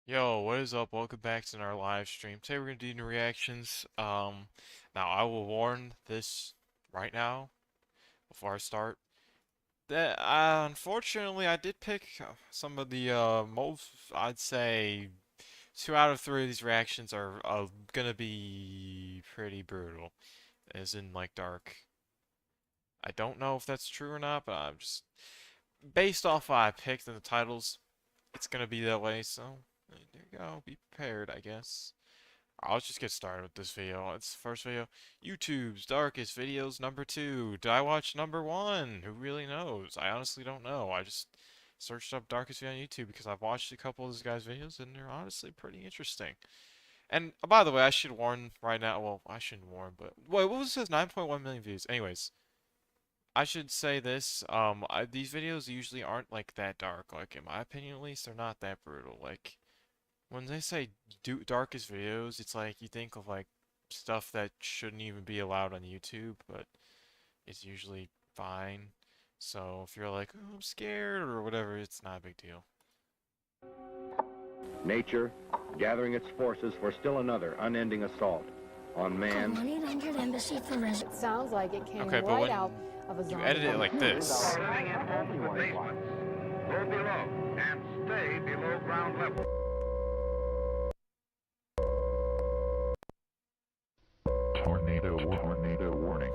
Yo, what is up? Welcome back to our live stream. Today we're gonna do new reactions. Now I will warn this right now before I start that unfortunately I did pick some of the most I'd say 2 out of 3 of these reactions are gonna be pretty brutal, as in like dark. I don't know if that's true or not, but I'm just based off what I picked in the titles, it's gonna be that way. So there you go. Be prepared, I guess. I'll just get started with this video. It's the first video. YouTube's darkest videos #2. Did I watch #1? Who really knows? I honestly don't know. I just searched up darkest video on YouTube because I've watched a couple of this guy's videos and they're honestly pretty interesting. And by the way, I should warn right now. Well, I shouldn't warn, but wait, what was this? 9.1 million views. Anyways, I should say this. These videos usually aren't like that dark. Like in my opinion, at least, they're not that brutal. Like when they say darkest videos, it's like you think of like stuff that shouldn't even be allowed on YouTube, but it's usually fine. So if you're like, oh, I'm scared or whatever, it's not a big deal. Nature gathering its forces for still another unending assault on man. 1-800 embassy for It sounds like it came Okay, but right out when of a you zombie edit it like movie. this, Living in homes with basements. Go below and stay below ground level. Tornado warning.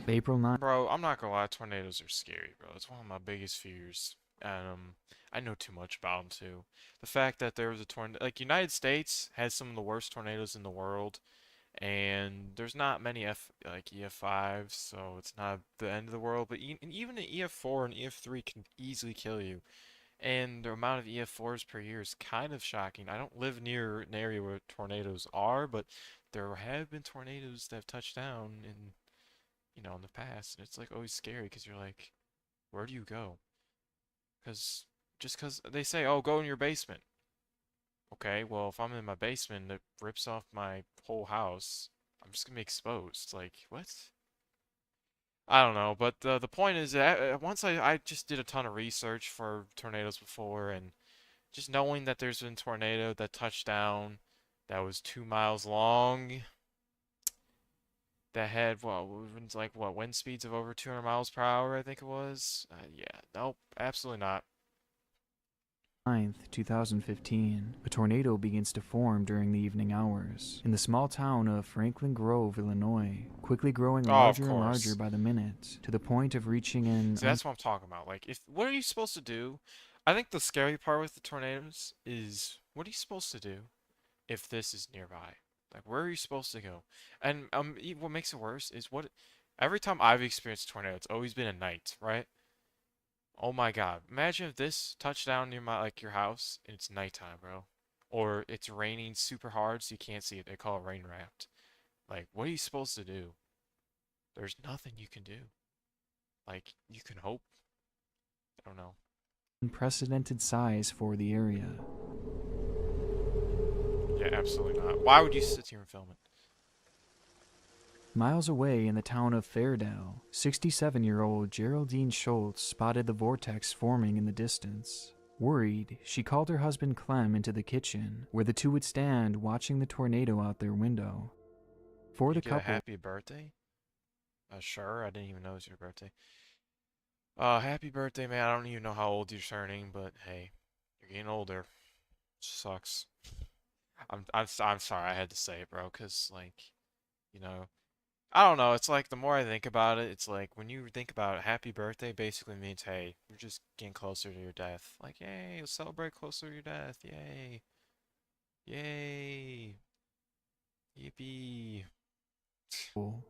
April 9th. bro, I'm not gonna lie, tornadoes are scary, bro. It's one of my biggest fears. And I know too much about them too. The fact that there was a tornado, like United States has some of the worst tornadoes in the world, and there's not many EF5s, so it's not the end of the world. But even an EF4 and EF3 can easily kill you, and the amount of EF4s per year is kind of shocking. I don't live near an area where tornadoes are, but there have been tornadoes that have touched down in the past, and it's like always scary because you're like, where do you go? Because just because they say, oh, go in your basement. Okay, well, if I'm in my basement and it rips off my whole house, I'm just gonna be exposed. Like, what? I don't know, but the point is that once I just did a ton of research for tornadoes before, and just knowing that there's been a tornado that touched down that was 2 miles long, that had what wind speeds of over 200 miles per hour, I think it was. Yeah, nope, absolutely not. 2015, a tornado begins to form during the evening hours in the small town of Franklin Grove, Illinois, quickly growing Oh, of larger and larger course. by the minute, to the point of reaching an See, that's what I'm talking about. Like, if what are you supposed to do? I think the scary part with the tornadoes is what are you supposed to do if this is nearby? Like, where are you supposed to go? And what makes it worse is what every time I've experienced a tornado, it's always been at night, right? Oh my God. Imagine if this touched down near your house and it's nighttime, bro. Or it's raining super hard so you can't see it. They call it rain wrapped. Like, what are you supposed to do? There's nothing you can do. Like, you can hope. I don't know. unprecedented size for the area. Yeah, absolutely not. Why would you sit here and film it? Miles away in the town of Fairdale, 67-year-old Geraldine Schultz spotted the vortex forming in the distance. Worried, she called her husband Clem into the kitchen, where the two would stand watching the tornado out their window. For You the get a couple, happy birthday? Sure, I didn't even know it was your birthday. Happy birthday, man. I don't even know how old you're turning, but hey, you're getting older. Sucks. I'm sorry I had to say it, bro, 'cause like, you know, I don't know. It's like the more I think about it, it's like when you think about it, happy birthday basically means, hey, you're just getting closer to your death. Like, yay, you'll celebrate closer to your death. Yay. Yay. Yippee.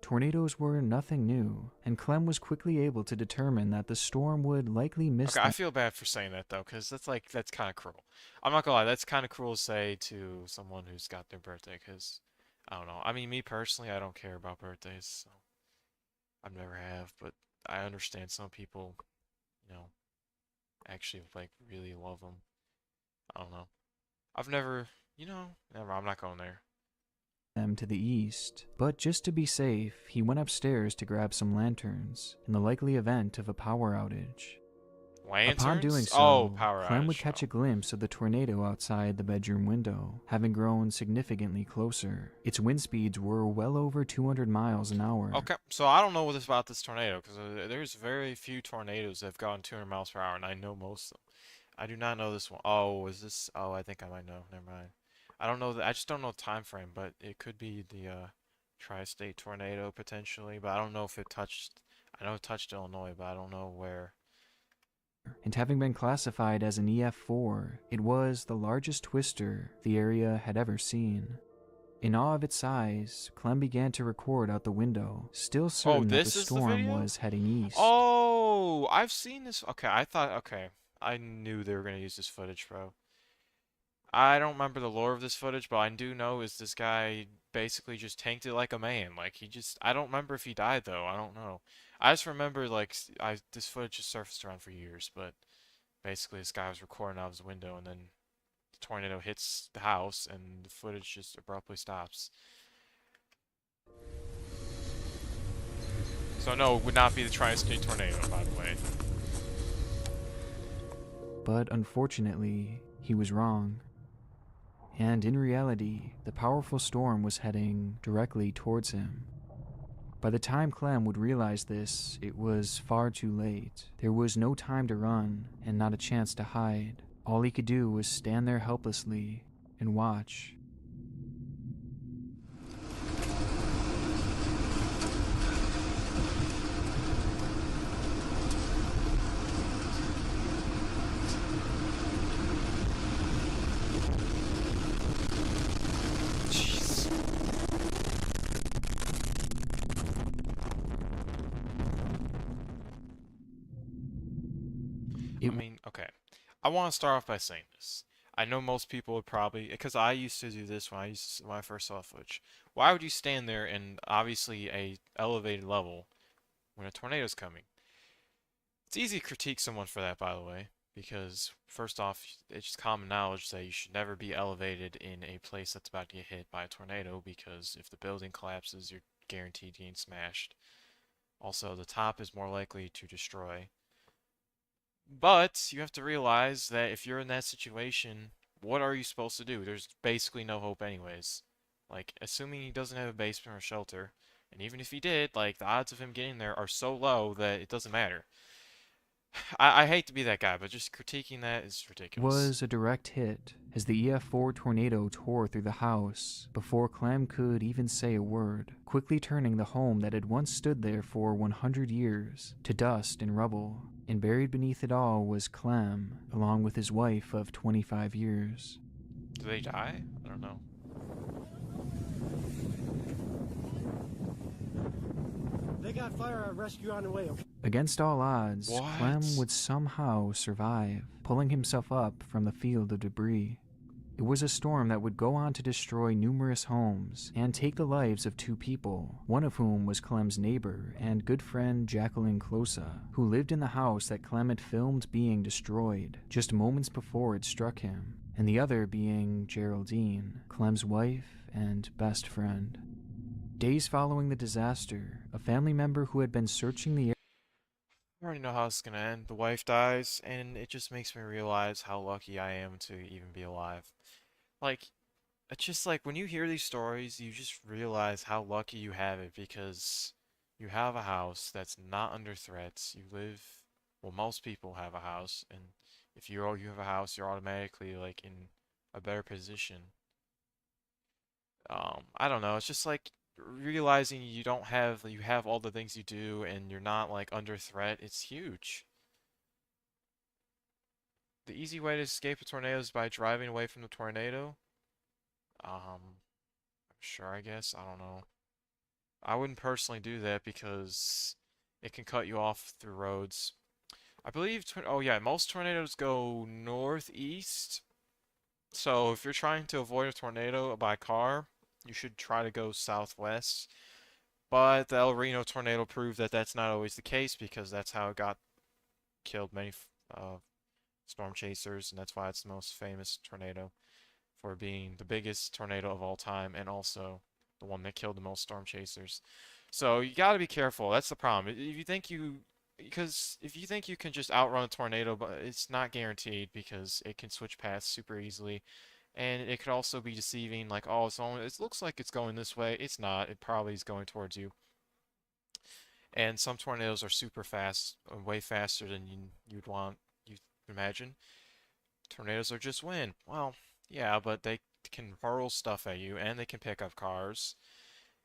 tornadoes were nothing new, and Clem was quickly able to determine that the storm would likely miss Okay, I them. feel bad for saying that though, because that's kind of cruel. I'm not gonna lie, that's kind of cruel to say to someone who's got their birthday, because I don't know. I mean, me personally, I don't care about birthdays, so I've never have, but I understand some people, you know, actually like really love them. I don't know. I've never, never. I'm not going there. them to the east, but just to be safe, he went upstairs to grab some lanterns in the likely event of a power outage. Upon doing Lanterns? Oh, so, power Clem would outage. catch Oh. a glimpse of the tornado outside the bedroom window, having grown significantly closer. Its wind speeds were well over 200 miles an hour. Okay, so I don't know what this about this tornado because there's very few tornadoes that have gone 200 miles per hour, and I know most of them. I do not know this one. Oh, is this? Oh, I think I might know. Never mind. I don't know. I just don't know the time frame, but it could be the tri-state tornado potentially. But I don't know if it touched. I know it touched Illinois, but I don't know where. And having been classified as an EF4, it was the largest twister the area had ever seen. In awe of its size, Clem began to record out the window, still Oh, certain that the this is the storm video? was heading east. Oh, I've seen this. Okay, I thought. Okay, I knew they were gonna use this footage, bro. I don't remember the lore of this footage, but I do know is this guy basically just tanked it like a man. Like he just, I don't remember if he died though. I don't know. I just remember like this footage just surfaced around for years, but basically this guy was recording out of his window and then the tornado hits the house and the footage just abruptly stops. So no, it would not be the Tri-State tornado, by the way. But unfortunately, he was wrong. And in reality, the powerful storm was heading directly towards him. By the time Clem would realize this, it was far too late. There was no time to run, and not a chance to hide. All he could do was stand there helplessly and watch. Jeez. I mean, okay. I want to start off by saying this. I know most people would probably, because I used to do this when I first saw footage. Why would you stand there in obviously a elevated level when a tornado's coming? It's easy to critique someone for that, by the way, because first off, it's just common knowledge that you should never be elevated in a place that's about to get hit by a tornado, because if the building collapses, you're guaranteed getting smashed. Also, the top is more likely to destroy. But you have to realize that if you're in that situation, what are you supposed to do? There's basically no hope anyways. Like, assuming he doesn't have a basement or shelter, and even if he did, like, the odds of him getting there are so low that it doesn't matter. I hate to be that guy, but just critiquing that is ridiculous. Was a direct hit as the EF4 tornado tore through the house before Clem could even say a word, quickly turning the home that had once stood there for 100 years to dust and rubble. And buried beneath it all was Clem, along with his wife of 25 years. Do they die? I don't know. They got fire rescue on the way, okay? Against all odds, What? Clem would somehow survive, pulling himself up from the field of debris. It was a storm that would go on to destroy numerous homes and take the lives of two people, one of whom was Clem's neighbor and good friend Jacqueline Closa, who lived in the house that Clem had filmed being destroyed just moments before it struck him, and the other being Geraldine, Clem's wife and best friend. Days following the disaster, a family member who had been searching the I already know how it's gonna end. The wife dies, and it just makes me realize how lucky I am to even be alive. Like, it's just like when you hear these stories, you just realize how lucky you have it because you have a house that's not under threats. You live, well, most people have a house, and if you have a house, you're automatically like in a better position. I don't know. It's just like realizing you have all the things you do, and you're not like under threat. It's huge. The easy way to escape a tornado is by driving away from the tornado. Sure, I guess. I don't know. I wouldn't personally do that because it can cut you off through roads. I believe, oh yeah, most tornadoes go northeast. So if you're trying to avoid a tornado by car, you should try to go southwest. But the El Reno tornado proved that that's not always the case because that's how it got killed many storm chasers, and that's why it's the most famous tornado for being the biggest tornado of all time and also the one that killed the most storm chasers. So you got to be careful. That's the problem. If you think you, because if you think you can just outrun a tornado, but it's not guaranteed because it can switch paths super easily, and it could also be deceiving. Like, oh, it looks like it's going this way. It's not. It probably is going towards you. And some tornadoes are super fast, way faster than you'd want, you'd imagine. Tornadoes are just wind. Well, yeah, but they can hurl stuff at you, and they can pick up cars.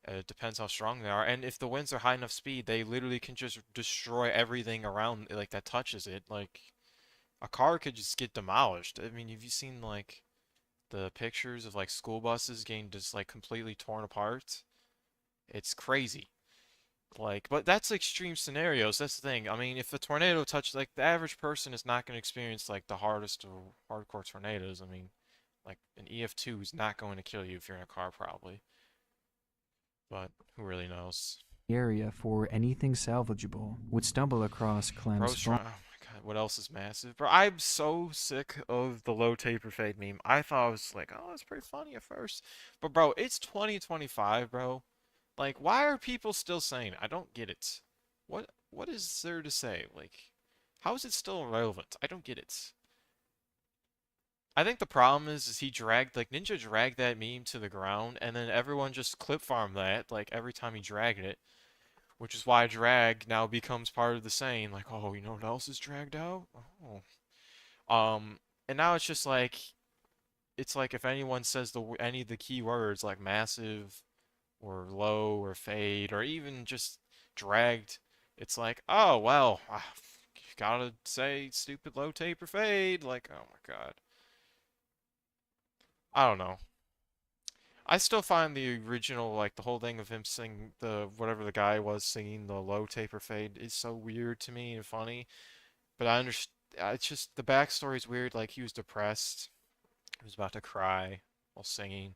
It depends how strong they are. And if the winds are high enough speed, they literally can just destroy everything around, like, that touches it. Like, a car could just get demolished. I mean, have you seen, like, the pictures of, like, school buses getting just, like, completely torn apart? It's crazy. Like, but that's extreme scenarios. That's the thing. I mean, if a tornado touches, like, the average person is not going to experience, like, the hardest or hardcore tornadoes. I mean, like, an EF2 is not going to kill you if you're in a car, probably. But who really knows? area for anything salvageable would stumble across Clem's Bro's phone. trying. Oh my god, what else is massive? Bro, I'm so sick of the low taper fade meme. I thought it was like, oh, it's pretty funny at first. But bro, it's 2025, bro. Like, why are people still saying it? I don't get it. What is there to say? Like, how is it still relevant? I don't get it. I think the problem is he dragged, like, Ninja dragged that meme to the ground, and then everyone just clip farmed that, like, every time he dragged it. Which is why drag now becomes part of the saying, like, oh, you know what else is dragged out? Oh. And now it's like if anyone says any of the key words like massive or low or fade or even just dragged, it's like, oh well, gotta say stupid low tape or fade. Like, oh my god, I don't know. I still find the original, like the whole thing of him singing the whatever the guy was singing the low taper fade is so weird to me and funny. But I understand. It's just the backstory's weird. Like he was depressed, he was about to cry while singing,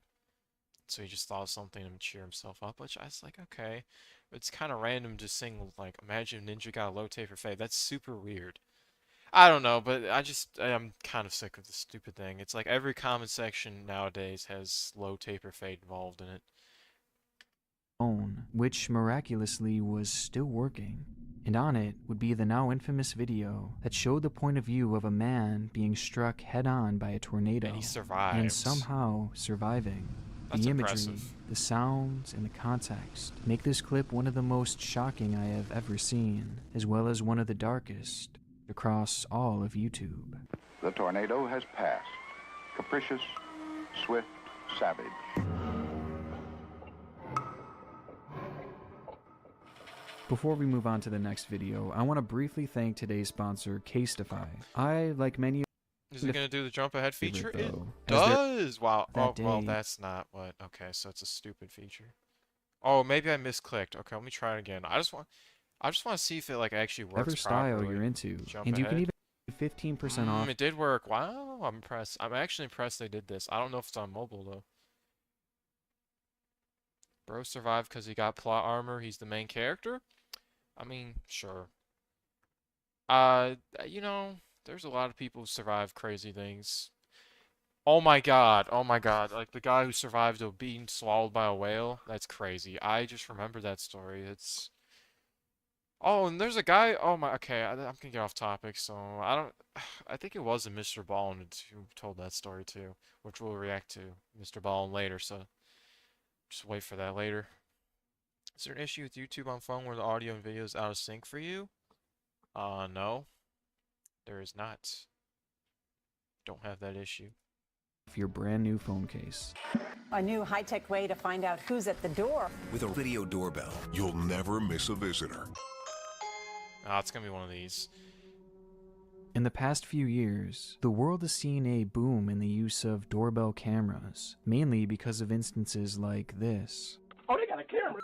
so he just thought of something to cheer himself up. Which I was like, okay, it's kind of random to sing like Imagine Ninja got a low taper fade. That's super weird. I don't know, but I'm kind of sick of this stupid thing. It's like every comment section nowadays has low taper fade involved in it. phone, which miraculously was still working. And on it would be the now infamous video that showed the point of view of a man being struck head on by a tornado And he and survived. somehow surviving. That's The imagery, impressive. the sounds, and the context make this clip one of the most shocking I have ever seen, as well as one of the darkest across all of YouTube. The tornado has passed. Capricious, swift, savage. Before we move on to the next video, I want to briefly thank today's sponsor, Casetify. I, like many Is it gonna do the jump ahead feature? It though, as their does! Wow. Oh, that well, day that's not what. Okay, so it's a stupid feature. Oh, maybe I misclicked. Okay, let me try it again. I just want to see if it like actually whatever works style properly. you're into, Jump and you can ahead. even get 15% off It did work. Wow, I'm impressed. I'm actually impressed they did this. I don't know if it's on mobile though. Bro survived because he got plot armor. He's the main character. I mean, sure. You know, there's a lot of people who survive crazy things. Oh my god, oh my god. Like the guy who survived being swallowed by a whale. That's crazy. I just remember that story. It's Oh, and there's a guy. Oh my. Okay, I'm gonna get off topic. So I don't. I think it was a Mr. Ballin who told that story too, which we'll react to Mr. Ballin later. So just wait for that later. Is there an issue with YouTube on phone where the audio and video is out of sync for you? No, there is not. Don't have that issue. your brand new phone case. A new high-tech way to find out who's at the door. With a video doorbell, You'll never miss a visitor. Ah, it's gonna be one of these. In the past few years, the world has seen a boom in the use of doorbell cameras, mainly because of instances like this. Oh, they got a camera.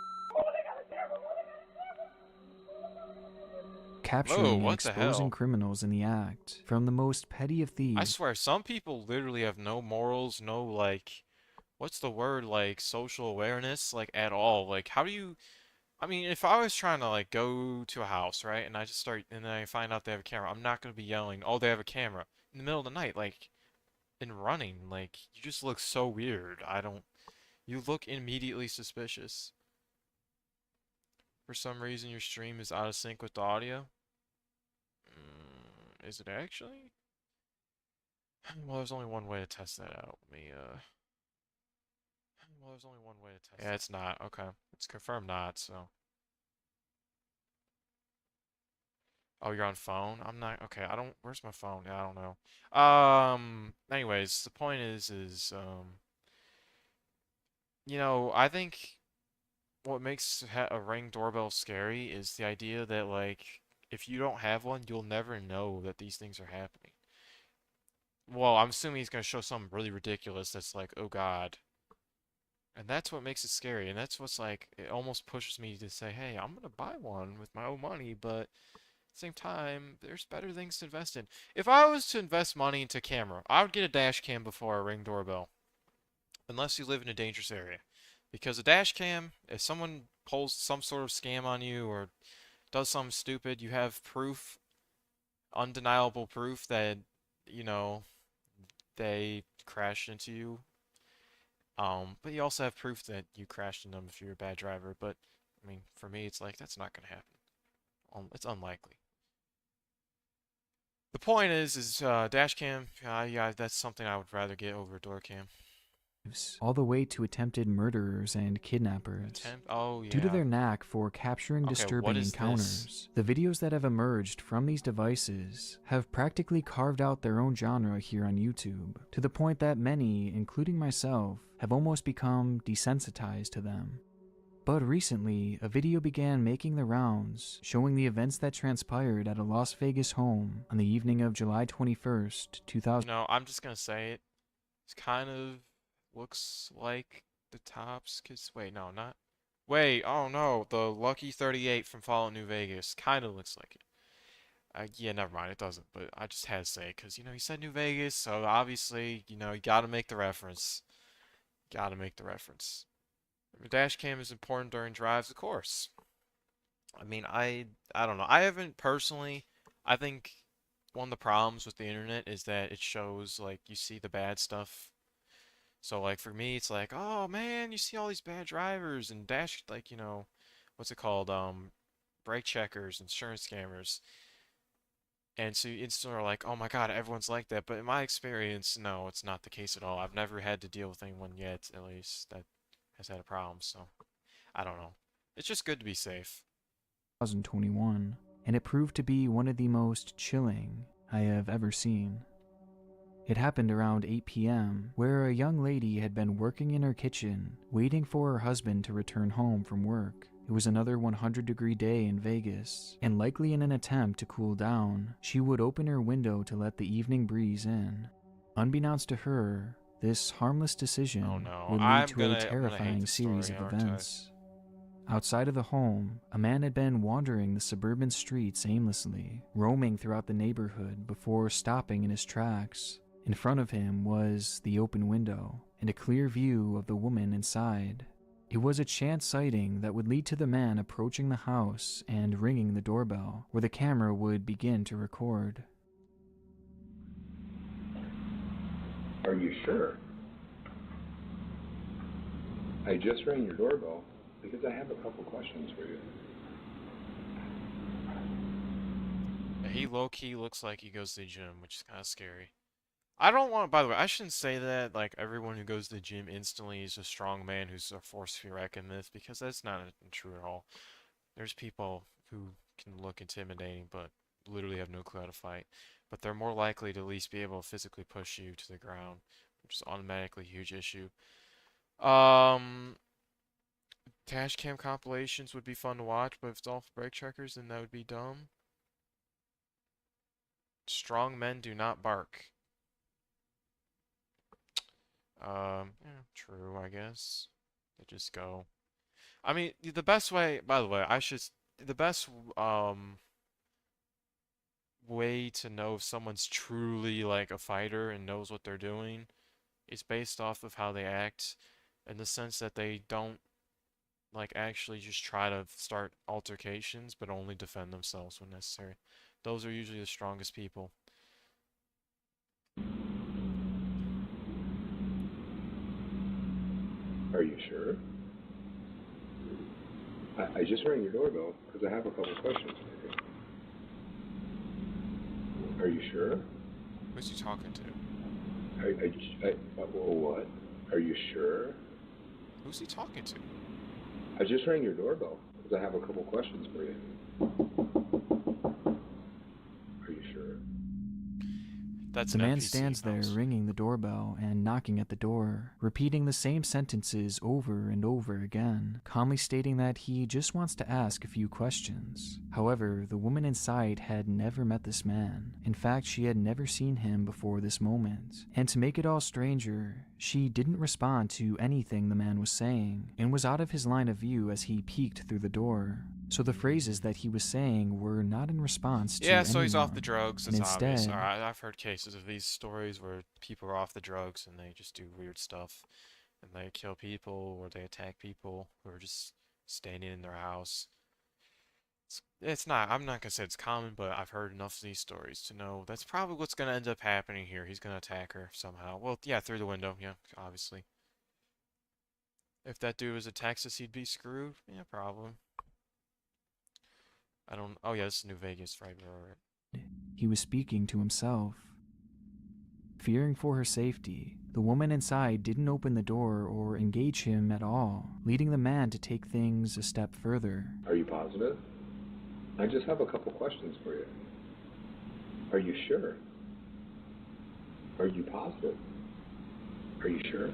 Capturing Whoa, and what the exposing hell? criminals in the act, from the most petty of I thieves swear, some people literally have no morals, no like, what's the word, like social awareness, like at all. Like, how do you? I mean, if I was trying to like go to a house, right, and I just start, and then I find out they have a camera, I'm not gonna be yelling, "Oh, they have a camera," in the middle of the night, like, and running. Like, you just look so weird. I don't. You look immediately suspicious. For some reason, your stream is out of sync with the audio. Is it actually? Well, there's only one way to test that out. Well, there's only one way to test. Yeah, it's not. Okay, it's confirmed not. So. Oh, you're on phone? I'm not. Okay, I don't. Where's my phone? Yeah, I don't know. Anyways, the point I think what makes a Ring doorbell scary is the idea that, like, if you don't have one, you'll never know that these things are happening. Well, I'm assuming he's gonna show something really ridiculous that's like, oh God. And that's what makes it scary. And that's what's like, it almost pushes me to say, hey, I'm gonna buy one with my own money, but at the same time, there's better things to invest in. If I was to invest money into camera, I would get a dash cam before a Ring doorbell. Unless you live in a dangerous area. Because a dash cam, if someone pulls some sort of scam on you or does something stupid, you have proof, undeniable proof that, you know, they crashed into you. But you also have proof that you crashed into them if you're a bad driver. But, I mean, for me, it's like, that's not gonna happen. It's unlikely. The point is dash cam, yeah, that's something I would rather get over a door cam. all the way to attempted murderers and kidnappers. Oh, Due to yeah. their knack for capturing Okay, what disturbing is this? encounters, the videos that have emerged from these devices have practically carved out their own genre here on YouTube, to the point that many, including myself, have almost become desensitized to them. But recently, a video began making the rounds, showing the events that transpired at a Las Vegas home on the evening of July 21st, 2000. I'm just gonna say it. It's kind of looks like the tops, cause wait, no, not. Wait, oh no, the Lucky 38 from Fallout New Vegas kind of looks like it. Yeah, never mind, it doesn't, but I just had to say it, cause you said New Vegas, so obviously, you gotta make the reference. Gotta make the reference. The dash cam is important during drives, of course. I mean, I don't know. I haven't personally. I think one of the problems with the internet is that it shows like you see the bad stuff. So like for me, it's like, oh man, you see all these bad drivers and dash like what's it called? Brake checkers, insurance scammers. And so you instantly are like, oh my God, everyone's like that. But in my experience, no, it's not the case at all. I've never had to deal with anyone yet, at least, that has had a problem. So I don't know. It's just good to be safe. 2021, and it proved to be one of the most chilling I have ever seen. It happened around 8 p.m., where a young lady had been working in her kitchen, waiting for her husband to return home from work. It was another 100-degree day in Vegas, and likely in an attempt to cool down, she would open her window to let the evening breeze in. Unbeknownst to her, this harmless decision Oh no, would lead to a terrifying series of events. Outside of the home, a man had been wandering the suburban streets aimlessly, roaming throughout the neighborhood before stopping in his tracks. In front of him was the open window and a clear view of the woman inside. It was a chance sighting that would lead to the man approaching the house and ringing the doorbell, where the camera would begin to record. Are you sure? I just rang your doorbell because I have a couple questions for you. He low-key looks like he goes to the gym, which is kind of scary. I don't want, by the way, I shouldn't say that, like, everyone who goes to the gym instantly is a strong man who's a force to be reckoned with, because that's not true at all. There's people who can look intimidating, but literally have no clue how to fight. But they're more likely to at least be able to physically push you to the ground, which is automatically a huge issue. Dash cam compilations would be fun to watch, but if it's all for brake checkers, then that would be dumb. Strong men do not bark. Yeah, true, I guess. They just go. I mean, the best way, by the way, the best way to know if someone's truly like a fighter and knows what they're doing is based off of how they act, in the sense that they don't like actually just try to start altercations, but only defend themselves when necessary. Those are usually the strongest people. Are you sure? I just rang your doorbell because I have a couple questions for you. Are you sure? Who's he talking to? What? Are you sure? Who's he talking to? I just rang your doorbell because I have a couple questions for you. Are you sure? That's The an man NPC. stands there ringing the doorbell and knocking at the door, repeating the same sentences over and over again, calmly stating that he just wants to ask a few questions. However, the woman inside had never met this man. In fact, she had never seen him before this moment. And to make it all stranger, she didn't respond to anything the man was saying, and was out of his line of view as he peeked through the door. So the phrases that he was saying were not in response to Yeah, so he's off the anyone, drugs. and It's obvious. instead, Alright, I've heard cases of these stories where people are off the drugs and they just do weird stuff, and they kill people or they attack people who are just standing in their house. It's not. I'm not gonna say it's common, but I've heard enough of these stories to know that's probably what's gonna end up happening here. He's gonna attack her somehow. Well, yeah, through the window. Yeah, obviously. If that dude was in Texas, he'd be screwed. Yeah, probably. I don't. Oh yeah, this is New Vegas, right? Right. he was speaking to himself. Fearing for her safety, the woman inside didn't open the door or engage him at all, leading the man to take things a step further. Are you positive? I just have a couple questions for you. Are you sure? Are you positive? Are you sure?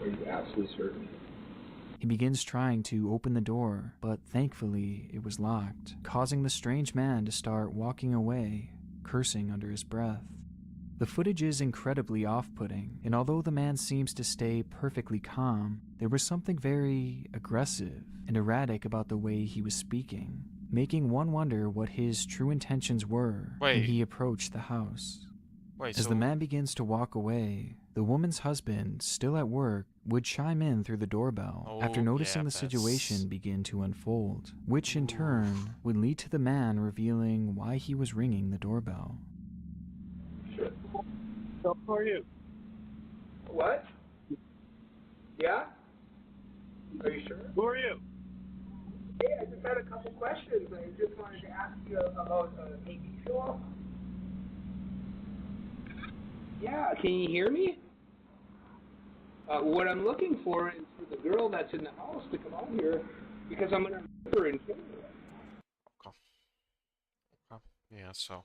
Are you absolutely certain? He begins trying to open the door, but thankfully it was locked, causing the strange man to start walking away, cursing under his breath. The footage is incredibly off-putting, and although the man seems to stay perfectly calm, there was something very aggressive and erratic about the way he was speaking, making one wonder what his true intentions were when Wait. he approached the house. Wait, As so the man begins to walk away, the woman's husband, still at work, would chime in through the doorbell after Oh, noticing yeah, the that's... situation begin to unfold, which in turn would lead to the man revealing why he was ringing the doorbell. Sure. So who are you? What? Yeah? Are you sure? Who are you? Hey, I just had a couple questions. I just wanted to ask you about AB fuel. Yeah, can you hear me? What I'm looking for is for the girl that's in the house to come out here because I'm going to rip her and kill her. Okay. Okay. Yeah, so...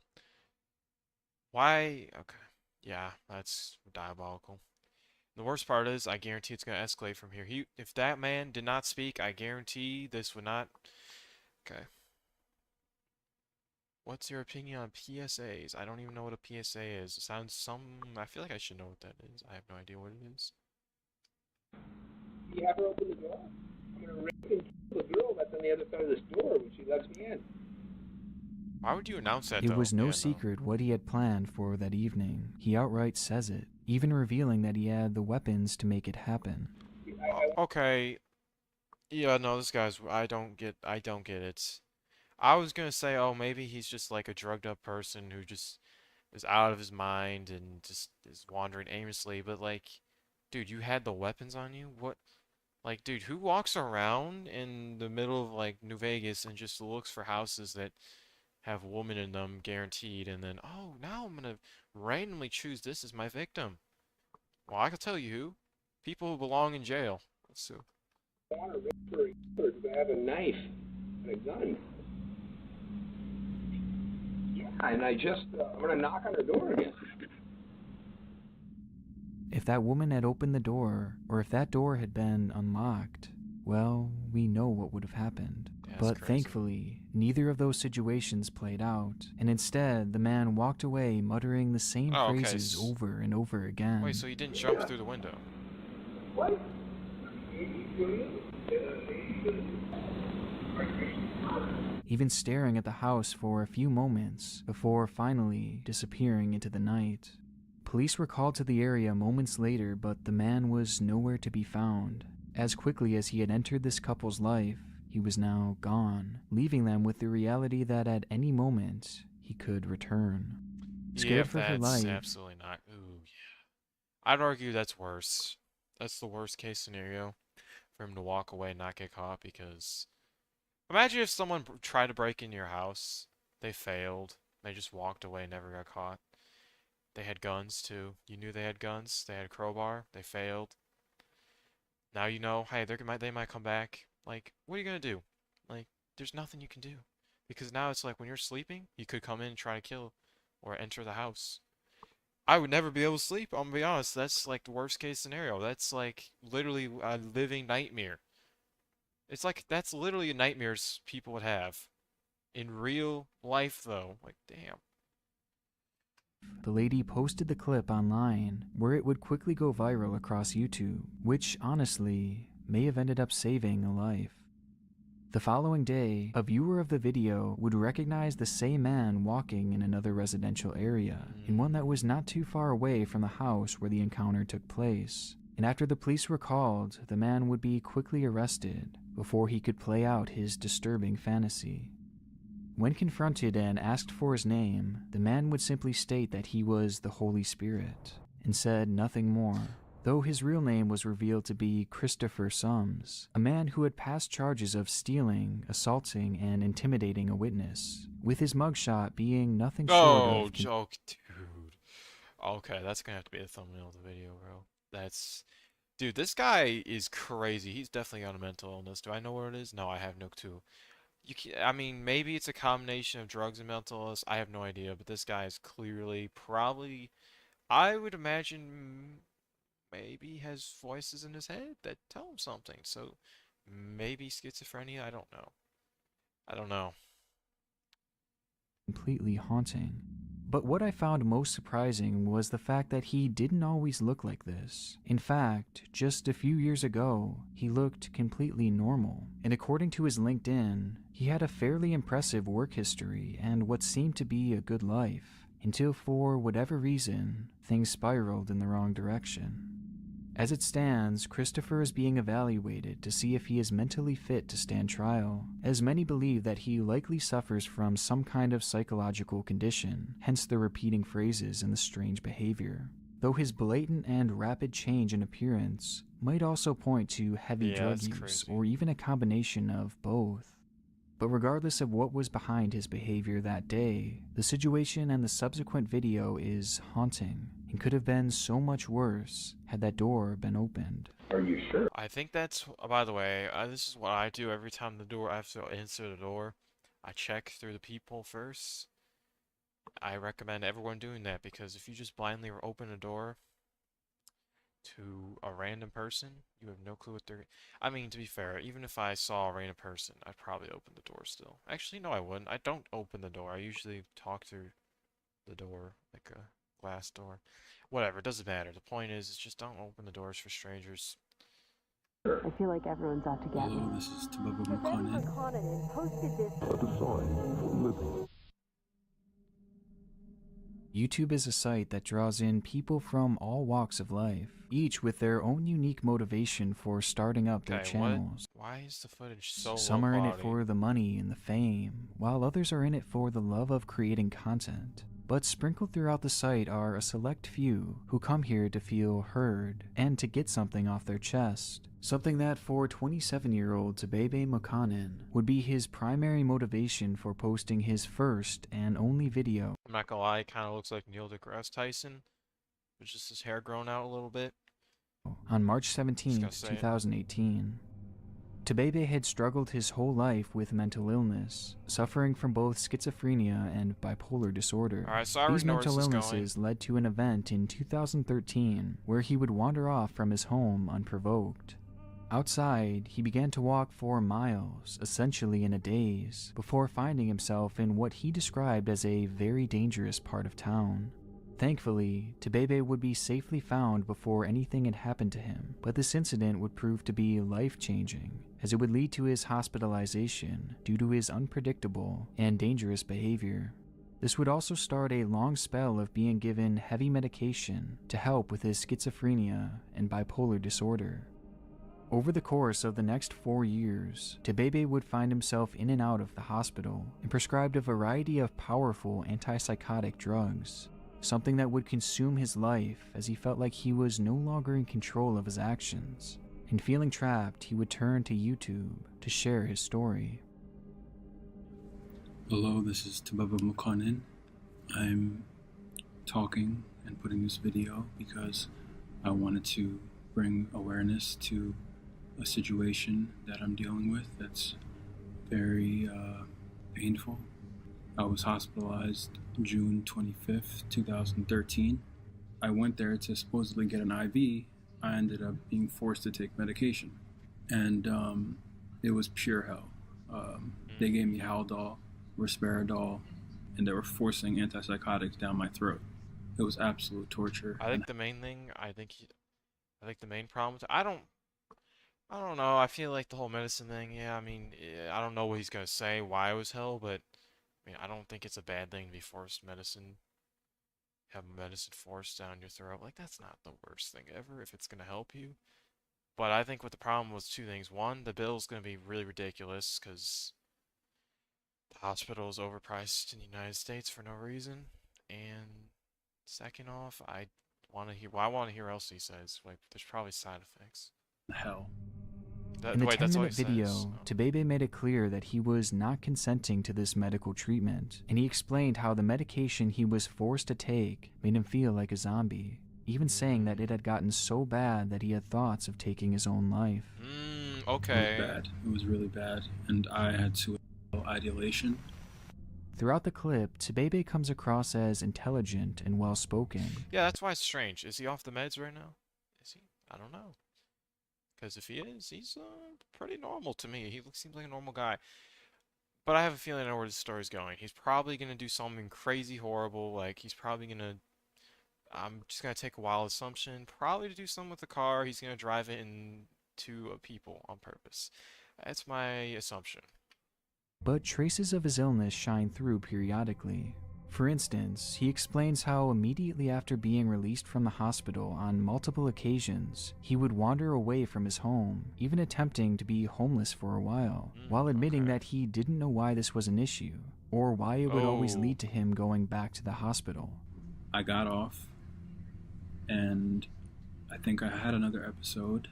Why? Okay. Yeah, that's diabolical. The worst part is, I guarantee it's gonna escalate from here. If that man did not speak, I guarantee this would not... Okay. What's your opinion on PSAs? I don't even know what a PSA is. It sounds I feel like I should know what that is. I have no idea what it is. You have her open the door? I'm going to rip and kill the girl that's on the other side of this door when she lets me in. Why would you announce that, It though? was no Yeah, secret what he had planned for that evening. He outright says it, even revealing that he had the weapons to make it happen. Okay. Yeah, no, this guy's... I don't get it. I was gonna say, oh, maybe he's just like a drugged up person who just is out of his mind and just is wandering aimlessly, but like, dude, you had the weapons on you? What? Like, dude, who walks around in the middle of like New Vegas and just looks for houses that have women in them guaranteed, and then, oh, now I'm gonna randomly choose this as my victim? Well, I can tell you who. People who belong in jail. So, I want to rip her and kill her because I have a knife and a gun. Yeah, and I'm going to knock on her door again. If that woman had opened the door, or if that door had been unlocked, well, we know what would have happened. yeah, that's But crazy. thankfully, neither of those situations played out, and instead, the man walked away muttering the same Oh, okay, phrases over and over again. Wait, so he didn't jump through the window? What? Even staring at the house for a few moments before finally disappearing into the night. Police were called to the area moments later, but the man was nowhere to be found. As quickly as he had entered this couple's life, he was now gone, leaving them with the reality that at any moment he could return. Scared Yeah, for her that's life, absolutely not. Ooh, yeah. I'd argue that's worse. That's the worst case scenario for him to walk away and not get caught because imagine if someone tried to break in your house, they failed, they just walked away and never got caught. They had guns too. You knew they had guns, they had a crowbar, they failed. Now you know, hey, they might come back. Like, what are you gonna do? Like, there's nothing you can do. Because now it's like when you're sleeping, you could come in and try to kill or enter the house. I would never be able to sleep, I'm gonna be honest. That's like the worst case scenario. That's like literally a living nightmare. It's like that's literally nightmares people would have. In real life though. Like damn. The lady posted the clip online where it would quickly go viral across YouTube, which honestly may have ended up saving a life. The following day, a viewer of the video would recognize the same man walking in another residential area, in one that was not too far away from the house where the encounter took place. And after the police were called, the man would be quickly arrested before he could play out his disturbing fantasy. When confronted and asked for his name, the man would simply state that he was the Holy Spirit, and said nothing more, though his real name was revealed to be Christopher Sums, a man who had passed charges of stealing, assaulting, and intimidating a witness, with his mugshot being nothing short Oh, of... joke, dude. Okay, that's gonna have to be the thumbnail of the video, bro. That's... Dude, this guy is crazy. He's definitely got a mental illness. Do I know what it is? No, I have no clue. I mean, maybe it's a combination of drugs and mental illness. I have no idea, but this guy is clearly, probably, I would imagine, maybe has voices in his head that tell him something. So maybe schizophrenia. I don't know. I don't know. completely haunting. But what I found most surprising was the fact that he didn't always look like this. In fact, just a few years ago, he looked completely normal. And according to his LinkedIn, he had a fairly impressive work history and what seemed to be a good life, until for whatever reason, things spiraled in the wrong direction. As it stands, Christopher is being evaluated to see if he is mentally fit to stand trial, as many believe that he likely suffers from some kind of psychological condition, hence the repeating phrases and the strange behavior. Though his blatant and rapid change in appearance might also point to heavy drug that's use, crazy. or even a combination of both. But regardless of what was behind his behavior that day, the situation and the subsequent video is haunting, and could have been so much worse had that door been opened. Are you sure? I think that's, by the way, this is what I do every time I have to enter the door. I check through the people first. I recommend everyone doing that because if you just blindly open a door to a random person, you have no clue what they're... I mean, to be fair, even if I saw a random person, I'd probably open the door still. Actually, no, I wouldn't. I don't open the door. I usually talk through the door, like a glass door. Whatever, it doesn't matter. The point is just don't open the doors for strangers. I feel like everyone's out to get me. Hello, this is Tababa McConnell. posted this. YouTube is a site that draws in people from all walks of life, each with their own unique motivation for starting up their channels. Why is the footage so Some low are in it quality? for the money and the fame, while others are in it for the love of creating content. But sprinkled throughout the site are a select few who come here to feel heard and to get something off their chest. Something that for 27-year-old Tabebe Mokanen would be his primary motivation for posting his first and only video. I'm not gonna lie, it kind of looks like Neil deGrasse Tyson, with just his hair grown out a little bit. On March 17th, 2018. Tabebe had struggled his whole life with mental illness, suffering from both schizophrenia and bipolar disorder. Alright, so I These know where mental this is illnesses going. led to an event in 2013 where he would wander off from his home unprovoked. Outside, he began to walk for miles, essentially in a daze, before finding himself in what he described as a very dangerous part of town. Thankfully, Tabebe would be safely found before anything had happened to him, but this incident would prove to be life-changing, as it would lead to his hospitalization due to his unpredictable and dangerous behavior. This would also start a long spell of being given heavy medication to help with his schizophrenia and bipolar disorder. Over the course of the next 4 years, Tabebe would find himself in and out of the hospital and prescribed a variety of powerful antipsychotic drugs. something that would consume his life as he felt like he was no longer in control of his actions. And feeling trapped, he would turn to YouTube to share his story. Hello, this is Tababa Mukonin. I'm talking and putting this video because I wanted to bring awareness to a situation that I'm dealing with that's very painful. I was hospitalized June 25th, 2013. I went there to supposedly get an IV. I ended up being forced to take medication. And it was pure hell. They gave me Haldol, Risperidol, and they were forcing antipsychotics down my throat. It was absolute torture. I think the main thing, I think the main problem is I don't know. I feel like the whole medicine thing, yeah, I mean, I don't know what he's gonna say, why it was hell, but I mean, I don't think it's a bad thing to be forced medicine, have medicine forced down your throat. Like, that's not the worst thing ever if it's gonna help you. But I think what the problem was two things. One, the bill's gonna be really ridiculous because the hospital is overpriced in the United States for no reason. And second off, I want to hear, well, I want to hear what else he says. Like, there's probably side effects. Hell. In the Wait, that's all he 10-minute says? video, Oh. Tabebe made it clear that he was not consenting to this medical treatment, and he explained how the medication he was forced to take made him feel like a zombie, even saying that it had gotten so bad that he had thoughts of taking his own life. Okay. It was bad. It was really bad. And I had suicidal ideation. Throughout the clip, Tabebe comes across as intelligent and well-spoken. Yeah, that's why it's strange. Is he off the meds right now? Is he? I don't know. Because if he is, he's pretty normal to me. He seems like a normal guy. But I have a feeling I know where this story's going. He's probably going to do something crazy horrible. Like, he's probably going to... I'm just going to take a wild assumption. Probably to do something with the car. He's going to drive it into people on purpose. That's my assumption. But traces of his illness shine through periodically. For instance, he explains how immediately after being released from the hospital on multiple occasions, he would wander away from his home, even attempting to be homeless for a while admitting that he didn't know why this was an issue, or why it would always lead to him going back to the hospital. I got off, and I think I had another episode,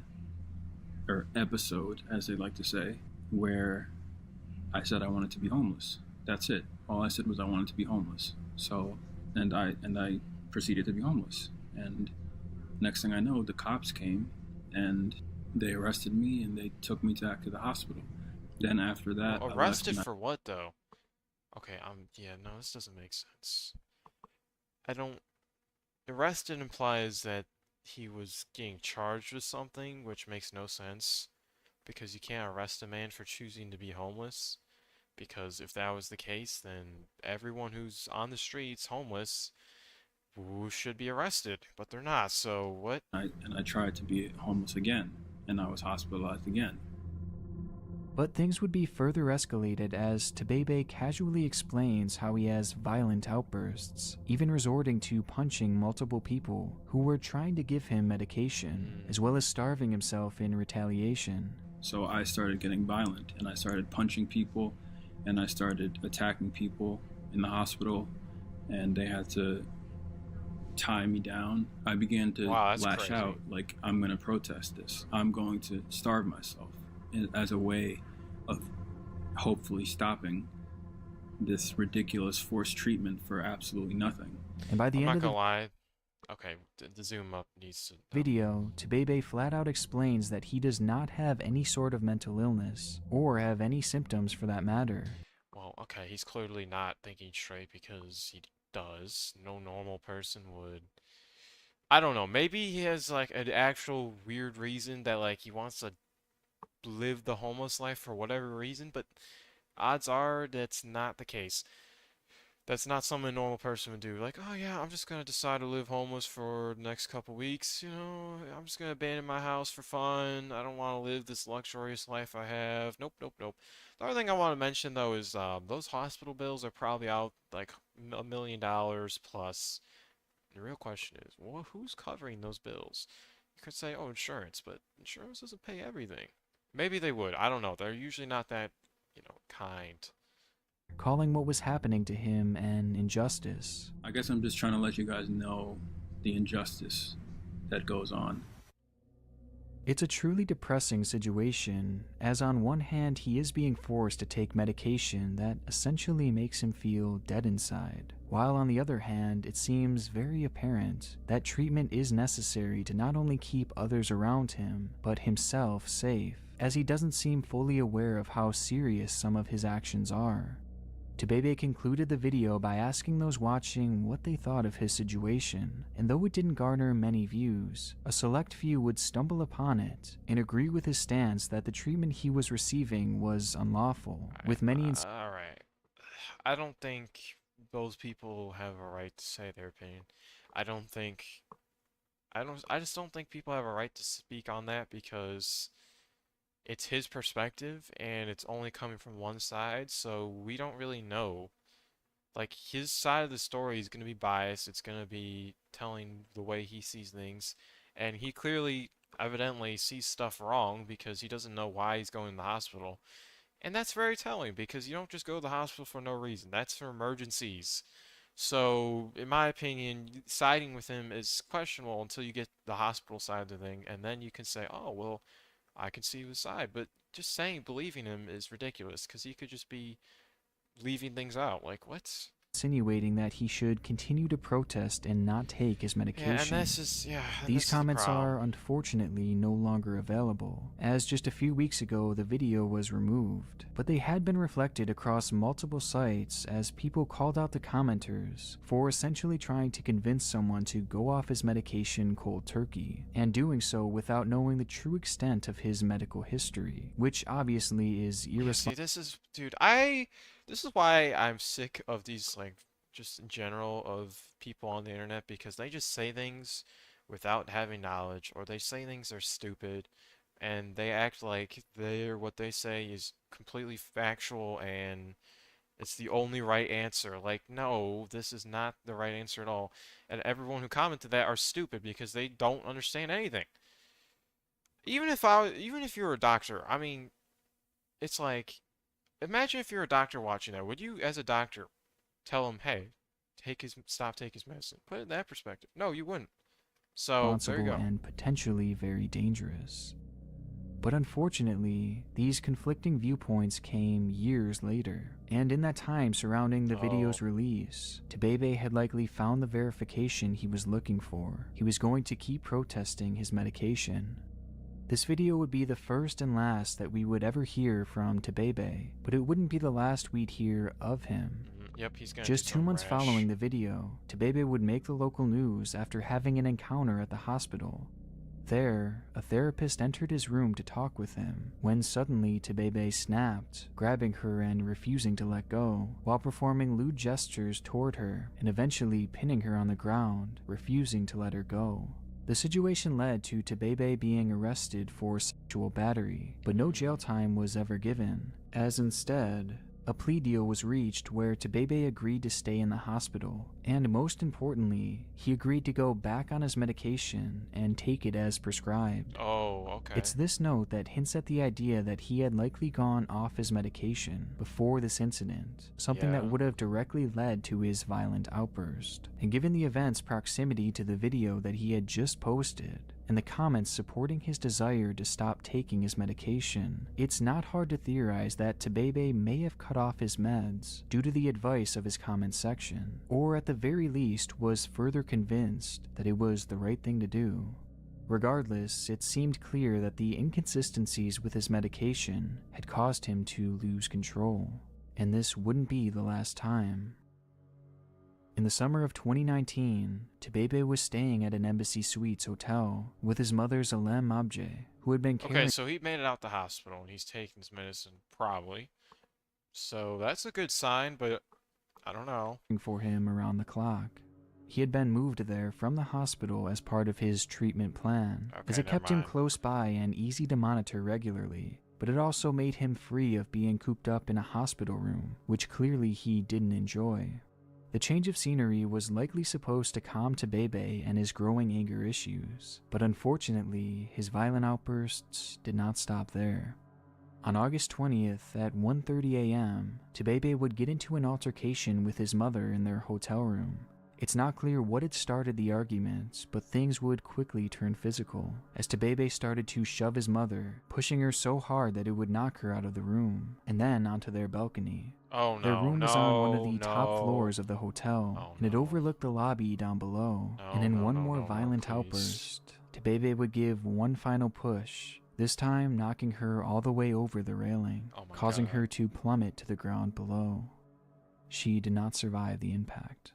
as they like to say, where I said I wanted to be homeless. That's it. All I said was I wanted to be homeless. So, and I proceeded to be homeless. And next thing I know, the cops came and they arrested me and they took me back to the hospital. Then after that, Well, arrested for what though? Okay, yeah, no, this doesn't make sense. I don't. Arrested implies that he was getting charged with something, which makes no sense. Because you can't arrest a man for choosing to be homeless. Because if that was the case, then everyone who's on the streets homeless should be arrested, but they're not. So what? I tried to be homeless again, and I was hospitalized again. But things would be further escalated as Tabebe casually explains how he has violent outbursts, even resorting to punching multiple people who were trying to give him medication, as well as starving himself in retaliation. So I started getting violent, and I started punching people, and I started attacking people in the hospital, and they had to tie me down. I began to lash out like, I'm going to protest this. I'm going to starve myself as a way of hopefully stopping this ridiculous forced treatment for absolutely nothing. And by the end of the lie. Okay, the zoom up needs to... video, Tabebe flat out explains that he does not have any sort of mental illness, or have any symptoms for that matter. Well, okay, he's clearly not thinking straight because he does. No normal person would... I don't know, maybe he has like an actual weird reason that like he wants to live the homeless life for whatever reason, but odds are that's not the case. That's not something a normal person would do. Like, oh yeah, I'm just gonna decide to live homeless for the next couple weeks. You know, I'm just gonna abandon my house for fun. I don't want to live this luxurious life I have. Nope, nope, nope. The other thing I want to mention though is those hospital bills are probably out like $1 million plus. The real question is, well, who's covering those bills? You could say, oh, insurance, but insurance doesn't pay everything. Maybe they would. I don't know. They're usually not that, kind. calling what was happening to him an injustice. I guess I'm just trying to let you guys know the injustice that goes on. It's a truly depressing situation, as on one hand he is being forced to take medication that essentially makes him feel dead inside, while on the other hand it seems very apparent that treatment is necessary to not only keep others around him, but himself safe, as he doesn't seem fully aware of how serious some of his actions are. Tebebe concluded the video by asking those watching what they thought of his situation, and though it didn't garner many views, a select few would stumble upon it and agree with his stance that the treatment he was receiving was unlawful, with many Alright. I don't think those people have a right to say their opinion. I just don't think people have a right to speak on that because it's his perspective and it's only coming from one side, so we don't really know. Like, his side of the story is going to be biased, it's going to be telling the way he sees things, and he clearly, evidently, sees stuff wrong because he doesn't know why he's going to the hospital. And that's very telling because you don't just go to the hospital for no reason. That's for emergencies. So, in my opinion, siding with him is questionable until you get the hospital side of the thing, and then you can say, oh, well, I can see his side. But just saying believing him is ridiculous because he could just be leaving things out. Like, what? insinuating that he should continue to protest and not take his medication. Yeah, and this is, These comments are unfortunately no longer available, as just a few weeks ago the video was removed, but they had been reflected across multiple sites as people called out the commenters for essentially trying to convince someone to go off his medication cold turkey, and doing so without knowing the true extent of his medical history, which obviously is irresponsible. See, this is, dude, this is why I'm sick of these, like, just in general, of people on the internet because they just say things without having knowledge, or they say things are stupid, and they act like what they say is completely factual and it's the only right answer. Like, no, this is not the right answer at all. And everyone who commented that are stupid because they don't understand anything. Even if you're a doctor, I mean, it's like, imagine if you're a doctor watching that. Would you, as a doctor, tell him, "Hey, stop taking his medicine"? Put it in that perspective. No, you wouldn't. So there you go. And potentially very dangerous. But unfortunately, these conflicting viewpoints came years later, and in that time surrounding the video's release, Tebebe had likely found the verification he was looking for. He was going to keep protesting his medication. This video would be the first and last that we would ever hear from Tebebe, but it wouldn't be the last we'd hear of him. Yep, he's gonna Just 2 months following the video, Tebebe would make the local news after having an encounter at the hospital. There, a therapist entered his room to talk with him, when suddenly Tebebe snapped, grabbing her and refusing to let go, while performing lewd gestures toward her and eventually pinning her on the ground, refusing to let her go. The situation led to Tebebe being arrested for sexual battery, but no jail time was ever given, as instead, a plea deal was reached where Tebebe agreed to stay in the hospital, and most importantly, he agreed to go back on his medication and take it as prescribed. Oh, okay. It's this note that hints at the idea that he had likely gone off his medication before this incident, something that would have directly led to his violent outburst. And given the event's proximity to the video that he had just posted, and the comments supporting his desire to stop taking his medication, it's not hard to theorize that Tebebe may have cut off his meds due to the advice of his comment section, or at the very least was further convinced that it was the right thing to do. Regardless, it seemed clear that the inconsistencies with his medication had caused him to lose control, and this wouldn't be the last time. In the summer of 2019, Tebebe was staying at an Embassy Suites hotel with his mother Zalem Abje, who had been caring. Okay, so he made it out the hospital and he's taking his medicine, probably. So that's a good sign, but I don't know. For him around the clock. He had been moved there from the hospital as part of his treatment plan, as it kept him close by and easy to monitor regularly, but it also made him free of being cooped up in a hospital room, which clearly he didn't enjoy. The change of scenery was likely supposed to calm Tebebe and his growing anger issues, but unfortunately, his violent outbursts did not stop there. On August 20th at 1:30 a.m., Tebebe would get into an altercation with his mother in their hotel room. It's not clear what had started the argument, but things would quickly turn physical, as Tebebe started to shove his mother, pushing her so hard that it would knock her out of the room, and then onto their balcony. Oh Their no, room was on one of no, the top no. floors of the hotel, Oh and it no. overlooked the lobby down below. No, And in no, one no, more no, no, violent please. outburst, Tebebe would give one final push, this time knocking her all the way over the railing, Oh my causing God. her to plummet to the ground below. She did not survive the impact.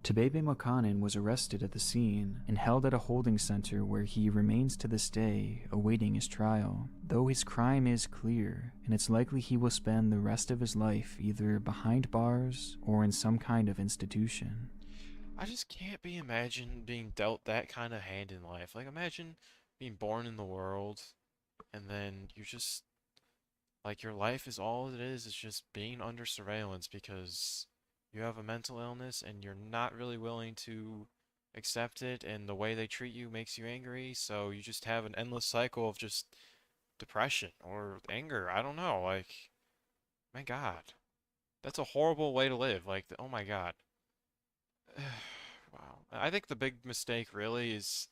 Tebebe Mokanen was arrested at the scene and held at a holding center where he remains to this day awaiting his trial, though his crime is clear and it's likely he will spend the rest of his life either behind bars or in some kind of institution. I just can't imagine being dealt that kind of hand in life. Like, imagine being born in the world and then you're just, like, your life is all it is just being under surveillance because you have a mental illness and you're not really willing to accept it, and the way they treat you makes you angry, so you just have an endless cycle of just depression or anger. I don't know, like, my God. That's a horrible way to live. Like, oh my God. Wow. I think the big mistake really is,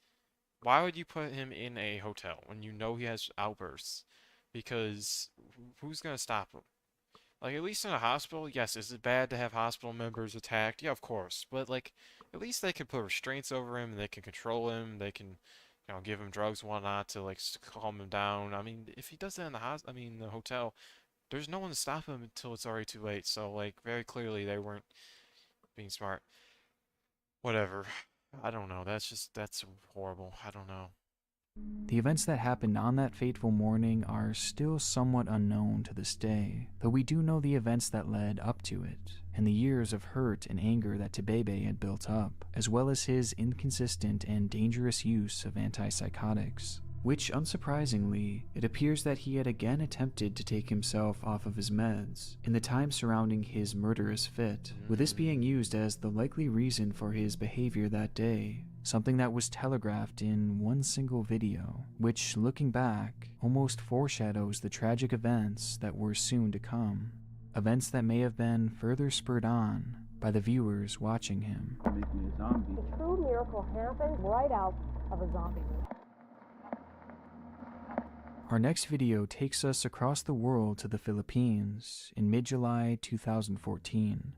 why would you put him in a hotel when you know he has outbursts? Because who's gonna stop him? Like, at least in a hospital, yes, is it bad to have hospital members attacked? Yeah, of course. But, like, at least they can put restraints over him, they can control him, they can, give him drugs and whatnot to, like, calm him down. I mean, if he does that in the hotel, there's no one to stop him until it's already too late. So, like, very clearly they weren't being smart. Whatever. I don't know. That's horrible. I don't know. The events that happened on that fateful morning are still somewhat unknown to this day, though we do know the events that led up to it, and the years of hurt and anger that Tebebe had built up, as well as his inconsistent and dangerous use of antipsychotics, which, unsurprisingly, it appears that he had again attempted to take himself off of his meds in the time surrounding his murderous fit, with this being used as the likely reason for his behavior that day, something that was telegraphed in one single video, which, looking back, almost foreshadows the tragic events that were soon to come, events that may have been further spurred on by the viewers watching him. Make me a zombie. The true miracle happened right out of a zombie movie. Our next video takes us across the world to the Philippines in mid-July 2014.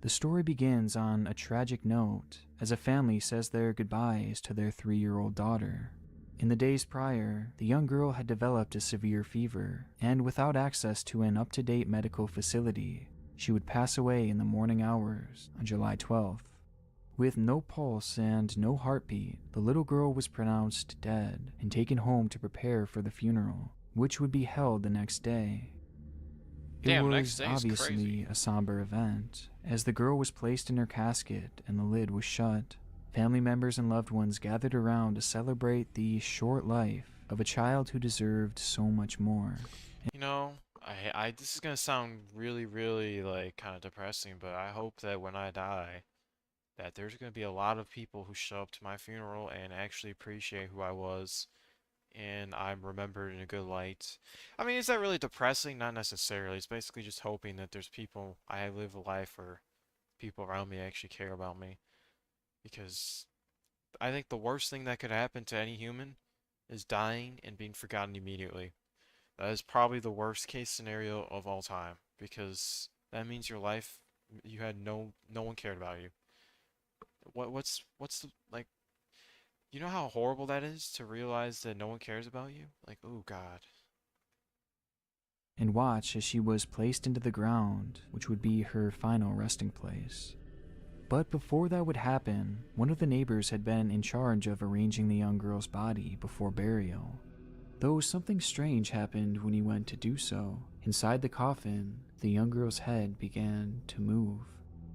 The story begins on a tragic note as a family says their goodbyes to their 3-year-old daughter. In the days prior, the young girl had developed a severe fever, and without access to an up-to-date medical facility, she would pass away in the morning hours on July 12th. With no pulse and no heartbeat, the little girl was pronounced dead and taken home to prepare for the funeral, which would be held the next day. Damn, It next was day is obviously crazy. a somber event, as the girl was placed in her casket and the lid was shut. Family members and loved ones gathered around to celebrate the short life of a child who deserved so much more. You know, this is gonna sound really, really, like, kind of depressing, but I hope that when I die, that there's gonna be a lot of people who show up to my funeral and actually appreciate who I was, and I'm remembered in a good light. I mean, is that really depressing? Not necessarily. It's basically just hoping that there's people, I live a life where people around me actually care about me. Because I think the worst thing that could happen to any human is dying and being forgotten immediately. That is probably the worst case scenario of all time, because that means your life, you had no one cared about you. What's the, like, you know how horrible that is to realize that no one cares about you? Like, oh God. And watch as she was placed into the ground, which would be her final resting place. But before that would happen, one of the neighbors had been in charge of arranging the young girl's body before burial. Though something strange happened when he went to do so. Inside the coffin, the young girl's head began to move.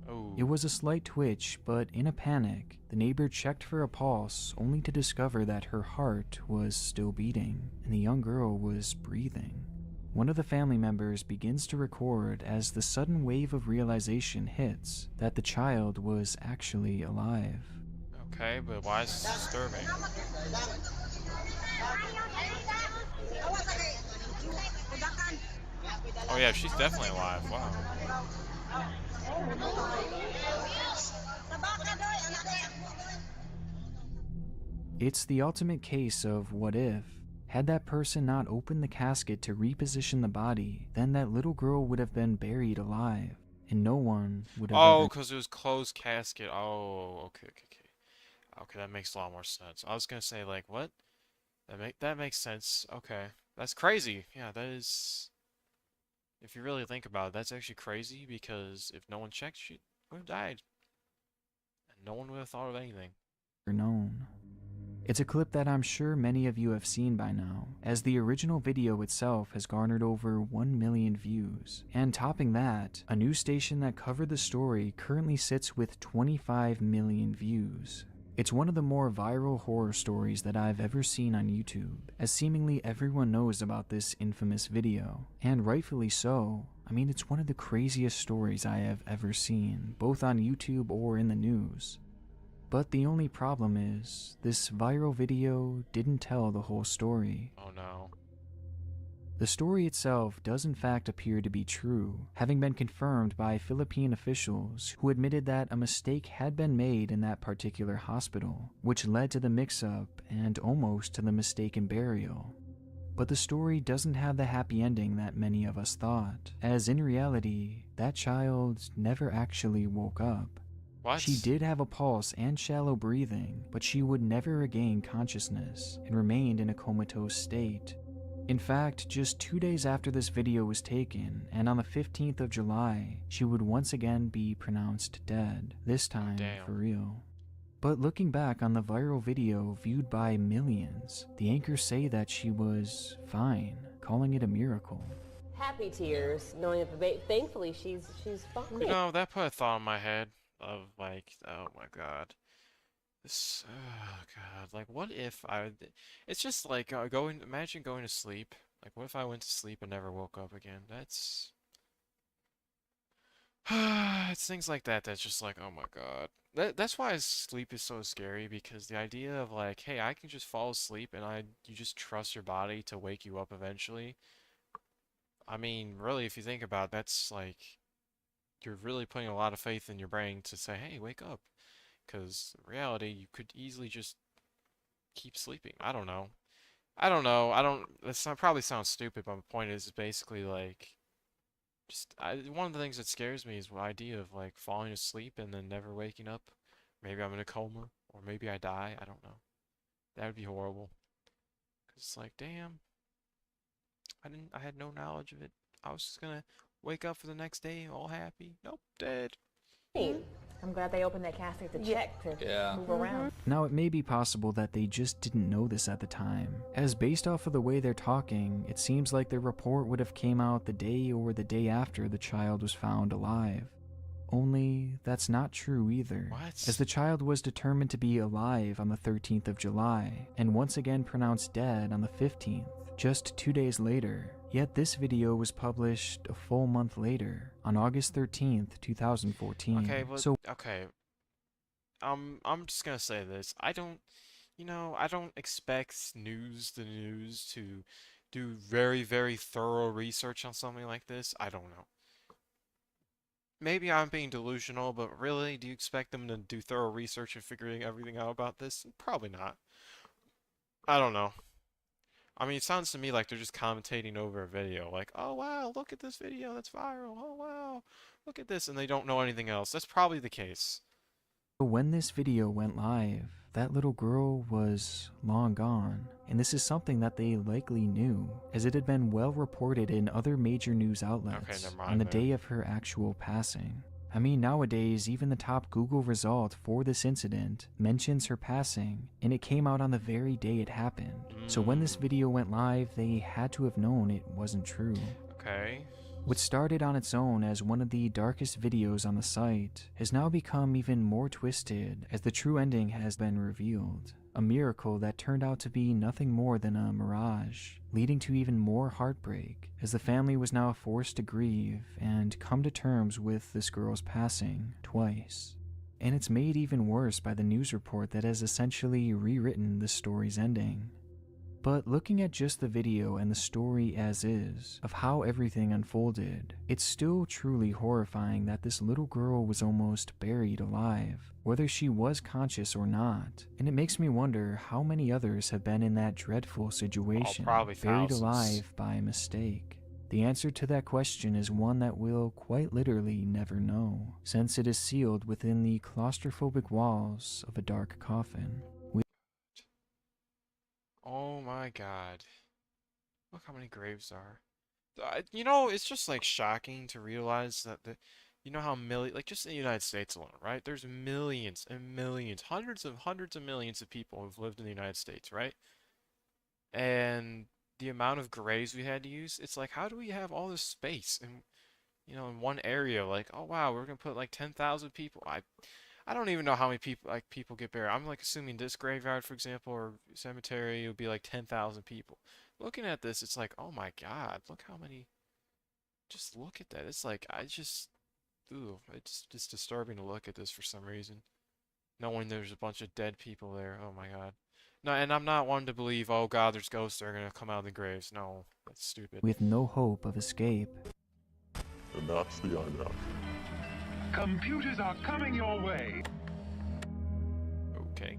Oh. It was a slight twitch, but in a panic, the neighbor checked for a pulse only to discover that her heart was still beating and the young girl was breathing. One of the family members begins to record as the sudden wave of realization hits that the child was actually alive. Okay, but why is this disturbing? Oh yeah, she's definitely alive. Wow. It's the ultimate case of what if. Had that person not opened the casket to reposition the body, then that little girl would have been buried alive, and no one would have Oh, ever. because it was closed casket. Oh, okay, okay, okay. Okay, that makes a lot more sense. I was gonna say like, what? That makes sense. Okay, that's crazy. Yeah, that is. If you really think about it, that's actually crazy because if no one checked, she would have died, and no one would have thought of anything. Known. It's a clip that I'm sure many of you have seen by now, as the original video itself has garnered over 1 million views. And topping that, a news station that covered the story currently sits with 25 million views. It's one of the more viral horror stories that I've ever seen on YouTube, as seemingly everyone knows about this infamous video. And rightfully so. I mean, it's one of the craziest stories I have ever seen, both on YouTube or in the news. But the only problem is, this viral video didn't tell the whole story. Oh no. The story itself does in fact appear to be true, having been confirmed by Philippine officials who admitted that a mistake had been made in that particular hospital, which led to the mix-up and almost to the mistaken burial. But the story doesn't have the happy ending that many of us thought, as in reality, that child never actually woke up. What? She did have a pulse and shallow breathing, but she would never regain consciousness and remained in a comatose state. In fact, just 2 days after this video was taken, and on the 15th of July, she would once again be pronounced dead, this time for real. But looking back on the viral video viewed by millions, the anchors say that she was fine, calling it a miracle. Happy tears, knowing that the baby, thankfully she's fine. You know, that put a thought in my head of like, oh my god. This, oh god, like what if it's just like imagine going to sleep. Like what if I went to sleep and never woke up again? That's, it's things like that that's just like, oh my god. That's why sleep is so scary because the idea of like, hey, I can just fall asleep and you just trust your body to wake you up eventually. I mean, really, if you think about it, that's like, you're really putting a lot of faith in your brain to say, hey, wake up. Because in reality, you could easily just keep sleeping. I don't know. I don't know. Probably sounds stupid, but my point is basically like, one of the things that scares me is the idea of like falling asleep and then never waking up. Maybe I'm in a coma, or maybe I die. I don't know. That would be horrible. Cause it's like, damn, I had no knowledge of it. I was just gonna wake up for the next day all happy. Nope, dead. I'm glad they opened that casket to check to move around. Now, it may be possible that they just didn't know this at the time, as based off of the way they're talking, it seems like their report would have came out the day or the day after the child was found alive. Only, that's not true either, as the child was determined to be alive on the 13th of July, and once again pronounced dead on the 15th, just 2 days later. Yet this video was published a full month later, on August 13th, 2014. Okay, but, okay. I'm just gonna say this. I don't expect the news to do very, very thorough research on something like this. I don't know. Maybe I'm being delusional, but really, do you expect them to do thorough research and figuring everything out about this? Probably not. I don't know. I mean, it sounds to me like they're just commentating over a video, like, oh wow, look at this video that's viral, oh wow, look at this, and they don't know anything else. That's probably the case. When this video went live, that little girl was long gone, and this is something that they likely knew, as it had been well reported in other major news outlets on the day of her actual passing. I mean, nowadays, even the top Google result for this incident mentions her passing, and it came out on the very day it happened. So when this video went live, they had to have known it wasn't true. Okay. What started on its own as one of the darkest videos on the site has now become even more twisted as the true ending has been revealed. A miracle that turned out to be nothing more than a mirage, leading to even more heartbreak as the family was now forced to grieve and come to terms with this girl's passing twice. And it's made even worse by the news report that has essentially rewritten the story's ending. But looking at just the video and the story as is, of how everything unfolded, it's still truly horrifying that this little girl was almost buried alive, whether she was conscious or not. And it makes me wonder how many others have been in that dreadful situation, probably buried thousands. alive by mistake. The answer to that question is one that we'll quite literally never know, since it is sealed within the claustrophobic walls of a dark coffin. Oh my god. Look how many graves are. You know, it's just like shocking to realize that you know how like just in the United States alone, right? There's millions and millions, hundreds of millions of people who've lived in the United States, right? And the amount of graves we had to use, it's like, how do we have all this space in, in one area? Like, oh wow, we're gonna put like 10,000 people. I don't even know how many people get buried. I'm like assuming this graveyard, for example, or cemetery would be like 10,000 people. Looking at this, it's like, oh my God, look how many. Just look at that. It's like ooh, it's just disturbing to look at this for some reason. Knowing there's a bunch of dead people there. Oh my God. No, and I'm not one to believe, oh God, there's ghosts that are gonna come out of the graves. No, that's stupid. With no hope of escape. And that's the IMAC. Computers are coming your way. Okay.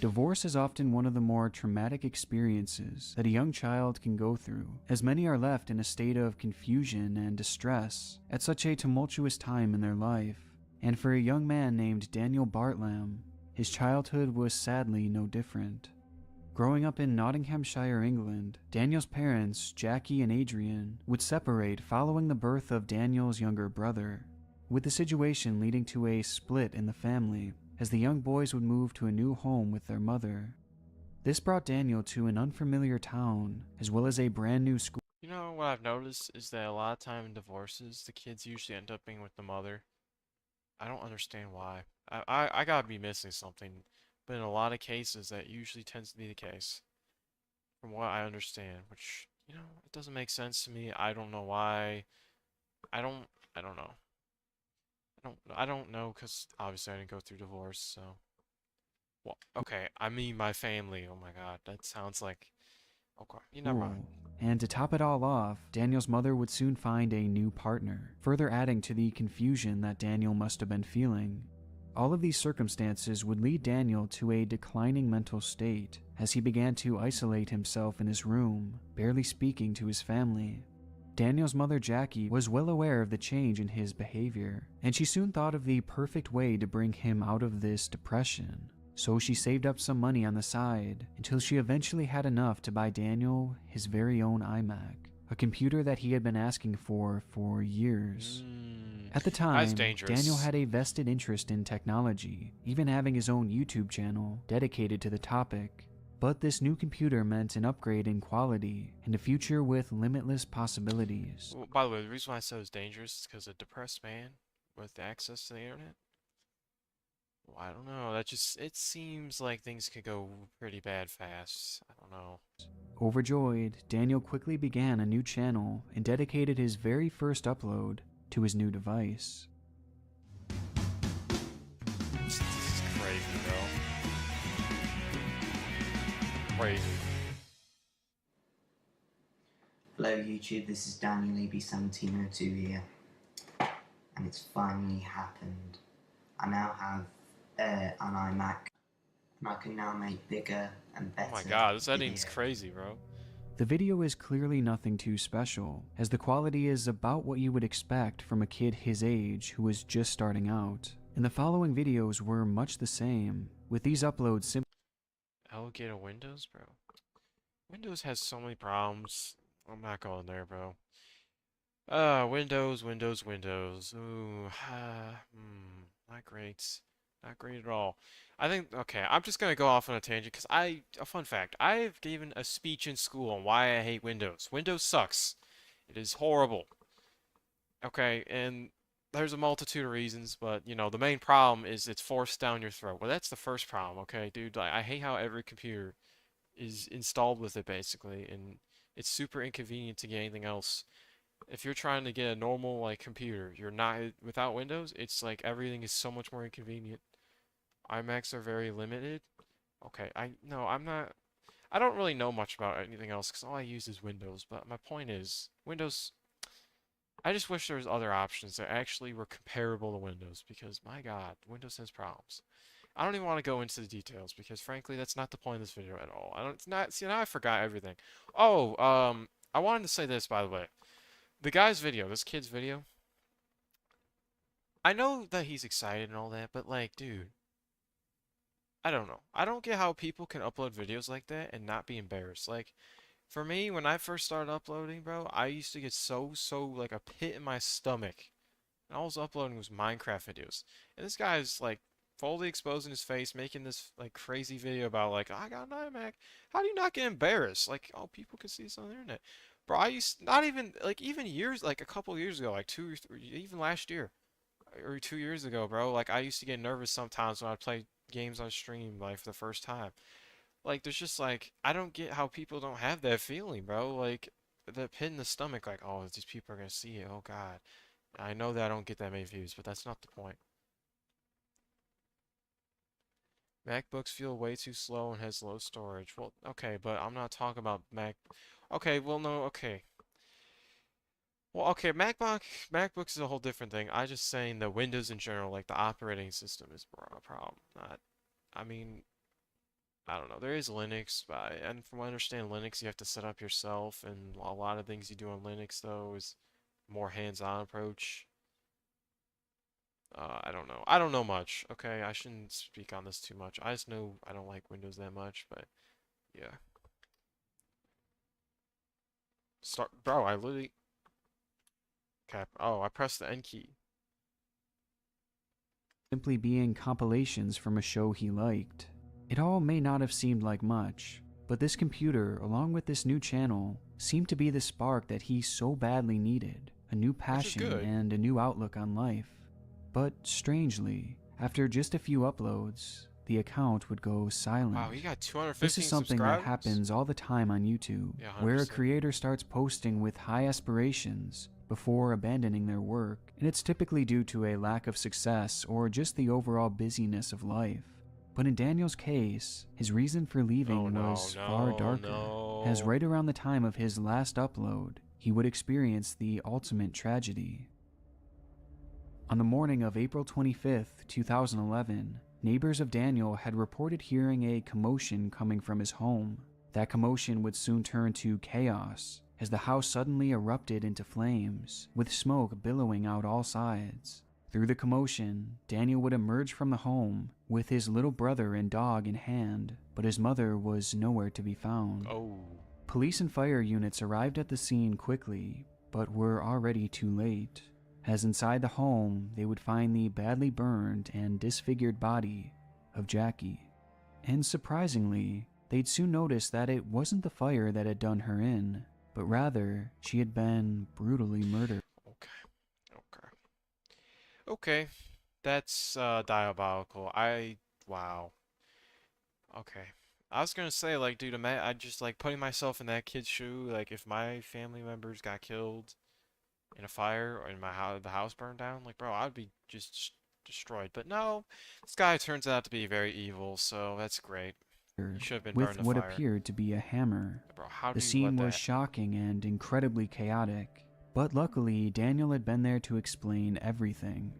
Divorce is often one of the more traumatic experiences that a young child can go through, as many are left in a state of confusion and distress at such a tumultuous time in their life. And for a young man named Daniel Bartlam, his childhood was sadly no different. Growing up in Nottinghamshire, England, Daniel's parents, Jackie and Adrian, would separate following the birth of Daniel's younger brother, with the situation leading to a split in the family, as the young boys would move to a new home with their mother. This brought Daniel to an unfamiliar town, as well as a brand new school. You know what I've noticed is that a lot of time in divorces, the kids usually end up being with the mother. I don't understand why. I gotta be missing something, but in a lot of cases, that usually tends to be the case, from what I understand. Which, it doesn't make sense to me. I don't know why. I don't know. I don't know, because obviously I didn't go through divorce, so. Well, okay, I mean my family. Oh my God, that sounds like. Okay, never mind. And to top it all off, Daniel's mother would soon find a new partner, further adding to the confusion that Daniel must have been feeling. All of these circumstances would lead Daniel to a declining mental state, as he began to isolate himself in his room, barely speaking to his family. Daniel's mother, Jackie, was well aware of the change in his behavior, and she soon thought of the perfect way to bring him out of this depression. So she saved up some money on the side until she eventually had enough to buy Daniel his very own iMac, a computer that he had been asking for years. At the time, Daniel had a vested interest in technology, even having his own YouTube channel dedicated to the topic. But this new computer meant an upgrade in quality and a future with limitless possibilities. Well, by the way, the reason why I said it was dangerous is because a depressed man with access to the internet. Well, I don't know. It seems like things could go pretty bad fast. I don't know. Overjoyed, Daniel quickly began a new channel and dedicated his very first upload to his new device. This is crazy, bro. Crazy. Hello YouTube, this is Daniel EB1702 here, and it's finally happened. I now have an iMac, and I can now make bigger and better. Oh my God, this editing's crazy, bro. The video is clearly nothing too special, as the quality is about what you would expect from a kid his age who was just starting out. And the following videos were much the same, with these uploads simply. Alligator Windows, bro. Windows has so many problems. I'm not going there, bro. Windows. Ooh, not great. Not great at all. I think, okay, I'm just gonna go off on a tangent, because a fun fact, I've given a speech in school on why I hate Windows. Windows sucks. It is horrible. Okay, and there's a multitude of reasons, but, the main problem is it's forced down your throat. Well, that's the first problem, okay, dude? Like, I hate how every computer is installed with it, basically, and it's super inconvenient to get anything else. If you're trying to get a normal, like, computer, you're not, without Windows, it's like everything is so much more inconvenient. iMacs are very limited. Okay, I'm not, I don't really know much about anything else because all I use is Windows. But my point is, Windows. I just wish there was other options that actually were comparable to Windows because my God, Windows has problems. I don't even want to go into the details because frankly, that's not the point of this video at all. I don't. It's not. See, now I forgot everything. Oh, I wanted to say this by the way. The guy's video, this kid's video. I know that he's excited and all that, but like, dude, I don't know. I don't get how people can upload videos like that and not be embarrassed. Like, for me, when I first started uploading, bro, I used to get so, like a pit in my stomach. And all I was uploading was Minecraft videos. And this guy's like fully exposing his face, making this like crazy video about like, I got an iMac. How do you not get embarrassed? Like, oh, people can see this on the internet. Bro, I used not even like even years like a couple years ago, like 2 or 3, even last year or 2 years ago, bro. Like I used to get nervous sometimes when I'd play games on stream like for the first time. Like there's just like I don't get how people don't have that feeling, bro. Like the pit in the stomach, like oh these people are gonna see it. Oh God, I know that I don't get that many views, but that's not the point. MacBooks feel way too slow and has low storage. Well, okay, but I'm not talking about Mac. Okay, well no, okay. Well, okay, MacBooks is a whole different thing. I just saying that Windows in general, like the operating system, is a problem. Not, I mean, I don't know. There is Linux, but and from what I understand, Linux you have to set up yourself, and a lot of things you do on Linux though is more hands-on approach. I don't know. I don't know much. Okay, I shouldn't speak on this too much. I just know I don't like Windows that much, but yeah. Start, bro. I literally. Okay. Oh, I pressed the N key. Simply being compilations from a show he liked. It all may not have seemed like much, but this computer, along with this new channel, seemed to be the spark that he so badly needed, a new passion and a new outlook on life. But strangely, after just a few uploads, the account would go silent. Wow, he got 215 This is something that happens all the time on YouTube, where a creator starts posting with high aspirations before abandoning their work, and it's typically due to a lack of success or just the overall busyness of life. But in Daniel's case, his reason for leaving was far darker, as right around the time of his last upload, he would experience the ultimate tragedy. On the morning of April 25th, 2011, neighbors of Daniel had reported hearing a commotion coming from his home. That commotion would soon turn to chaos, as the house suddenly erupted into flames, with smoke billowing out all sides. Through the commotion, Daniel would emerge from the home with his little brother and dog in hand, but his mother was nowhere to be found. Police and fire units arrived at the scene quickly, but were already too late, as inside the home they would find the badly burned and disfigured body of Jackie. And surprisingly, they'd soon notice that it wasn't the fire that had done her in, but rather she had been brutally murdered. Okay, that's diabolical. Wow. Okay. I was gonna say, like, dude, I just like putting myself in that kid's shoe. Like, if my family members got killed in a fire or in my house, the house burned down, like, bro, I'd be just destroyed. But no, this guy turns out to be very evil, so that's great. He should have been burned With in what fire. appeared to be a hammer. Bro, how The do you scene let was that? shocking and incredibly chaotic, but luckily Daniel had been there to explain everything.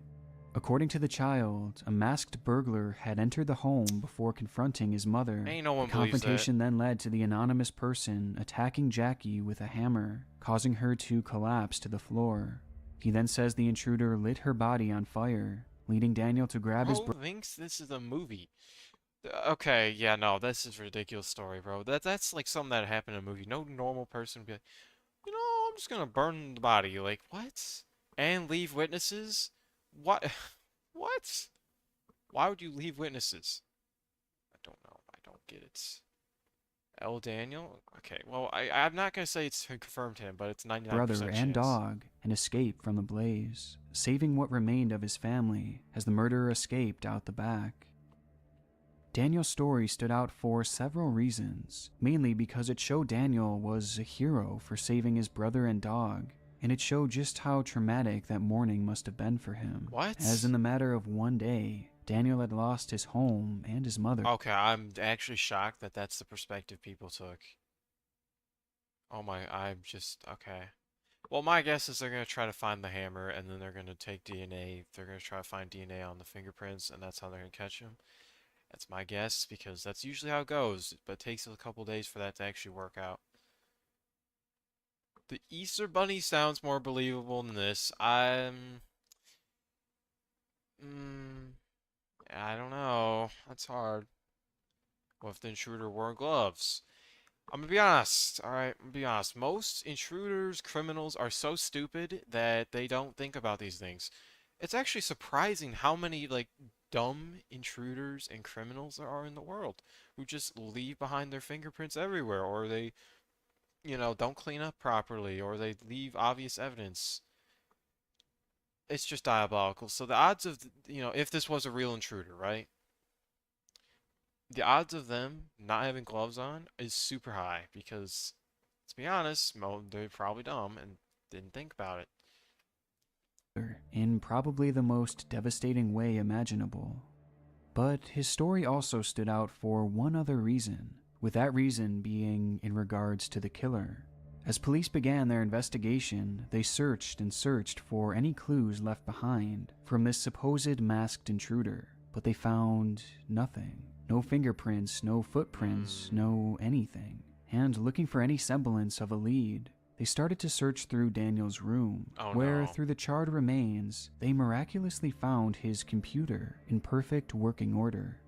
According to the child, a masked burglar had entered the home before confronting his mother. Ain't no one The believes that. confrontation then led to the anonymous person attacking Jackie with a hammer, causing her to collapse to the floor. He then says the intruder lit her body on fire, leading Daniel to grab his Who thinks this is a movie? Okay, yeah, no, this is a ridiculous story, bro. That's like something that happened in a movie. No normal person would be like, you know, I'm just gonna burn the body. Like, what? And leave witnesses? What? What? Why would you leave witnesses? I don't know. I don't get it. L. Daniel? Okay, well, I'm not gonna say it's confirmed him, but it's 99% brother chance. and dog and escaped from the blaze, saving what remained of his family as the murderer escaped out the back. Daniel's story stood out for several reasons, mainly because it showed Daniel was a hero for saving his brother and dog, and it showed just how traumatic that morning must have been for him. What? As in the matter of one day, Daniel had lost his home and his mother. Okay, I'm actually shocked that that's the perspective people took. Oh my, I'm just, okay. Well, my guess is they're going to try to find the hammer, and then they're going to take DNA. They're going to try to find DNA on the fingerprints, and that's how they're going to catch him. That's my guess, because that's usually how it goes, but it takes a couple days for that to actually work out. The Easter Bunny sounds more believable than this. I don't know. That's hard. What if the intruder wore gloves? I'm gonna be honest, alright? I'm gonna be honest. Most intruders, criminals are so stupid that they don't think about these things. It's actually surprising how many, like, dumb intruders and criminals there are in the world who just leave behind their fingerprints everywhere, or they, don't clean up properly, or they leave obvious evidence. It's just diabolical. So the odds of, if this was a real intruder, right? The odds of them not having gloves on is super high because, let's be honest, they're probably dumb and didn't think about it. In probably the most devastating way imaginable. But his story also stood out for one other reason, with that reason being in regards to the killer. As police began their investigation, they searched and searched for any clues left behind from this supposed masked intruder, but they found nothing. No fingerprints, no footprints, no anything. And looking for any semblance of a lead, they started to search through Daniel's room, where through the charred remains, they miraculously found his computer in perfect working order.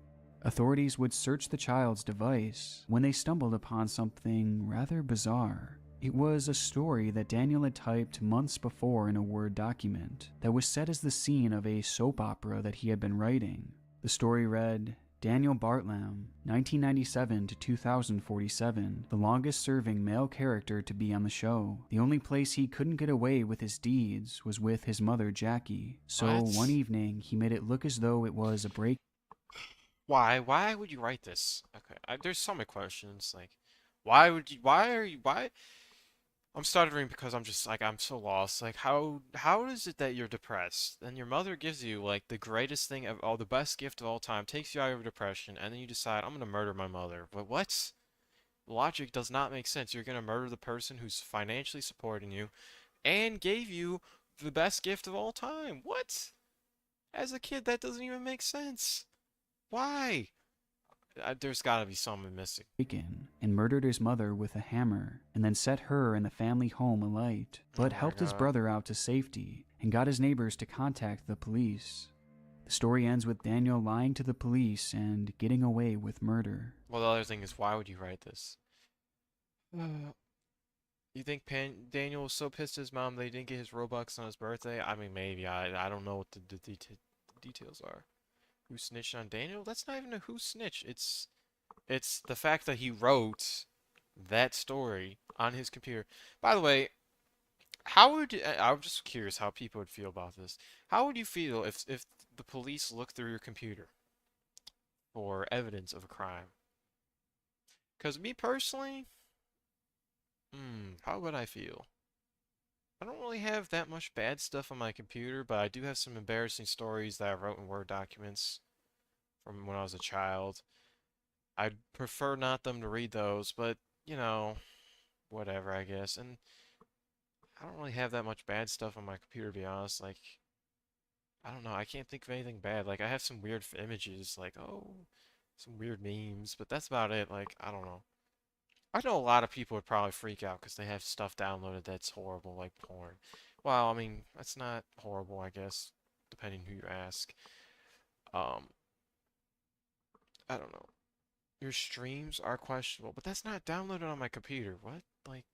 Authorities would search the child's device when they stumbled upon something rather bizarre. It was a story that Daniel had typed months before in a Word document that was set as the scene of a soap opera that he had been writing. The story read, Daniel Bartlam, 1997 to 2047, the longest-serving male character to be on the show. The only place he couldn't get away with his deeds was with his mother, Jackie. So one evening, he made it look as though it was a break. Why? Why would you write this? Okay, there's so many questions. Like, why? I'm stuttering because I'm just like I'm so lost. Like how is it that you're depressed and your mother gives you like the greatest thing of all, the best gift of all time, takes you out of depression, and then you decide I'm gonna murder my mother. But what? Logic does not make sense. You're gonna murder the person who's financially supporting you and gave you the best gift of all time. What? As a kid, that doesn't even make sense. Why? There's gotta be something missing. And murdered his mother with a hammer, and then set her and the family home alight, but helped his brother out to safety, and got his neighbors to contact the police. The story ends with Daniel lying to the police and getting away with murder. Well, the other thing is, why would you write this? You think Daniel was so pissed at his mom that he didn't get his Robux on his birthday? I mean, maybe. I don't know what the details are. Who snitched on Daniel? That's not even a who snitched. It's the fact that he wrote that story on his computer. By the way, I'm just curious how people would feel about this. How would you feel if the police looked through your computer for evidence of a crime? Because me personally, how would I feel? I don't really have that much bad stuff on my computer, but I do have some embarrassing stories that I wrote in Word documents from when I was a child. I'd prefer not them to read those, but, whatever, I guess. And I don't really have that much bad stuff on my computer, to be honest. Like, I don't know, I can't think of anything bad. Like, I have some weird images, like, some weird memes, but that's about it. Like, I don't know. I know a lot of people would probably freak out because they have stuff downloaded that's horrible, like porn. Well, I mean, that's not horrible, I guess, depending who you ask. Um, I don't know. Your streams are questionable, but that's not downloaded on my computer. What? Like,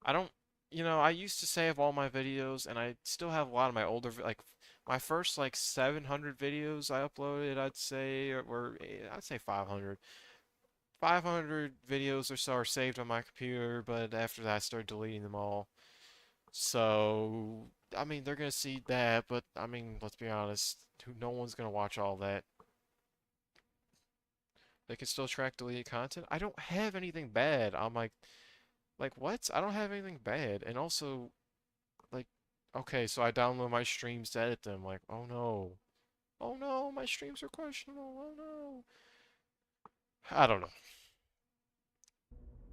I don't, I used to save all my videos, and I still have a lot of my older, like, my first, like, 700 videos I uploaded, I'd say 500. 500 videos or so are saved on my computer, but after that I started deleting them all. So, I mean, they're gonna see that, but, I mean, let's be honest, no one's gonna watch all that. They can still track deleted content. I don't have anything bad on my, like, what? I don't have anything bad. And also, like, okay, so I download my streams to edit them. Like, oh no. Oh no, my streams are questionable. Oh no. I don't know.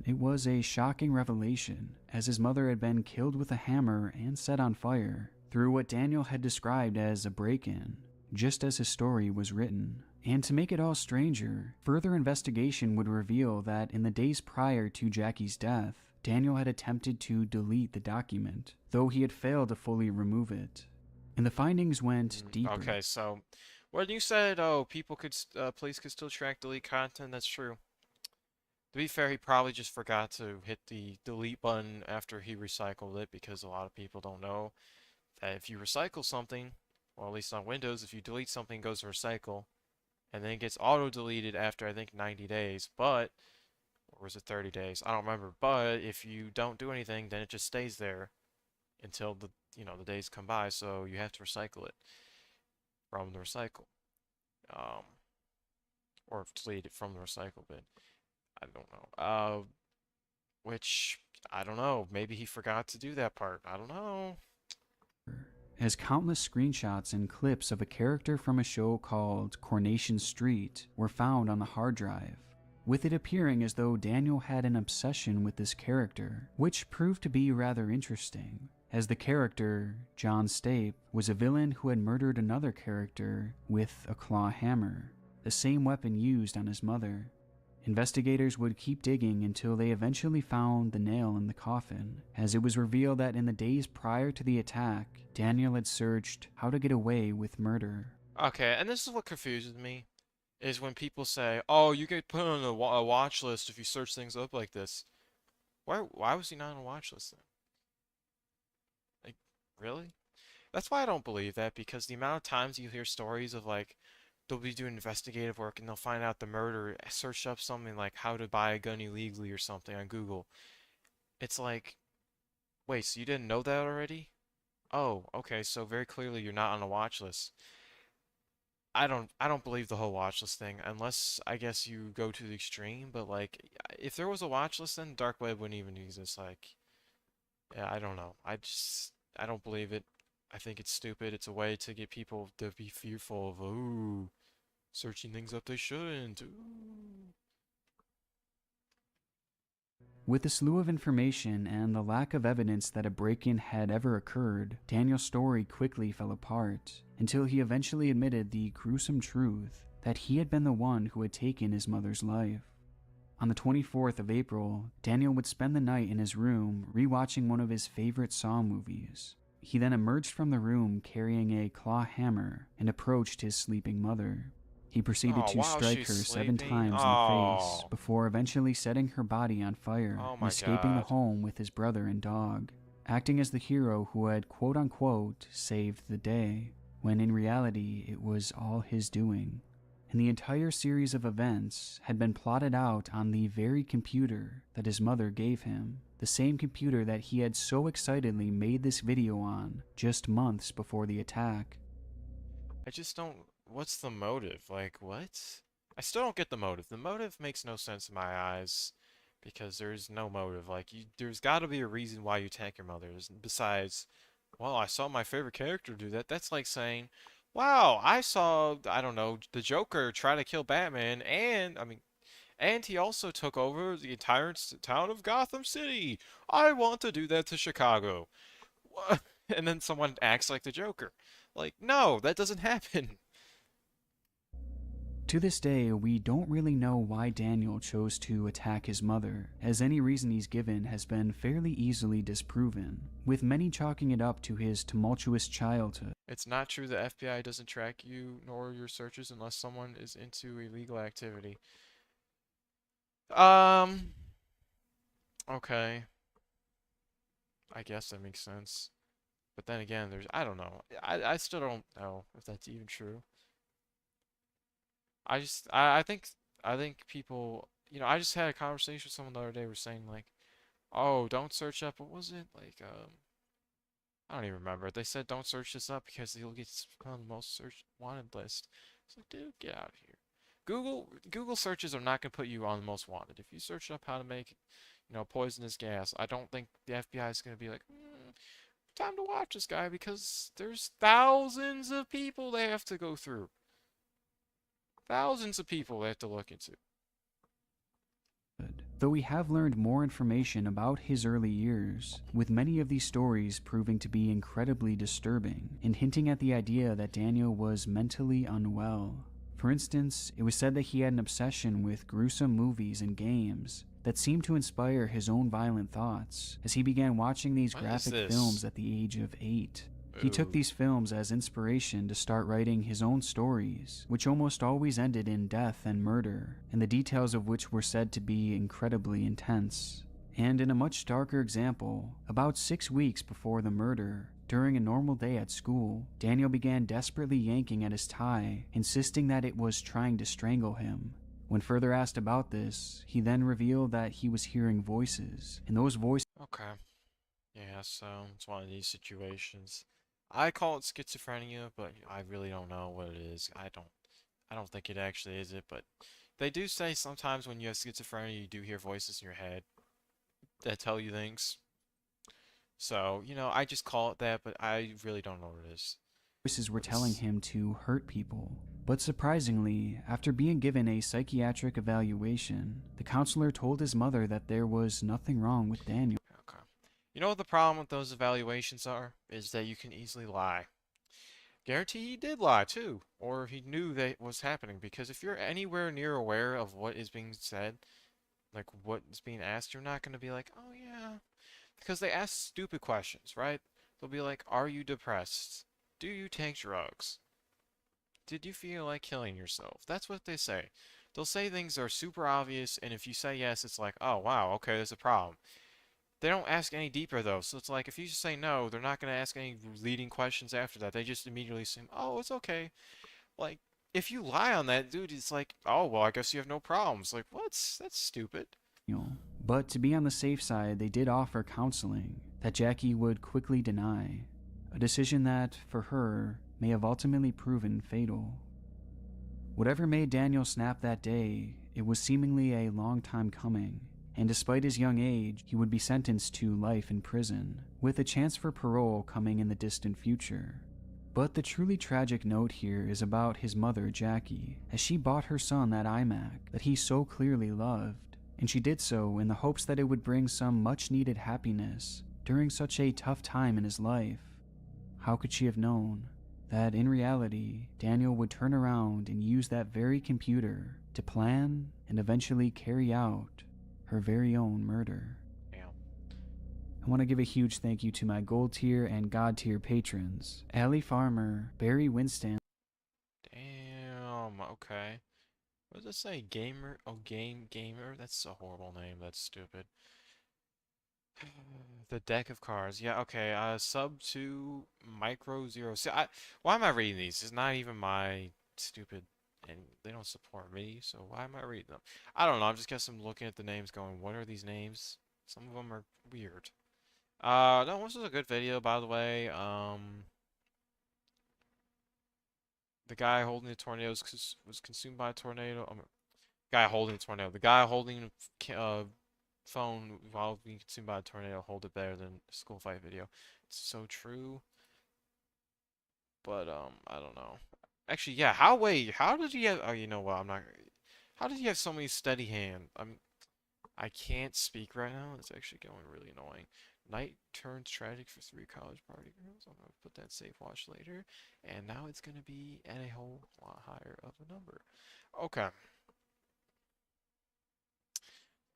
It was a shocking revelation, as his mother had been killed with a hammer and set on fire through what Daniel had described as a break-in, just as his story was written. And to make it all stranger, further investigation would reveal that in the days prior to Jackie's death, Daniel had attempted to delete the document, though he had failed to fully remove it. And the findings went deeper. Okay, so when you said, oh, police could still track delete content, that's true. To be fair, he probably just forgot to hit the delete button after he recycled it, because a lot of people don't know that if you recycle something, well, at least on Windows, if you delete something, it goes to recycle, and then it gets auto-deleted after, I think, 90 days, but, or was it 30 days? I don't remember, but if you don't do anything, then it just stays there until the days come by, so you have to recycle it from the recycle. Um, or delete it from the recycle bin. I don't know. Which, I don't know. Maybe he forgot to do that part. I don't know. As countless screenshots and clips of a character from a show called Coronation Street were found on the hard drive, with it appearing as though Daniel had an obsession with this character, which proved to be rather interesting, as the character, John Stape, was a villain who had murdered another character with a claw hammer, the same weapon used on his mother. Investigators would keep digging until they eventually found the nail in the coffin, as it was revealed that in the days prior to the attack, Daniel had searched how to get away with murder. Okay, and this is what confuses me, is when people say, oh, you get put on a watch list if you search things up like this. Why was he not on a watch list then? Like, really? That's why I don't believe that, because the amount of times you hear stories of, like, they'll be doing investigative work and they'll find out the murderer, search up something like how to buy a gun illegally or something on Google. It's like, wait, so you didn't know that already? Oh, okay, so very clearly you're not on a watch list. I don't believe the whole watch list thing, unless I guess you go to the extreme, but like if there was a watch list, then dark web wouldn't even exist. Like, yeah, I don't know. I don't believe it. I think it's stupid. It's a way to get people to be fearful of, ooh, searching things up they shouldn't. Ooh. With the slew of information and the lack of evidence that a break-in had ever occurred, Daniel's story quickly fell apart, until he eventually admitted the gruesome truth that he had been the one who had taken his mother's life. On the 24th of April, Daniel would spend the night in his room rewatching one of his favorite Saw movies. He then emerged from the room carrying a claw hammer and approached his sleeping mother. He proceeded to strike her 7 times in the face before eventually setting her body on fire and escaping the home with his brother and dog, acting as the hero who had quote-unquote saved the day, when in reality it was all his doing. And the entire series of events had been plotted out on the very computer that his mother gave him, the same computer that he had so excitedly made this video on just months before the attack. I just don't. What's the motive? Like, what? I still don't get the motive. The motive makes no sense in my eyes, because there's no motive. Like, there's got to be a reason why you attack your mother. Besides, well, I saw my favorite character do that. That's like saying, wow, I saw, I don't know, the Joker try to kill Batman, and he also took over the entire town of Gotham City. I want to do that to Chicago. And then someone acts like the Joker. Like, no, that doesn't happen. To this day, we don't really know why Daniel chose to attack his mother, as any reason he's given has been fairly easily disproven, with many chalking it up to his tumultuous childhood. It's not true the FBI doesn't track you nor your searches unless someone is into illegal activity. Okay. I guess that makes sense. But then again, I don't know. I still don't know if that's even true. I think people, I just had a conversation with someone the other day who was saying like, oh, don't search up, what was it? Like, I don't even remember. They said don't search this up because you'll get on the most searched wanted list. It's like, dude, get out of here. Google searches are not going to put you on the most wanted. If you search up how to make, poisonous gas, I don't think the FBI is going to be like, time to watch this guy, because there's thousands of people they have to go through. thousands of people they have to look into. Though we have learned more information about his early years, with many of these stories proving to be incredibly disturbing and hinting at the idea that Daniel was mentally unwell. For instance, it was said that he had an obsession with gruesome movies and games that seemed to inspire his own violent thoughts as he began watching these graphic films at the age of 8. He took these films as inspiration to start writing his own stories, which almost always ended in death and murder, and the details of which were said to be incredibly intense. And in a much darker example, about 6 weeks before the murder, during a normal day at school, Daniel began desperately yanking at his tie, insisting that it was trying to strangle him. When further asked about this, he then revealed that he was hearing voices, and those voices... Okay. Yeah, so it's one of these situations. I call it schizophrenia, but I really don't know what it is. I don't think it actually is it, but they do say sometimes when you have schizophrenia, you do hear voices in your head that tell you things. So, you know, I just call it that, but I really don't know what it is. Voices were telling him to hurt people. But surprisingly, after being given a psychiatric evaluation, the counselor told his mother that there was nothing wrong with Daniel. Okay. You know what the problem with those evaluations are? Is that you can easily lie. Guarantee he did lie too, or he knew that was happening, because if you're anywhere near aware of what is being said, like what is being asked, you're not going to be like, oh yeah, because they ask stupid questions, right? They'll be like, are you depressed? Do you take drugs? Did you feel like killing yourself? That's what they say. They'll say things that are super obvious, and if you say yes, it's like, oh wow, okay, there's a problem. They don't ask any deeper though, so it's like if you just say no, they're not going to ask any leading questions after that. They just immediately assume, oh, it's okay. Like, if you lie on that, dude, it's like, oh, well, I guess you have no problems. Like, what? That's stupid. But to be on the safe side, they did offer counseling that Jackie would quickly deny, a decision that, for her, may have ultimately proven fatal. Whatever made Daniel snap that day, it was seemingly a long time coming, and despite his young age, he would be sentenced to life in prison, with a chance for parole coming in the distant future. But the truly tragic note here is about his mother, Jackie, as she bought her son that iMac that he so clearly loved, and she did so in the hopes that it would bring some much-needed happiness during such a tough time in his life. How could she have known that in reality, Daniel would turn around and use that very computer to plan and eventually carry out her very own murder? I want to give a huge thank you to my gold tier and god tier patrons, Allie Farmer, Barry Winston. Damn, okay. What does it say? Gamer? Oh, gamer? That's a horrible name. That's stupid. The deck of cards. Yeah, okay. Sub to Micro Zero. See, why am I reading these? It's not even my stupid, and they don't support me, so why am I reading them? I don't know. I'm just guessing I'm looking at the names going, what are these names? Some of them are weird. No, this was a good video, by the way. The guy holding the tornado was consumed by a tornado. Guy holding the tornado. The guy holding phone while being consumed by a tornado hold it better than a school fight video. It's so true. But I don't know. Actually, yeah. How did he have? Oh, you know what? I'm not. How did he have so many steady hand? I can't speak right now. It's actually going really annoying. Night turns tragic for 3 college party girls. I'm gonna put that safe watch later, and now it's gonna be at a whole lot higher of a number. Okay.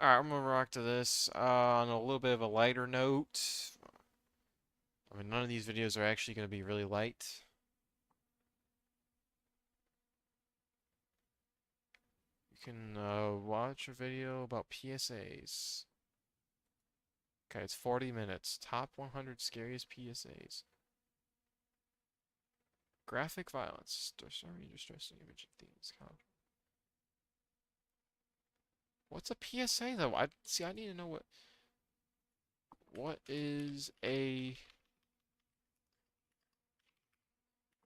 Alright, I'm gonna rock to this. On a little bit of a lighter note. I mean, none of these videos are actually gonna be really light. You can watch a video about PSAs. Okay, it's 40 minutes. Top 100 scariest PSAs. Graphic violence. Sorry, distressing imaging themes. What's a PSA though? I need to know what is a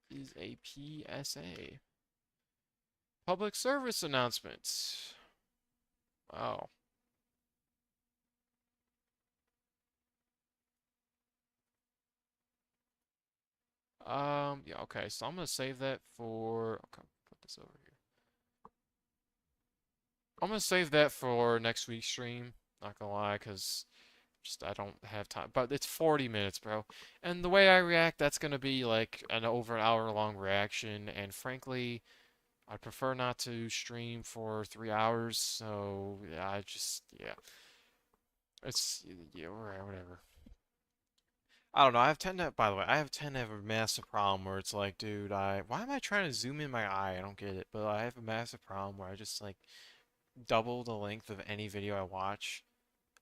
PSA? Public service announcements. Wow. Yeah, okay, so I'm gonna save that for, okay, put this over here. I'm gonna save that for next week's stream. Not gonna lie, cause just I don't have time. But it's 40 minutes, bro. And the way I react, that's gonna be like an over an hour long reaction. And frankly, I prefer not to stream for 3 hours. So yeah, yeah, it's yeah, whatever. I don't know. By the way, I have tend to have a massive problem where it's like, dude, why am I trying to zoom in my eye? I don't get it. But I have a massive problem where I just like double the length of any video I watch.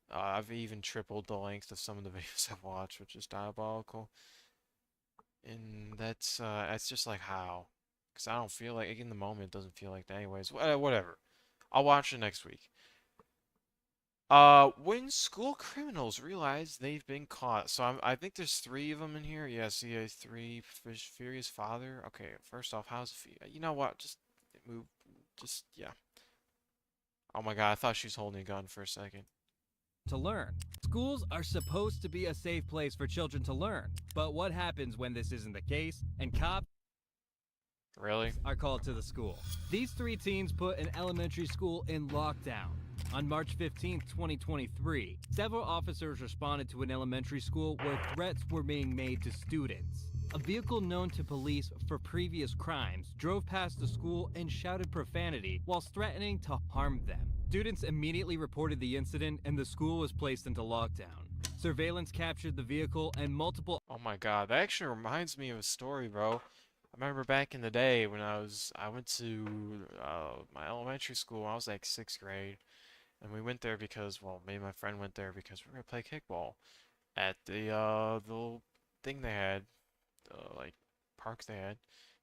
I've even tripled the length of some of the videos I've watched, which is diabolical. And that's just like how, because I don't feel like in the moment it doesn't feel like that anyways. Whatever. I'll watch it next week. When school criminals realize they've been caught. So I think there's 3 of them in here. Yeah, see, three furious father. Okay, first off, how's it feel? You know what? Just move. Just yeah. Oh my God, I thought she was holding a gun for a second. To learn. Schools are supposed to be a safe place for children to learn. But what happens when this isn't the case and cops really are called to the school? These 3 teens put an elementary school in lockdown. On March 15, 2023, several officers responded to an elementary school where threats were being made to students. A vehicle known to police for previous crimes drove past the school and shouted profanity whilst threatening to harm them. Students immediately reported the incident and the school was placed into lockdown. Surveillance captured the vehicle and multiple— Oh my God, that actually reminds me of a story, bro. I remember back in the day when I went to my elementary school. I was like 6th grade, and we went there because, well, me and my friend went there because we were gonna play kickball at the little thing they had, like park they had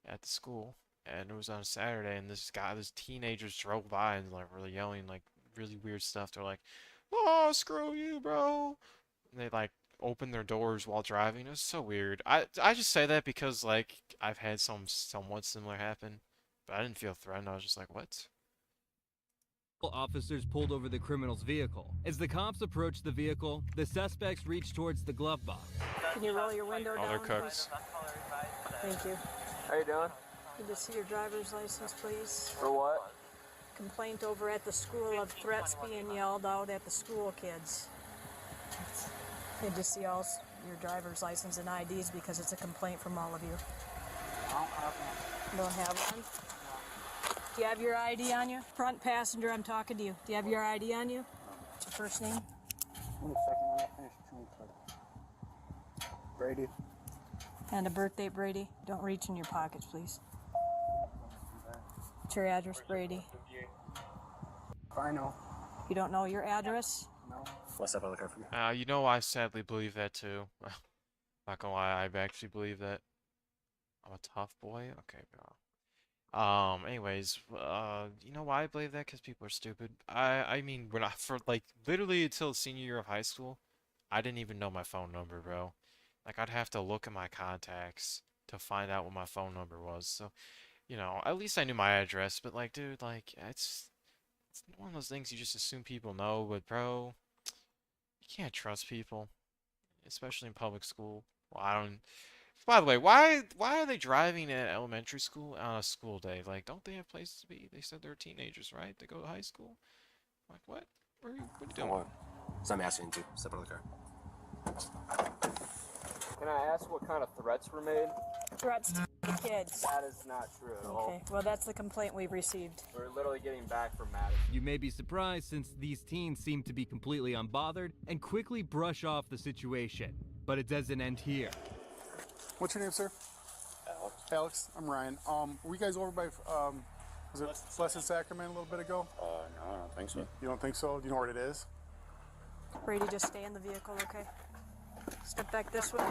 at the school. And it was on a Saturday, and this teenagers drove by and like really yelling like really weird stuff. They're like, "Oh, screw you, bro!" And they like opened their doors while driving. It was so weird. I just say that because like I've had somewhat similar happen, but I didn't feel threatened. I was just like, "What?" Officers pulled over the criminal's vehicle. As the cops approached the vehicle, the suspects reached towards the glove box. Can you roll your window down? Oh, they're cooks. Thank you. How you doing? Need to see your driver's license, please. For what? Complaint over at the school of threats being yelled out at the school kids. Need to see all your driver's license and IDs because it's a complaint from all of you. I don't have one. Don't have one? Do you have your ID on you? Front passenger, I'm talking to you. Do you have your ID on you? What's your first name? 1 second, let me finish chewing. Brady. And a birth date, Brady. Don't reach in your pockets, please. What's your address, Brady? I know. You don't know your address? No. What's up, other car for you? You know, I sadly believe that too. Not gonna lie, I actually believe that. I'm a tough boy? Okay, bro. Anyways, you know why I believe that? Because people are stupid. I mean, when for like, literally until senior year of high school, I didn't even know my phone number, bro. Like, I'd have to look at my contacts to find out what my phone number was. So, you know, at least I knew my address, but like, dude, like, it's one of those things you just assume people know, but bro, you can't trust people, especially in public school. Well, I don't. By the way, why are they driving at elementary school on a school day? Like, don't they have places to be? They said they're teenagers, right? They go to high school. Like, what? What are you doing? What? So I'm asking to step out of the car. Can I ask what kind of threats were made? Threats to kids. That is not true at all. Okay, well, that's the complaint we've received. We're literally getting back from Madison. You may be surprised since these teens seem to be completely unbothered and quickly brush off the situation. But it doesn't end here. What's your name, sir? Alex. Alex. I'm Ryan. Were you guys over by, was it Blessed Sacrament a little bit ago? No, I don't think so. You don't think so? Do you know where it is? Brady, just stay in the vehicle, okay? Step back this way.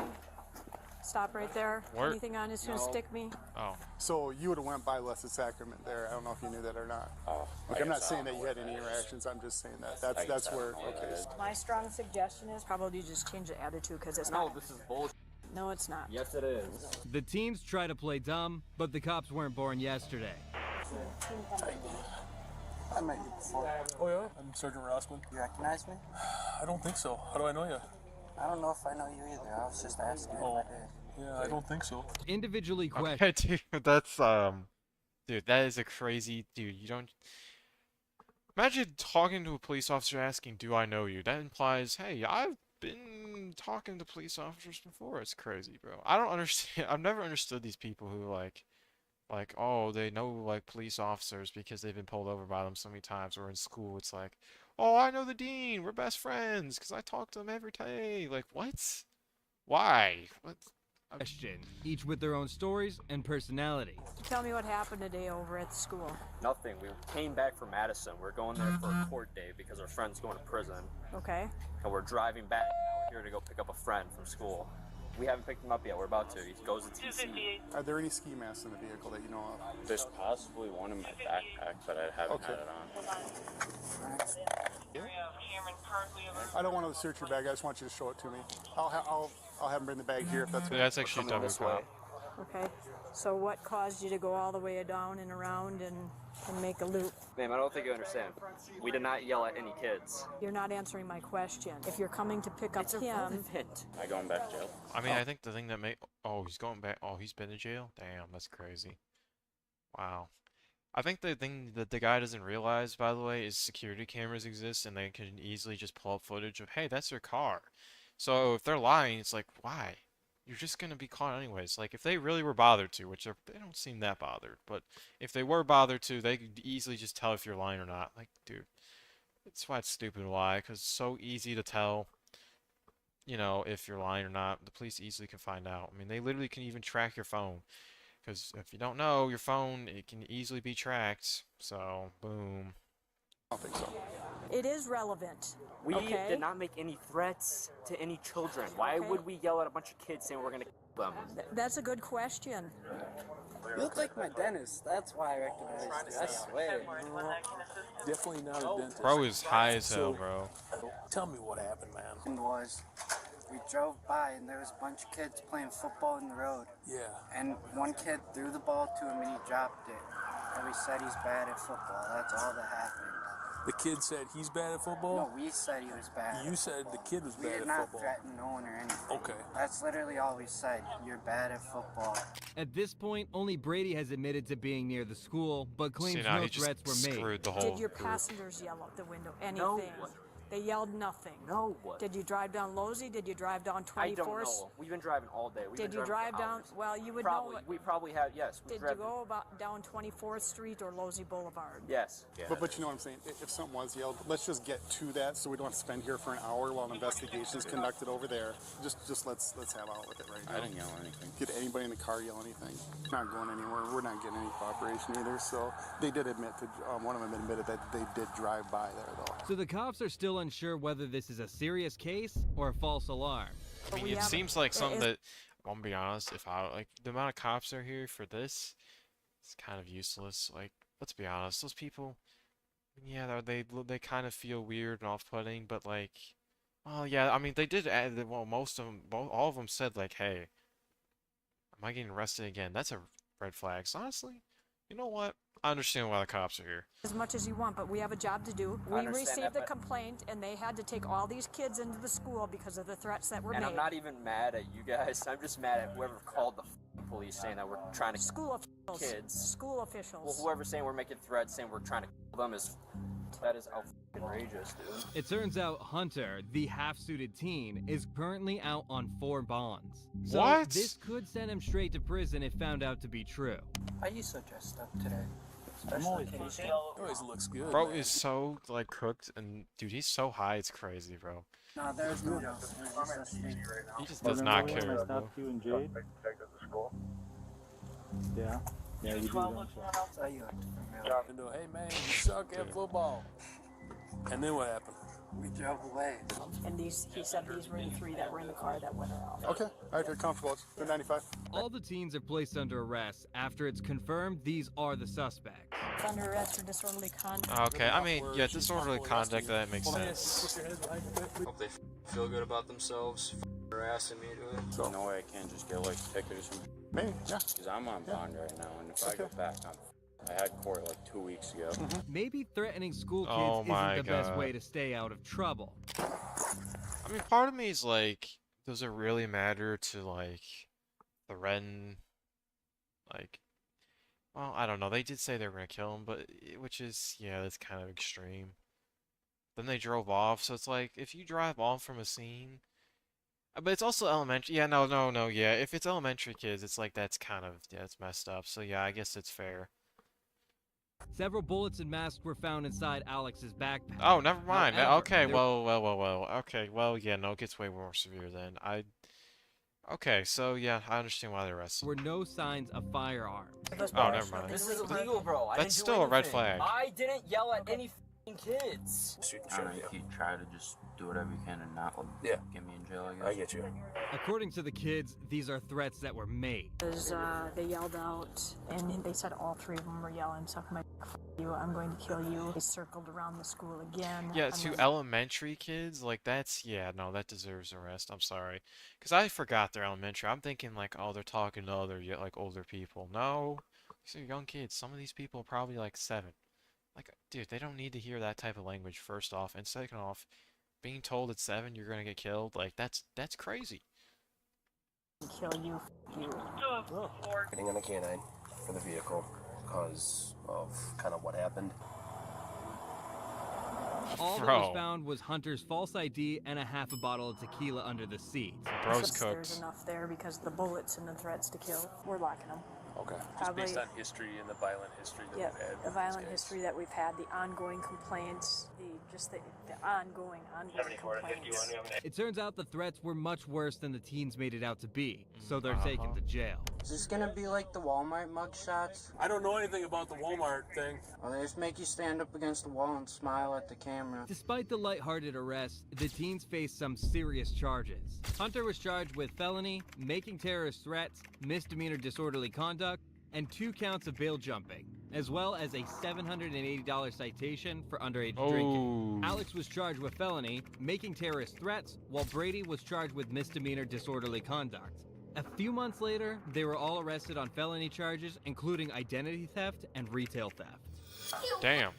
Stop right there. Where? Anything on is gonna stick me. Oh. So you would have went by Blessed Sacrament there. I don't know if you knew that or not. Oh. Like, I'm not saying that you had any interactions. I'm just saying that. That's where. Okay. My strong suggestion is probably just change the attitude because it's No, not. this is bullshit. No, it's not. Yes, it is. The teens try to play dumb, but the cops weren't born yesterday. I met you before. Oh yeah? I'm Sergeant Rossman. You recognize me? I don't think so. How do I know you? I don't know if I know you either. I was just asking if I did. Yeah, I don't think so. Individually questioned. Okay, dude, that's dude, that is a crazy dude. You don't. Imagine talking to a police officer asking, "Do I know you?" That implies, "Hey, I've been talking to police officers before." It's crazy, bro. I don't understand. I've never understood these people who oh, they know like police officers because they've been pulled over by them so many times. Or in school, it's like, "Oh, I know the dean. We're best friends because I talk to him every day." Like, what? Why? What? Question, each with their own stories and personalities. Tell me what happened today over at the school. Nothing. We came back from Madison. We're going there for a court day because our friend's going to prison. Okay. And we're driving back. Now we're here to go pick up a friend from school. We haven't picked him up yet. We're about to. He goes to TC. Are there any ski masks in the vehicle that you know of? There's possibly one in my backpack, but I haven't had it on. I don't want to search your bag. I just want you to show it to me. I'll have him bring the bag here if that's. That's actually double crap. Okay. So what caused you to go all the way down and around and make a loop? Ma'am, I don't think you understand. We did not yell at any kids. You're not answering my question. If you're coming to pick up him... Am I going back to jail? I mean, I think the thing that oh, he's going back. Oh, he's been to jail? Damn, that's crazy. Wow. I think the thing that the guy doesn't realize, by the way, is security cameras exist and they can easily just pull up footage of, hey, that's their car. So if they're lying, it's like, why? You're just gonna be caught anyways. Like, if they really were bothered to, which they don't seem that bothered, but if they were bothered to, they could easily just tell if you're lying or not. Like, dude, that's why it's stupid. Why? Because it's so easy to tell, you know, if you're lying or not. The police easily can find out. I mean, they literally can even track your phone. Because if you don't know, your phone, it can easily be tracked. So, boom. I don't think so. It is relevant. We okay? did not make any threats to any children. Why would we yell at a bunch of kids saying we're going to kill them? That's a good question. You look like my dentist. That's why I recognized you. I swear. Definitely not a dentist. Bro is high as hell, bro. Tell me what happened, man. It was, we drove by and there was a bunch of kids playing football in the road. Yeah. And one kid threw the ball to him and he dropped it. And we said he's bad at football. That's all that happened. The kid said he's bad at football? No, we said he was bad. You said the kid was We bad did at not football. threaten no one or anything. Okay. That's literally all we said. You're bad at football. At this point, only Brady has admitted to being near the school, but claims no threats were made. Did your passengers yell out the window? Anything? No. They yelled nothing. No. Did you drive down Losey? Did you drive down 24th? I don't know. We've been driving all day. Did you drive down? Well, you would probably, know. We probably have. Yes. Did you go down 24th Street or Losey Boulevard? Yes. Yeah. But you know what I'm saying? If something was yelled, let's just get to that so we don't have to spend here for an hour while an investigation is conducted over there. Just let's have out with it right now. I didn't yell anything. Did anybody in the car yell anything? Not going anywhere. We're not getting any cooperation either. So they did admit to. One of them admitted that they did drive by there though. So the cops are still unsure whether this is a serious case or a false alarm. I mean, it seems like something that, I'm gonna be honest, if I, like, the amount of cops are here for this, it's kind of useless. Like, let's be honest, those people, yeah, they kind of feel weird and off-putting, but, like, well, yeah, I mean, they did add, well, most of them, all of them said, like, hey, am I getting arrested again? That's a red flag. So honestly, you know what? I understand why the cops are here. As much as you want, but we have a job to do. We received the complaint, and they had to take all these kids into the school because of the threats that were made. And I'm not even mad at you guys. I'm just mad at whoever called the police saying that we're trying to school officials. Kids. School officials. Well, whoever's saying we're making threats, saying we're trying to kill them that is outrageous, dude. It turns out Hunter, the half-suited teen, is currently out on 4 bonds. So what? This could send him straight to prison if found out to be true. Why are you so dressed up today? Always looks good. Bro is so, like, cooked, and dude, he's so high, it's crazy, bro. No, there's no else. He just does not care, I bro. stopped you and Jade? Yeah. Yeah, you do. Don't you? Hey man, you suck at football. And then what happened? We drove away. And he said these were the 3 that were in the car that went off. Okay, all right, they're comfortable. They're 95. All the teens are placed under arrest after it's confirmed these are the suspects. Under arrest for disorderly conduct. Okay, I mean, yeah, disorderly conduct, that makes sense. Hope they feel good about themselves, harassing me to it. So no way I can't just get like ticketed or something. Maybe, yeah. Because I'm on bond right now, and if I go back, I had court like 2 weeks ago. Maybe threatening school kids Oh my isn't the best God. way to stay out of trouble. I mean, part of me is like, does it really matter to, like, threaten, like, Well, I don't know. They did say they were gonna kill him, but which is, yeah, that's kind of extreme. Then they drove off, so it's like if you drive off from a scene, but it's also elementary. Yeah, no, no, no, yeah. If it's elementary kids, it's like that's kind of, yeah, it's messed up. So yeah, I guess it's fair. Several bullets and masks were found inside Alex's backpack. Oh, never mind. However, Okay, there well. Okay, well, yeah, no, it gets way more severe then. Okay, so yeah, I understand why they arrested were him. no signs of firearms. Oh, never mind. This is illegal, bro. I That's didn't still do a red anything. flag. I didn't yell at any f***ing kids. I don't know, you try to just do whatever you can and not get me in jail, I guess. I get you. According to the kids, these are threats that were made. Because they yelled out, and they said all three of them were yelling, "Suck my f you, I'm going to kill you." They circled around the school again. Yeah, to elementary kids, like that's, yeah, no, that deserves arrest. I'm sorry. Because I forgot they're elementary. I'm thinking like, oh, they're talking to other, like older people. No, these are young kids. Some of these people are probably like 7. Like, dude, they don't need to hear that type of language, first off. And second off, being told at 7 you're gonna get killed, like that's crazy. Kill you, f you. Getting on a canine for the vehicle because of kind of what happened. All that was found was Hunter's false ID and a half a bottle of tequila under the seat. Bro's cooked. There's enough there because the bullets and the threats to kill, we're locking them. Okay. Probably, just based on history and the violent history that we've had. the violent history that we've had, the ongoing complaints, the ongoing complaints. It turns out the threats were much worse than the teens made it out to be, so they're taken to jail. Is this gonna be like the Walmart mugshots? I don't know anything about the Walmart thing. Well, they just make you stand up against the wall and smile at the camera. Despite the lighthearted arrest, the teens faced some serious charges. Hunter was charged with felony, making terrorist threats, misdemeanor disorderly conduct, and 2 counts of bail jumping, as well as a $780 citation for underage drinking. Alex was charged with felony, making terrorist threats, while Brady was charged with misdemeanor disorderly conduct. A few months later, they were all arrested on felony charges, including identity theft and retail theft. Damn.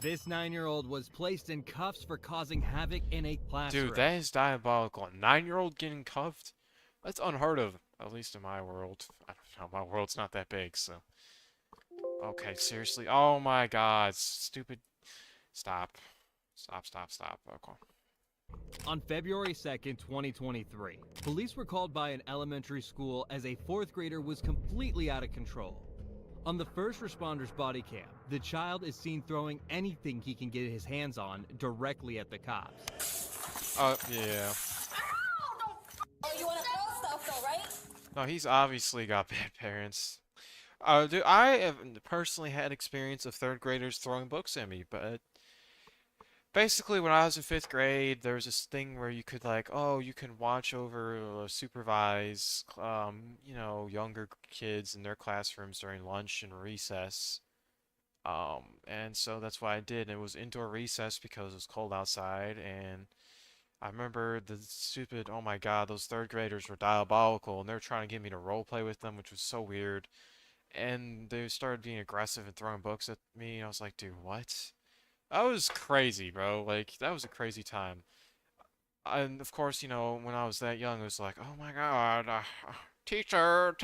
This 9-year-old was placed in cuffs for causing havoc in a classroom. Dude, that is diabolical. A 9-year-old getting cuffed? That's unheard of, at least in my world. I don't know, my world's not that big, so. Okay, seriously. Oh my god, stupid. Stop. Stop. Okay. On February 2nd, 2023, police were called by an elementary school as a 4th grader was completely out of control. On the first responder's body cam, the child is seen throwing anything he can get his hands on directly at the cops. Yeah. Oh, you want to throw stuff though, right? No, he's obviously got bad parents. Dude, I have personally had experience of 3rd graders throwing books at me, but basically when I was in 5th grade, there was this thing where you could like, oh, you can watch over, supervise, you know, younger kids in their classrooms during lunch and recess. And so that's what I did. It was indoor recess because it was cold outside, and I remember the stupid, oh my god, those 3rd graders were diabolical, and they were trying to get me to role play with them, which was so weird. And they started being aggressive and throwing books at me. I was like, dude, what? That was crazy, bro. Like, that was a crazy time. And of course, you know, when I was that young, it was like, oh my god, teacher.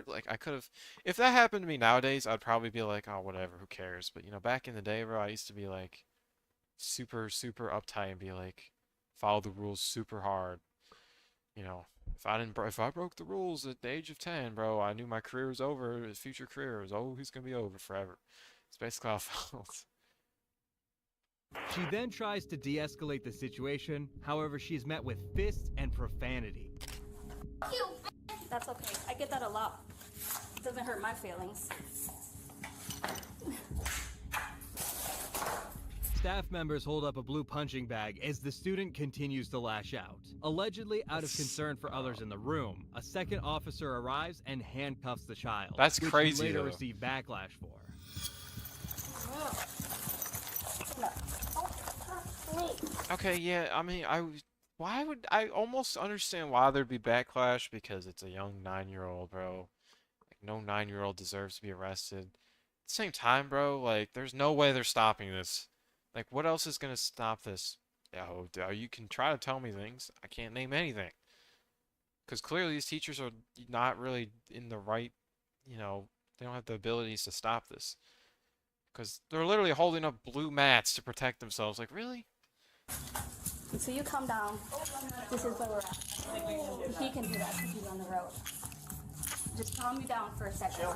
Like, I could have, if that happened to me nowadays, I'd probably be like, oh, whatever, who cares? But, you know, back in the day, bro, I used to be like, super uptight and be like, follow the rules super hard. You know, if I broke the rules at the age of 10, bro, I knew my career was over. His future career was always gonna be over forever. It's basically how I felt. She then tries to de-escalate the situation. However, she is met with fists and profanity. You. That's okay. I get that a lot. It doesn't hurt my feelings. Staff members hold up a blue punching bag as the student continues to lash out. Allegedly out of concern for others in the room, a second officer arrives and handcuffs the child. That's which crazy, he later though. received backlash for. Okay, yeah, I mean, why would I almost understand why there'd be backlash because it's a young 9-year-old, bro. Like, no 9-year-old deserves to be arrested. At the same time, bro, like, there's no way they're stopping this. Like, what else is gonna stop this? Oh, you can try to tell me things. I can't name anything. Because clearly these teachers are not really in the right, you know, They don't have the abilities to stop this. Because they're literally holding up blue mats to protect themselves. Like, really? So you calm down. This is where we're at. He can do that because he's on the road. Just calm you down for a second.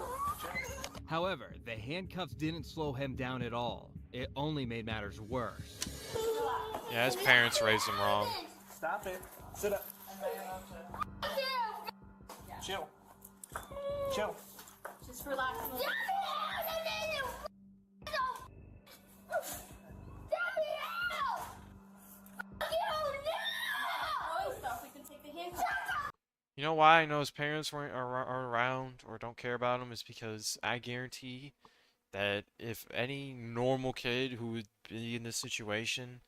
However, the handcuffs didn't slow him down at all. It only made matters worse. Yeah, his parents raised him wrong. Stop it. Sit up. Chill. Chill. Just relax. You know why I know his parents aren't around or don't care about him is because I guarantee that if any normal kid who would be in this situation,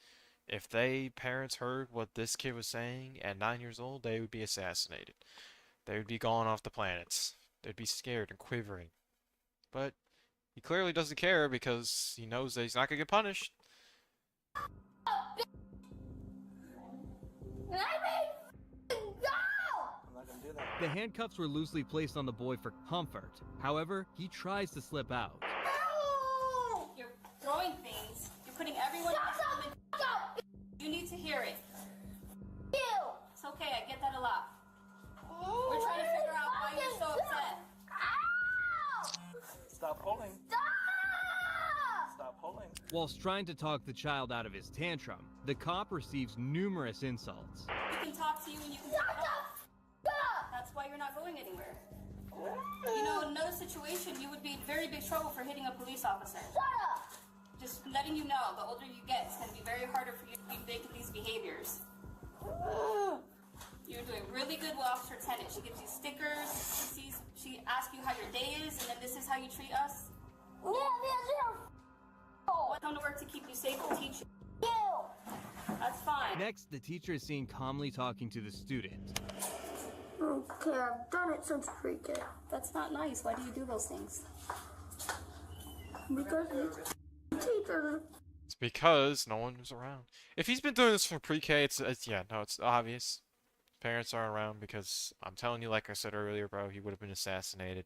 if they parents heard what this kid was saying at 9 years old, they would be assassinated. They would be gone off the planets. They'd be scared and quivering. But he clearly doesn't care because he knows that he's not gonna get punished. The handcuffs were loosely placed on the boy for comfort. However, he tries to slip out. You're throwing things. You're putting everyone in the... You need to hear it. It's okay, I get that a lot. We're trying to figure out why you're so upset. Stop pulling. Stop pulling. Whilst trying to talk the child out of his tantrum, the cop receives numerous insults. We can talk to you and you can talk to us. That's why you're not going anywhere. You know, in another situation, you would be in very big trouble for hitting a police officer. Just letting you know, the older you get, it's going to be very harder for you to be making these behaviors. You're doing really good with Officer Tennant. She gives you stickers, she asks you how your day is, and then this is how you treat us? What come to work to keep you safe and teach you? That's fine. Next, the teacher is seen calmly talking to the student. Okay, I've done it since pre-K. That's not nice. Why do you do those things? Because teachers. It's because no one was around. If he's been doing this from pre-K, it's obvious. Parents aren't around because I'm telling you, like I said earlier, bro, he would have been assassinated.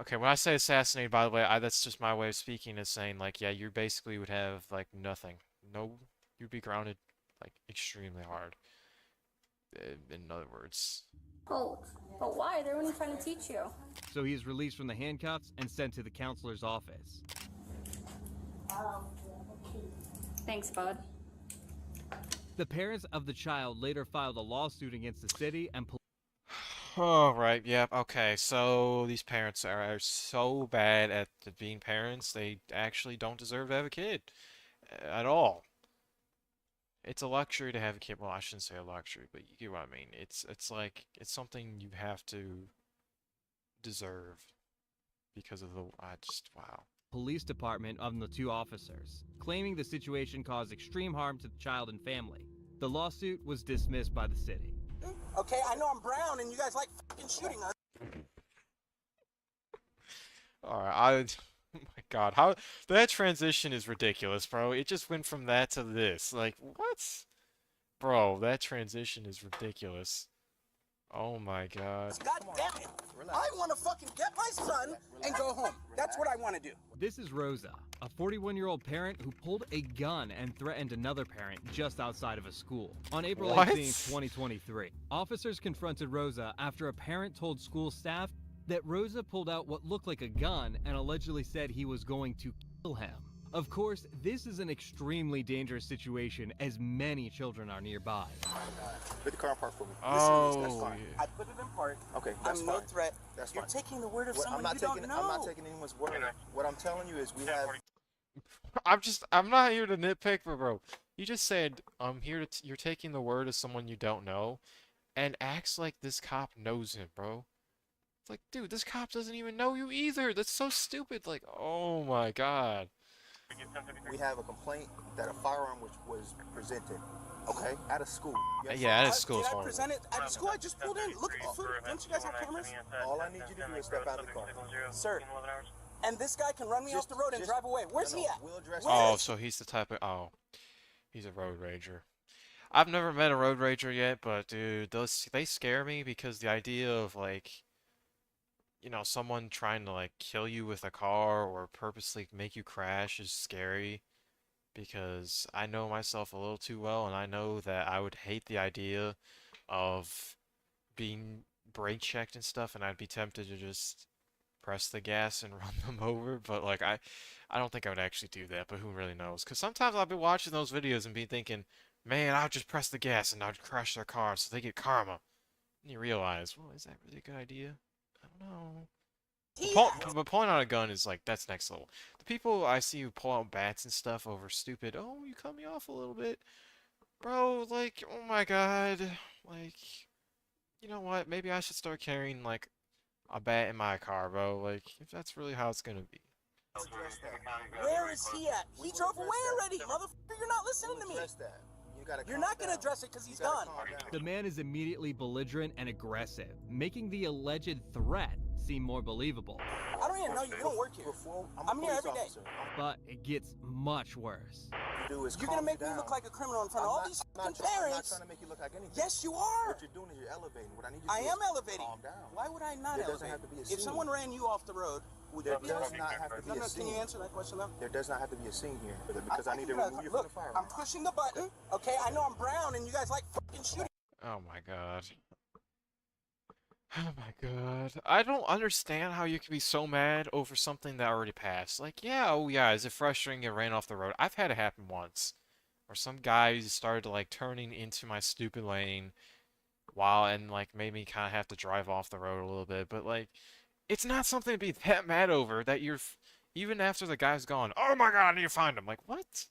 Okay, when I say assassinated, by the way, that's just my way of speaking, is saying, like, yeah, you basically would have, like, nothing. No, you'd be grounded, like, extremely hard. In other words. Oh, but why? They're only trying to teach you. So he is released from the handcuffs and sent to the counselor's office. Thanks, bud. The parents of the child later filed a lawsuit against the city and police. Oh, right, yep, okay, so these parents are so bad at being parents, they actually don't deserve to have a kid. At all. It's a luxury to have a kid. Well, I shouldn't say a luxury, but you get what I mean. It's like, it's something you have to deserve because of the, wow. Police department of the two officers, claiming the situation caused extreme harm to the child and family. The lawsuit was dismissed by the city. Okay, I know I'm brown and you guys like fucking shooting us. Alright, oh my god, how, that transition is ridiculous, bro. It just went from that to this. Like, what? Bro, that transition is ridiculous. Oh my god. God damn it. I want to fucking get my son and go home. That's what I want to do. This is Rosa, a 41-year-old parent who pulled a gun and threatened another parent just outside of a school. On April 18, 2023, officers confronted Rosa after a parent told school staff that Rosa pulled out what looked like a gun and allegedly said he was going to kill him. Of course, this is an extremely dangerous situation as many children are nearby. Put the car in park for me. Oh, that's fine. I put it in park. Okay, that's fine. I'm no threat. That's You're taking the word of someone you don't know. I'm not taking anyone's word. What I'm telling you is we have... I'm not here to nitpick, but bro, you just said, you're taking the word of someone you don't know, and acts like this cop knows him, bro. It's like, dude, this cop doesn't even know you either. That's so stupid. Like, oh my god. We have a complaint that a firearm was presented, okay, at a school. Yeah, at a school. Did I present it at a school? I just pulled in. Look at the footage. Don't you guys have cameras? All I need you to do is step out of the car. Sir, and this guy can run me off the road and drive away. Where's he at? Oh, so he's the type of, he's a road rager. I've never met a road rager yet, but dude, they scare me because the idea of, like, you know, someone trying to like kill you with a car or purposely make you crash is scary because I know myself a little too well and I know that I would hate the idea of being brake checked and stuff and I'd be tempted to just press the gas and run them over, but like I don't think I would actually do that, but who really knows? Because sometimes I'll be watching those videos and be thinking, man, I'll just press the gas and I'll crash their car so they get karma. And you realize, well, is that really a good idea? I don't know. But pulling out a gun is like, that's next level. The people I see who pull out bats and stuff over stupid, oh, you cut me off a little bit. Bro, like, oh my god. Like, you know what? Maybe I should start carrying, like, a bat in my car, bro. Like, if that's really how it's gonna be. Where is he at? He drove away already, motherfucker. You're not listening to me. You're not gonna address it because he's gone. The man is immediately belligerent and aggressive, making the alleged threat seem more believable. I don't even know you. You don't work here. I'm here every day. But it gets much worse. You're gonna make me look like a criminal in front of all these fucking parents. I'm not trying to make you look like anything. Yes, you are. What you're doing is you're elevating. What I need you to I do am is elevating. calm down. Why would I not There elevate? doesn't have to be a scene. If someone ran you off the road, would There you be does elevating? not have to be a Can scene. you answer that question though? There does not have to be a scene here because I need to remove you from Look, the fire. I'm pushing the button. Okay, I know I'm brown and you guys like fucking shooting. Oh my god. Oh my god. I don't understand how you can be so mad over something that already passed. Like, yeah, oh yeah, is it frustrating it ran off the road? I've had it happen once. Where some guy started like turning into my stupid lane while and like made me kind of have to drive off the road a little bit. But like, it's not something to be that mad over that you're even after the guy's gone, oh my god, I need to find him. Like, what?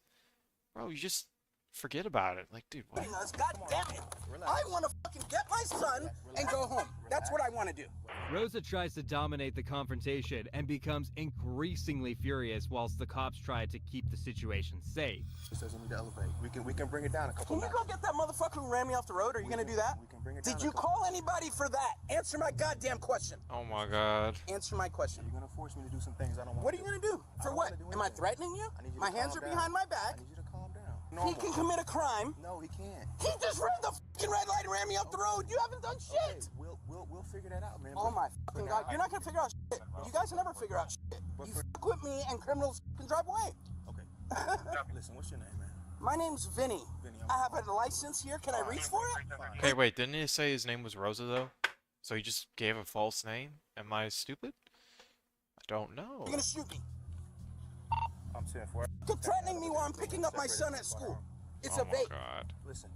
Bro, you just forget about it. Like, dude, what? God damn it. I want to fucking get my son and go home. That's what I want to do. Rosa tries to dominate the confrontation and becomes increasingly furious whilst the cops try to keep the situation safe. This doesn't need to elevate. We can bring it down a couple. Can you go get that motherfucker who ran me off the road? Are you gonna do that? We can bring it down. Did you call anybody for that? Answer my goddamn question. Oh my god. Answer my question. You're gonna force me to do some things I don't want. What are you gonna do? For what? Am I threatening you? My hands are behind my back. I need you to calm down. He can commit a crime. No, he can't. He just ran the fucking red light and ran me off the road. You haven't done shit. We'll figure that out, man. Oh my fucking god. You're not gonna figure out shit. You guys will never figure out shit. You fuck with me and criminals can drive away. Okay. Listen, what's your name, man? My name's Vinny. I have a license here. Can I reach for it? Okay, wait, didn't he say his name was Rosa though? So he just gave a false name? Am I stupid? I don't know. You're gonna shoot me. I'm 10-4. You're threatening me while I'm picking up my son at school. It's a vape. God. Listen.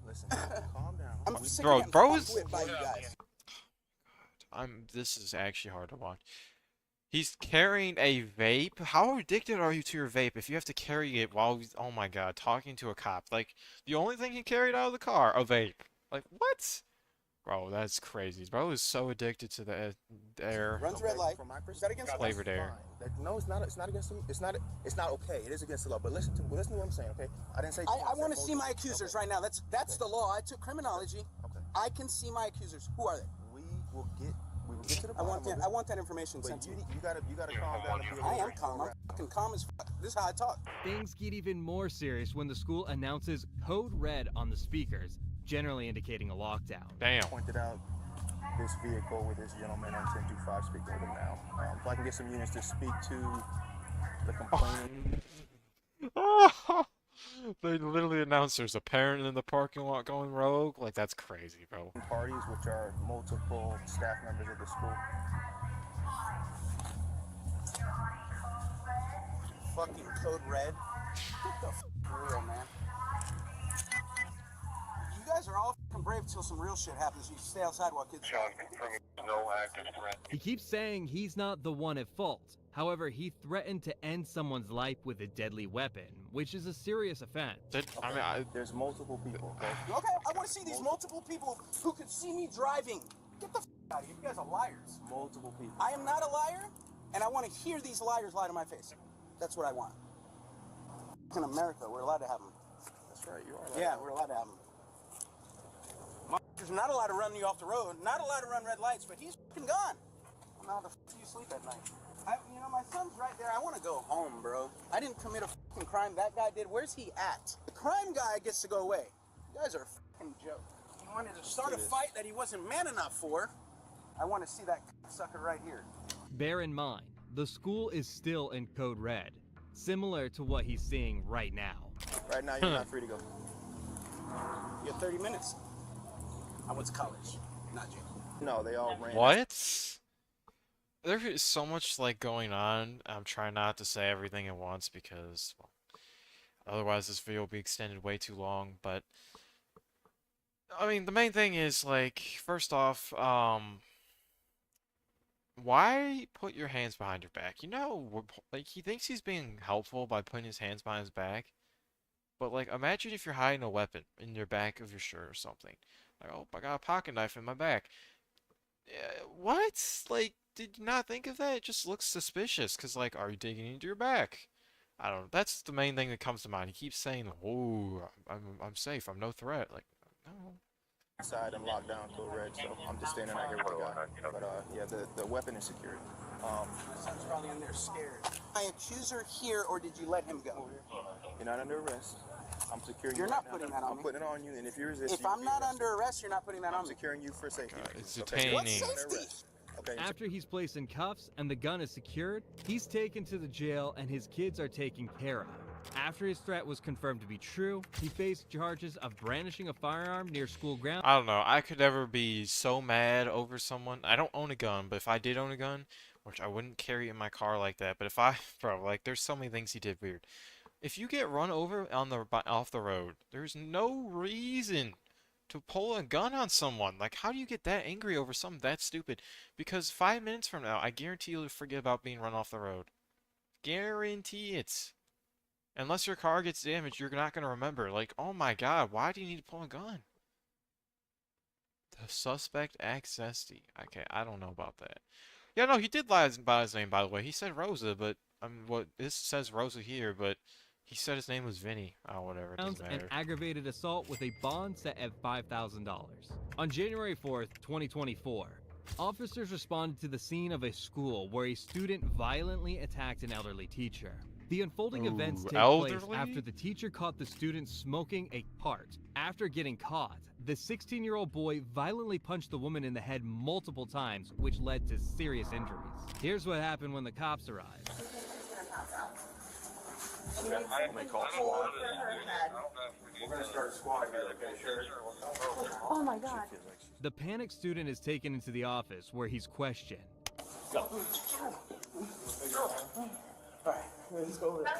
Calm down. I'm sick Bro, of getting bro fucked is... with by you guys. This is actually hard to watch. He's carrying a vape? How addicted are you to your vape if you have to carry it while he's, oh my god, talking to a cop? Like, the only thing he carried out of the car, a vape. Like, what? Bro, that's crazy. Bro is so addicted to the air. Runs red light. Is that against flavored air. No, it's not. It's not against. It's not okay. It is against the law. But listen to what I'm saying. Okay, I didn't say. I want to see my accusers right now. That's the law. I took criminology. Okay. I can see my accusers. Who are they? We will get to the bottom. I want that information sent to me. You gotta calm down. I am calm. I'm fucking calm as fuck. This is how I talk. Things get even more serious when the school announces Code Red on the speakers, generally indicating a lockdown. Damn. Pointed out this vehicle with this gentleman on 1025 speaking with him now. If I can get some units to speak to the complainant. They literally announced there's a parent in the parking lot going rogue. Like, that's crazy, bro. Parties, which are multiple staff members of the school. Fucking Code Red. Get the f real, man. You guys are all fucking brave until some real shit happens. You stay outside while kids talk. No active threat. He keeps saying he's not the one at fault. However, he threatened to end someone's life with a deadly weapon, which is a serious offense. There's multiple people. Okay, I want to see these multiple people who could see me driving. Get the f out of here. You guys are liars. Multiple people. I am not a liar, and I want to hear these liars lie to my face. That's what I want. In America, we're allowed to have them. That's right, you are. Yeah, we're allowed to have them. Motherfuckers not allowed to run you off the road, not allowed to run red lights, but he's fucking gone. Now the f do you sleep at night? You know, my son's right there. I want to go home, bro. I didn't commit a fucking crime. That guy did. Where's he at? The crime guy gets to go away. You guys are a fucking joke. He wanted to start a fight that he wasn't man enough for. I want to see that sucker right here. Bear in mind, the school is still in code red, similar to what he's seeing right now. Right now, you're not free to go. You have 30 minutes. I went to college, not jail. No, they all ran. What? There is so much like going on. I'm trying not to say everything at once because, well, otherwise this video will be extended way too long. But I mean, the main thing is like, first off, why put your hands behind your back? You know, like he thinks he's being helpful by putting his hands behind his back. But like, imagine if you're hiding a weapon in your back of your shirt or something. Like, oh, I got a pocket knife in my back. What? Like, did you not think of that? It just looks suspicious. Cause like, are you digging into your back? I don't know. That's the main thing that comes to mind. He keeps saying, "Oh, I'm safe. I'm no threat." Like, no. Inside and locked down code red, so I'm just standing out here with the guy. But yeah, the weapon is secured. Son's probably in there scared. My accuser here, or did you let him go? You're not under arrest. I'm securing you. You're right not now. putting that on I'm me. putting it on you, and if you resist, If I'm not under arrest, you're not putting that on me. I'm securing you for safety. It's Okay, detaining. Safety? Okay. After he's placed in cuffs and the gun is secured, he's taken to the jail and his kids are taken care of. After his threat was confirmed to be true, he faced charges of brandishing a firearm near school grounds. I don't know. I could never be so mad over someone. I don't own a gun, but if I did own a gun, which I wouldn't carry in my car like that, but if I, bro, like there's so many things he did weird. If you get run over on the off the road, there's no reason to pull a gun on someone. Like, how do you get that angry over something that stupid? Because 5 minutes from now, I guarantee you'll forget about being run off the road. Guarantee it. Unless your car gets damaged, you're not going to remember. Like, oh my god, why do you need to pull a gun? The suspect acts zesty. Okay, I don't know about that. Yeah, no, he did lie about his name, by the way. He said Rosa, but what this says Rosa here, but he said his name was Vinny. Oh, whatever, it doesn't An matter. aggravated assault with a bond set at $5,000. On January 4th, 2024, officers responded to the scene of a school where a student violently attacked an elderly teacher. The unfolding events take place after the teacher caught the student smoking a part. After getting caught, the 16-year-old boy violently punched the woman in the head multiple times, which led to serious injuries. Here's what happened when the cops arrived. We're gonna start a squad here, okay, sure? Oh my god. The panicked student is taken into the office where he's questioned. Go. Alright, let's go over there.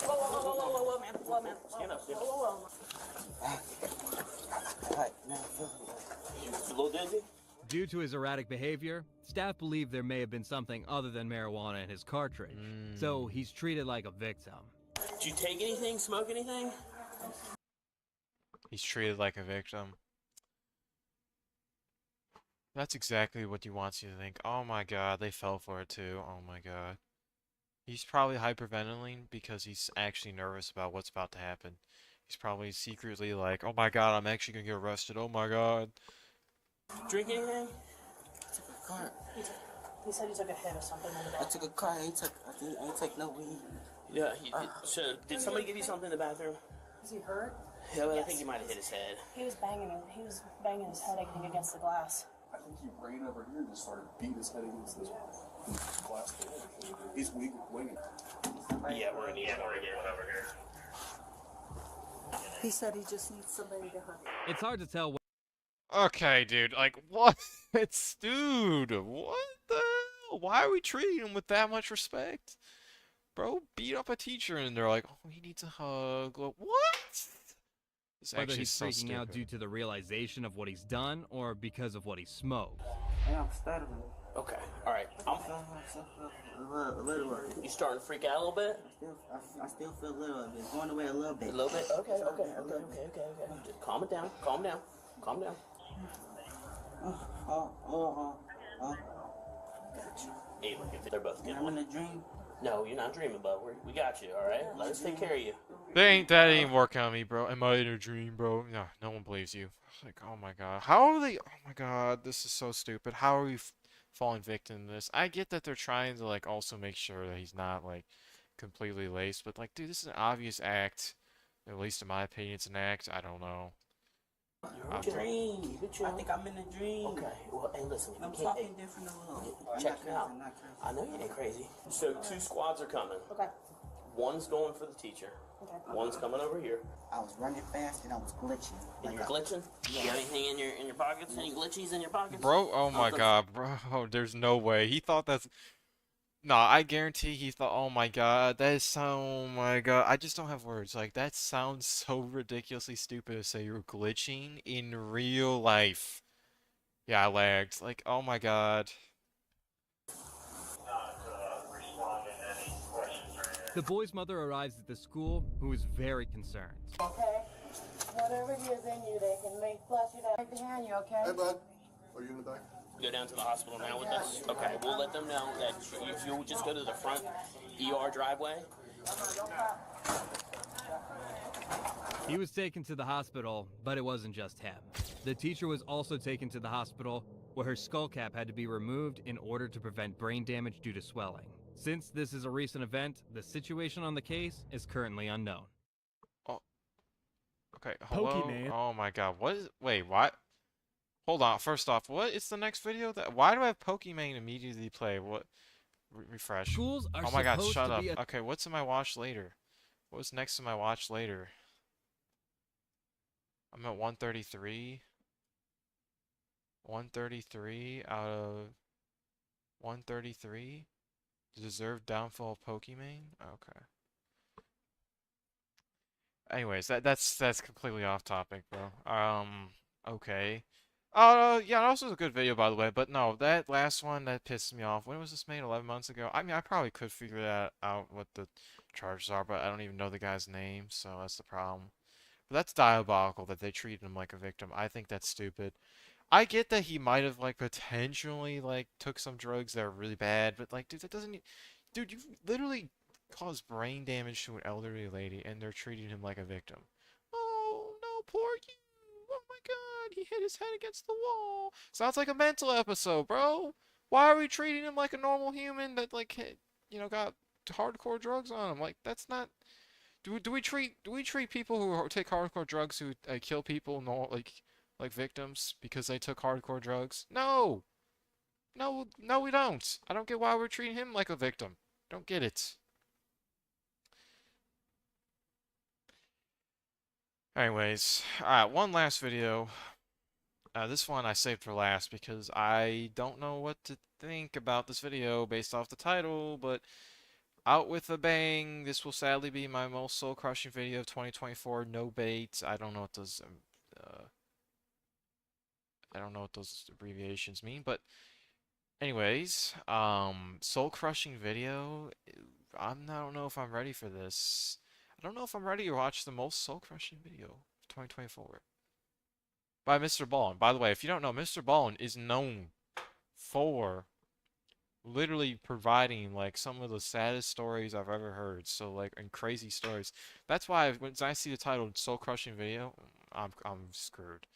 Whoa, man. Whoa, man. Stand up, stand up. Whoa. Alright, now you a little dizzy? Due to his erratic behavior, staff believe there may have been something other than marijuana in his cartridge, so he's treated like a victim. Did you take anything, smoke anything? He's treated like a victim. That's exactly what he wants you to think. Oh my god, they fell for it too. Oh my god. He's probably hyperventilating because he's actually nervous about what's about to happen. He's probably secretly like, oh my god, I'm actually gonna get arrested. Oh my god. Drink anything? I took a car. He said he took a hit or something in the I took a car. I ain't take no weed. Yeah, so did somebody give you something in the bathroom? Is he hurt? Yeah, well, I think he might have hit his head. He was banging his head against the glass. I think he ran over here and just started beating his head against this glass door. He's winging. Yeah, we're gonna need him over here. He said he just needs somebody to hug. It's hard to tell. Okay, dude, like, what? It's, dude, what the hell? Why are we treating him with that much respect? Bro, beat up a teacher and they're like, oh, he needs a hug. Like, what? It's Whether actually he's so freaking stupid. out due to the realization of what he's done or because of what he smoked. Yeah, I'm stuttering. Okay, alright. You starting to freak out a little bit? I still feel a little bit. It's going away a little bit. A little bit? Okay. Just calm it down. Calm down. Hey, look, if they're both good. I'm in a dream. No, you're not dreaming, bud. We got you, alright? Let us take care of you. That ain't working on me, bro. Am I in a dream, bro? No, no one believes you. Like, oh my god. How are they? Oh my god, this is so stupid. How are we falling victim to this? I get that they're trying to, like, also make sure that he's not, like, completely laced, but, like, dude, this is an obvious act. At least in my opinion, it's an act. I don't know. You're in a dream. I think I'm in a dream. Okay. Well, hey, listen. I'm talking different a little. Check it out. I know you ain't crazy. So 2 squads are coming. Okay. One's going for the teacher. Okay. One's coming over here. I was running fast and I was glitching. And you're glitching? You got anything in your pockets? Any glitchies in your pockets? Bro, oh my god, bro, there's no way. He thought that's... No, I guarantee he thought, oh my god, that is so, oh my god. I just don't have words. Like, that sounds so ridiculously stupid to say you're glitching in real life. Yeah, I lagged. Like, oh my god. The boy's mother arrives at the school, who is very concerned. Okay? Whatever it is in you, they can make flush it out behind you, okay? Hey, bud. Are you in the back? Go down to the hospital now with us? Okay, we'll let them know that if you'll just go to the front ER driveway. He was taken to the hospital, but it wasn't just him. The teacher was also taken to the hospital, where her skull cap had to be removed in order to prevent brain damage due to swelling. Since this is a recent event, the situation on the case is currently unknown. Oh. Okay, hello? Pokemon. Oh my god, what is... Wait, what? Hold on, first off, what is the next video? Why do I have Pokemon immediately play? What? Refresh. Schools are oh my god, supposed shut to up. be Okay, what's in my watch later? What's next in my watch later? I'm at 133. 133 out of 133? The deserved downfall of Pokemon? Okay. Anyways, that's completely off topic, bro. Okay. Yeah, that was a good video, by the way, but no, that last one, that pissed me off. When was this made? 11 months ago? I mean, I probably could figure that out, what the charges are, but I don't even know the guy's name, so that's the problem. But that's diabolical that they treated him like a victim. I think that's stupid. I get that he might have, like, potentially, like, took some drugs that are really bad, but, like, dude, that doesn't... Dude, you literally caused brain damage to an elderly lady, and they're treating him like a victim. Oh, no, poor you. Oh my god, he hit his head against the wall. Sounds like a mental episode, bro. Why are we treating him like a normal human that, like, you know, got hardcore drugs on him? Like, that's not... Do we treat people who take hardcore drugs who kill people like victims because they took hardcore drugs? No. No, we don't. I don't get why we're treating him like a victim. Don't get it. Anyways, alright, one last video. This one I saved for last because I don't know what to think about this video based off the title, but out with a bang. This will sadly be my most soul-crushing video of 2024. No bait. I don't know what those abbreviations mean, but anyways, soul-crushing video. I don't know if I'm ready for this. I don't know if I'm ready to watch the most soul-crushing video of 2024 by Mr. Ballin. By the way, if you don't know, Mr. Ballin is known for literally providing like some of the saddest stories I've ever heard. So like, and crazy stories. That's why when I see the title "Soul-Crushing Video," I'm screwed.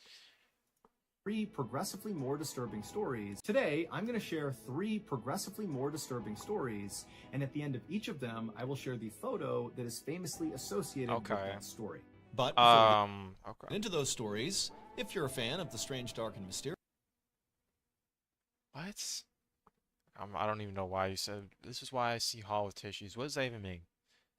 3 progressively more disturbing stories. Today, I'm going to share 3 progressively more disturbing stories, and at the end of each of them, I will share the photo that is famously associated with that story. But before we get into those stories, if you're a fan of the strange, dark, and mysterious... What? I don't even know why you said this is why I see Hall with tissues. What does that even mean?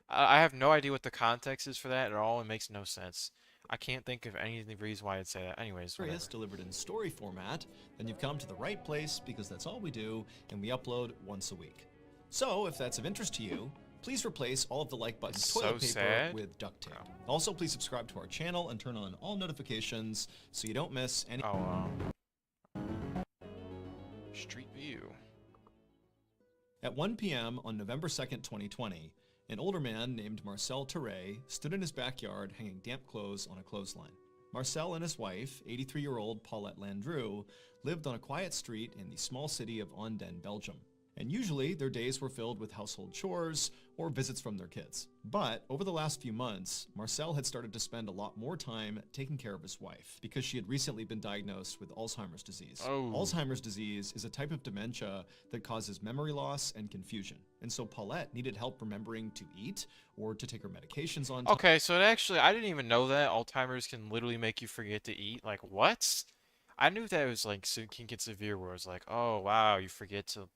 I have no idea what the context is for that at all. It makes no sense. I can't think of any reason why I'd say that. Anyways, whatever. Delivered in story format, then you've come to the right place because that's all we do, and we upload once a week. So, if that's of interest to you, please replace all of the like button toilet paper with duct tape. Also, please subscribe to our channel and turn on all notifications so you don't miss any... Street View. At 1 p.m. on November 2nd, 2020, an older man named Marcel Terray stood in his backyard hanging damp clothes on a clothesline. Marcel and his wife, 83-year-old Paulette Landru, lived on a quiet street in the small city of Anden, Belgium. And usually their days were filled with household chores, or visits from their kids. But over the last few months, Marcel had started to spend a lot more time taking care of his wife because she had recently been diagnosed with Alzheimer's disease. Alzheimer's disease is a type of dementia that causes memory loss and confusion. And so Paulette needed help remembering to eat or to take her medications on time. Okay, so actually, I didn't even know that Alzheimer's can literally make you forget to eat. Like, what? I knew that it was like can get severe where it's like, oh wow, you forget to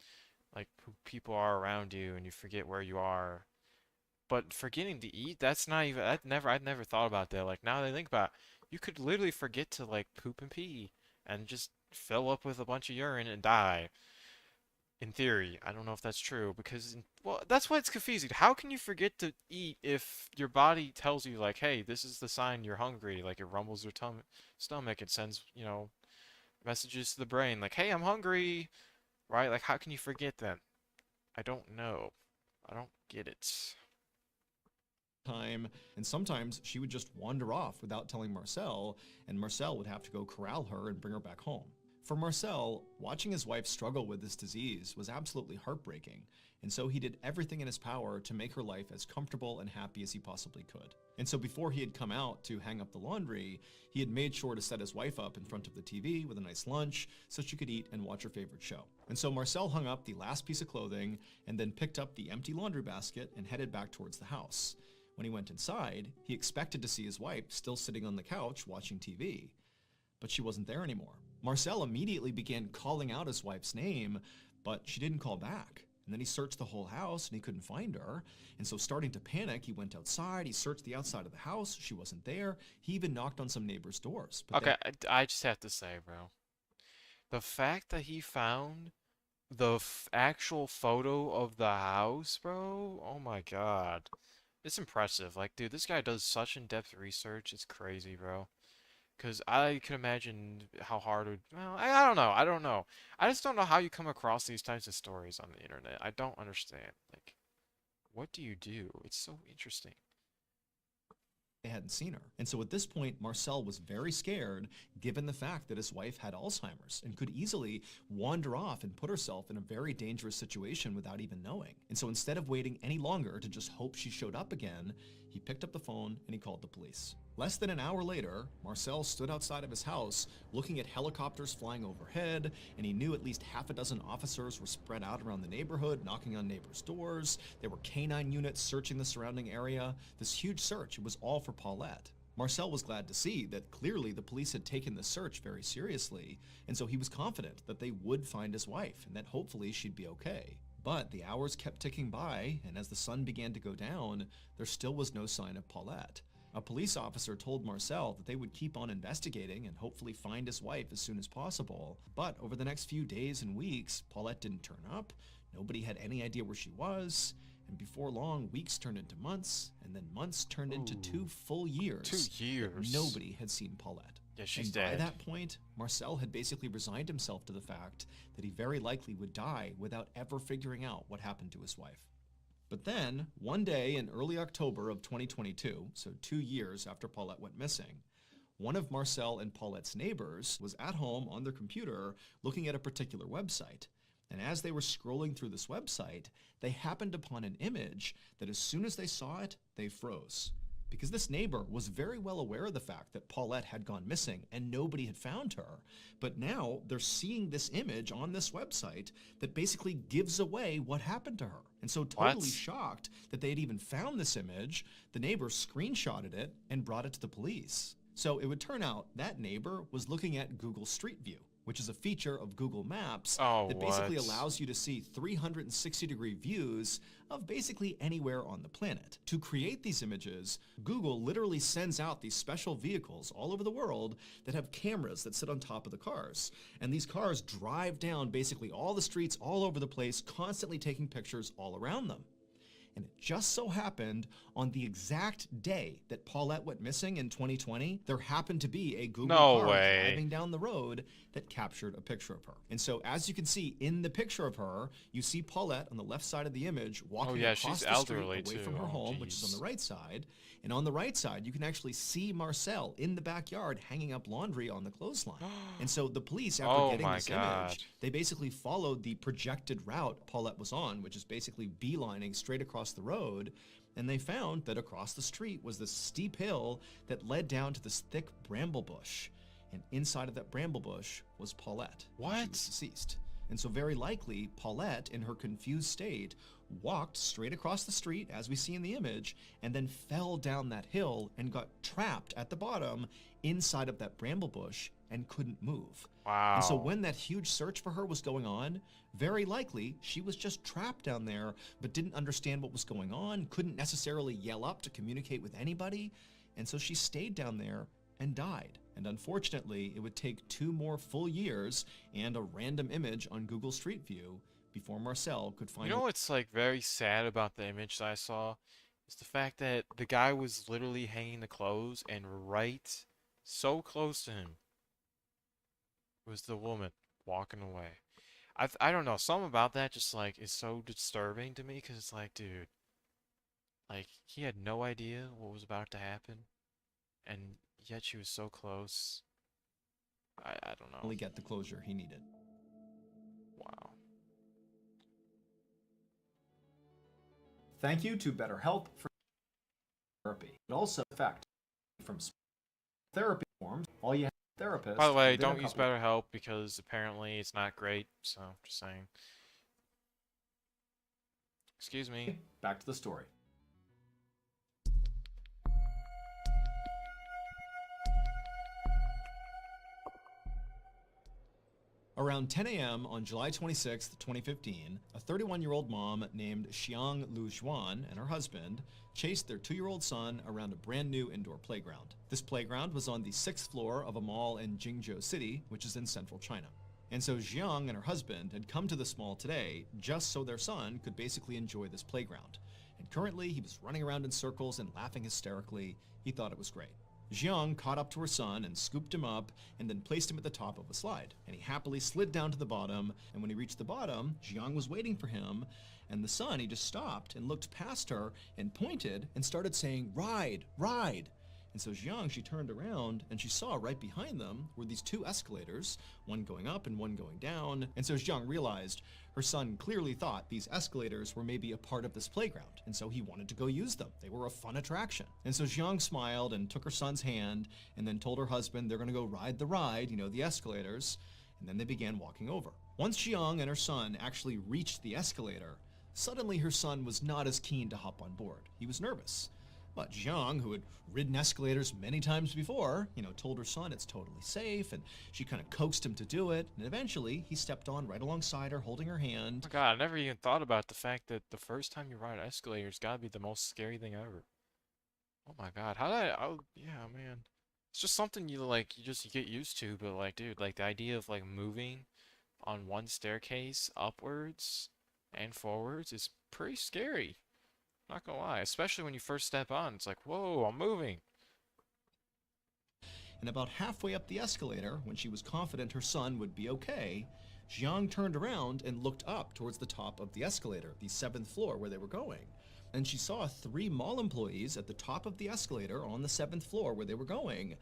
like who people are around you and you forget where you are. But forgetting to eat, that's not even I'd never thought about that. Like now that I think about it, you could literally forget to like poop and pee and just fill up with a bunch of urine and die. In theory, I don't know if that's true because well, that's why it's confusing. How can you forget to eat if your body tells you like, hey, this is the sign you're hungry, like it rumbles your stomach, it sends, you know, messages to the brain like, hey, I'm hungry, right? Like how can you forget then? I don't know. I don't get it. Time, and sometimes she would just wander off without telling Marcel, and Marcel would have to go corral her and bring her back home. For Marcel, watching his wife struggle with this disease was absolutely heartbreaking, and so he did everything in his power to make her life as comfortable and happy as he possibly could. And so before he had come out to hang up the laundry, he had made sure to set his wife up in front of the TV with a nice lunch so she could eat and watch her favorite show. And so Marcel hung up the last piece of clothing and then picked up the empty laundry basket and headed back towards the house. When he went inside, he expected to see his wife still sitting on the couch watching TV, but she wasn't there anymore. Marcel immediately began calling out his wife's name, but she didn't call back. And then he searched the whole house and he couldn't find her. And so starting to panic, he went outside, he searched the outside of the house, she wasn't there. He even knocked on some neighbors' doors. But Okay, I just have to say, bro, the fact that he found the actual photo of the house, bro, oh my God. It's impressive. Like, dude, this guy does such in-depth research. It's crazy, bro. Because I can imagine how hard it would... Well, I don't know. I don't know. I just don't know how you come across these types of stories on the internet. I don't understand. Like, what do you do? It's so interesting. They hadn't seen her. And so at this point, Marcel was very scared, given the fact that his wife had Alzheimer's and could easily wander off and put herself in a very dangerous situation without even knowing. And so instead of waiting any longer to just hope she showed up again, he picked up the phone and he called the police. Less than an hour later, Marcel stood outside of his house looking at helicopters flying overhead, and he knew at least half a dozen officers were spread out around the neighborhood, knocking on neighbors' doors. There were canine units searching the surrounding area. This huge search, it was all for Paulette. Marcel was glad to see that clearly the police had taken the search very seriously, and so he was confident that they would find his wife and that hopefully she'd be okay. But the hours kept ticking by, and as the sun began to go down, there still was no sign of Paulette. A police officer told Marcel that they would keep on investigating and hopefully find his wife as soon as possible. But over the next few days and weeks, Paulette didn't turn up, nobody had any idea where she was, and before long, weeks turned into months, and then months turned into 2 full years. 2 years? Nobody had seen Paulette. Yeah, she's and dead. By that point, Marcel had basically resigned himself to the fact that he very likely would die without ever figuring out what happened to his wife. But then, one day in early October of 2022, so 2 years after Paulette went missing, one of Marcel and Paulette's neighbors was at home on their computer looking at a particular website. And as they were scrolling through this website, they happened upon an image that as soon as they saw it, they froze. Because this neighbor was very well aware of the fact that Paulette had gone missing and nobody had found her. But now they're seeing this image on this website that basically gives away what happened to her. And so totally shocked that they had even found this image, the neighbor screenshotted it and brought it to the police. So it would turn out that neighbor was looking at Google Street View, which is a feature of Google Maps that basically allows you to see 360-degree views of basically anywhere on the planet. To create these images, Google literally sends out these special vehicles all over the world that have cameras that sit on top of the cars. And these cars drive down basically all the streets all over the place, constantly taking pictures all around them. And it just so happened on the exact day that Paulette went missing in 2020, there happened to be a Google car driving down the road that captured a picture of her. And so as you can see in the picture of her, you see Paulette on the left side of the image walking across the street away from her home, which is on the right side. And on the right side, you can actually see Marcel in the backyard hanging up laundry on the clothesline. And so the police, after getting this image, they basically followed the projected route Paulette was on, which is basically beelining straight across across the road, and they found that across the street was this steep hill that led down to this thick bramble bush. And inside of that bramble bush was Paulette. What? She was deceased. And so very likely, Paulette, in her confused state, walked straight across the street, as we see in the image, and then fell down that hill and got trapped at the bottom inside of that bramble bush and couldn't move. Wow. And so when that huge search for her was going on, very likely she was just trapped down there, but didn't understand what was going on, couldn't necessarily yell up to communicate with anybody, and so she stayed down there and died. And unfortunately, it would take 2 more full years and a random image on Google Street View before Marcel could find. You know what's like very sad about the image that I saw? Is the fact that the guy was literally hanging the clothes, and right so close to him was the woman walking away. I don't know, something about that just like is so disturbing to me, because it's like, dude, like he had no idea what was about to happen, and yet she was so close. I don't know. Only get the closure he needed. Wow. Thank you to BetterHelp for therapy. It also affects from therapy forms. All you have is a therapist. By the way, within a don't use couple- BetterHelp because apparently it's not great, so just saying. Excuse me. Back to the story. Around 10 a.m. on July 26, 2015, a 31-year-old mom named Xiang Lujuan and her husband chased their 2-year-old son around a brand new indoor playground. This playground was on the 6th floor of a mall in Jingzhou City, which is in central China. And so Xiang and her husband had come to this mall today just so their son could basically enjoy this playground. And currently, he was running around in circles and laughing hysterically. He thought it was great. Xiang caught up to her son and scooped him up and then placed him at the top of a slide. And he happily slid down to the bottom, and when he reached the bottom, Xiang was waiting for him, and the son, he just stopped and looked past her and pointed and started saying, "Ride, ride." And so Xiang, she turned around and she saw right behind them were these 2 escalators, one going up and one going down. And so Xiang realized her son clearly thought these escalators were maybe a part of this playground. And so he wanted to go use them. They were a fun attraction. And so Xiang smiled and took her son's hand and then told her husband they're going to go ride the ride, you know, the escalators. And then they began walking over. Once Xiang and her son actually reached the escalator, suddenly her son was not as keen to hop on board. He was nervous. But Xiang, who had ridden escalators many times before, you know, told her son it's totally safe, and she kind of coaxed him to do it, and eventually he stepped on right alongside her, holding her hand. Oh my God, I never even thought about the fact that the first time you ride escalators gotta be the most scary thing ever. Oh my God, yeah, man. It's just something you get used to, but like, dude, like the idea of like moving on one staircase upwards and forwards is pretty scary. Not gonna lie, especially when you first step on, it's like, whoa, I'm moving. And about halfway up the escalator, when she was confident her son would be okay, Xiang turned around and looked up towards the top of the escalator, the 7th floor where they were going. And she saw 3 mall employees at the top of the escalator on the 7th floor where they were going.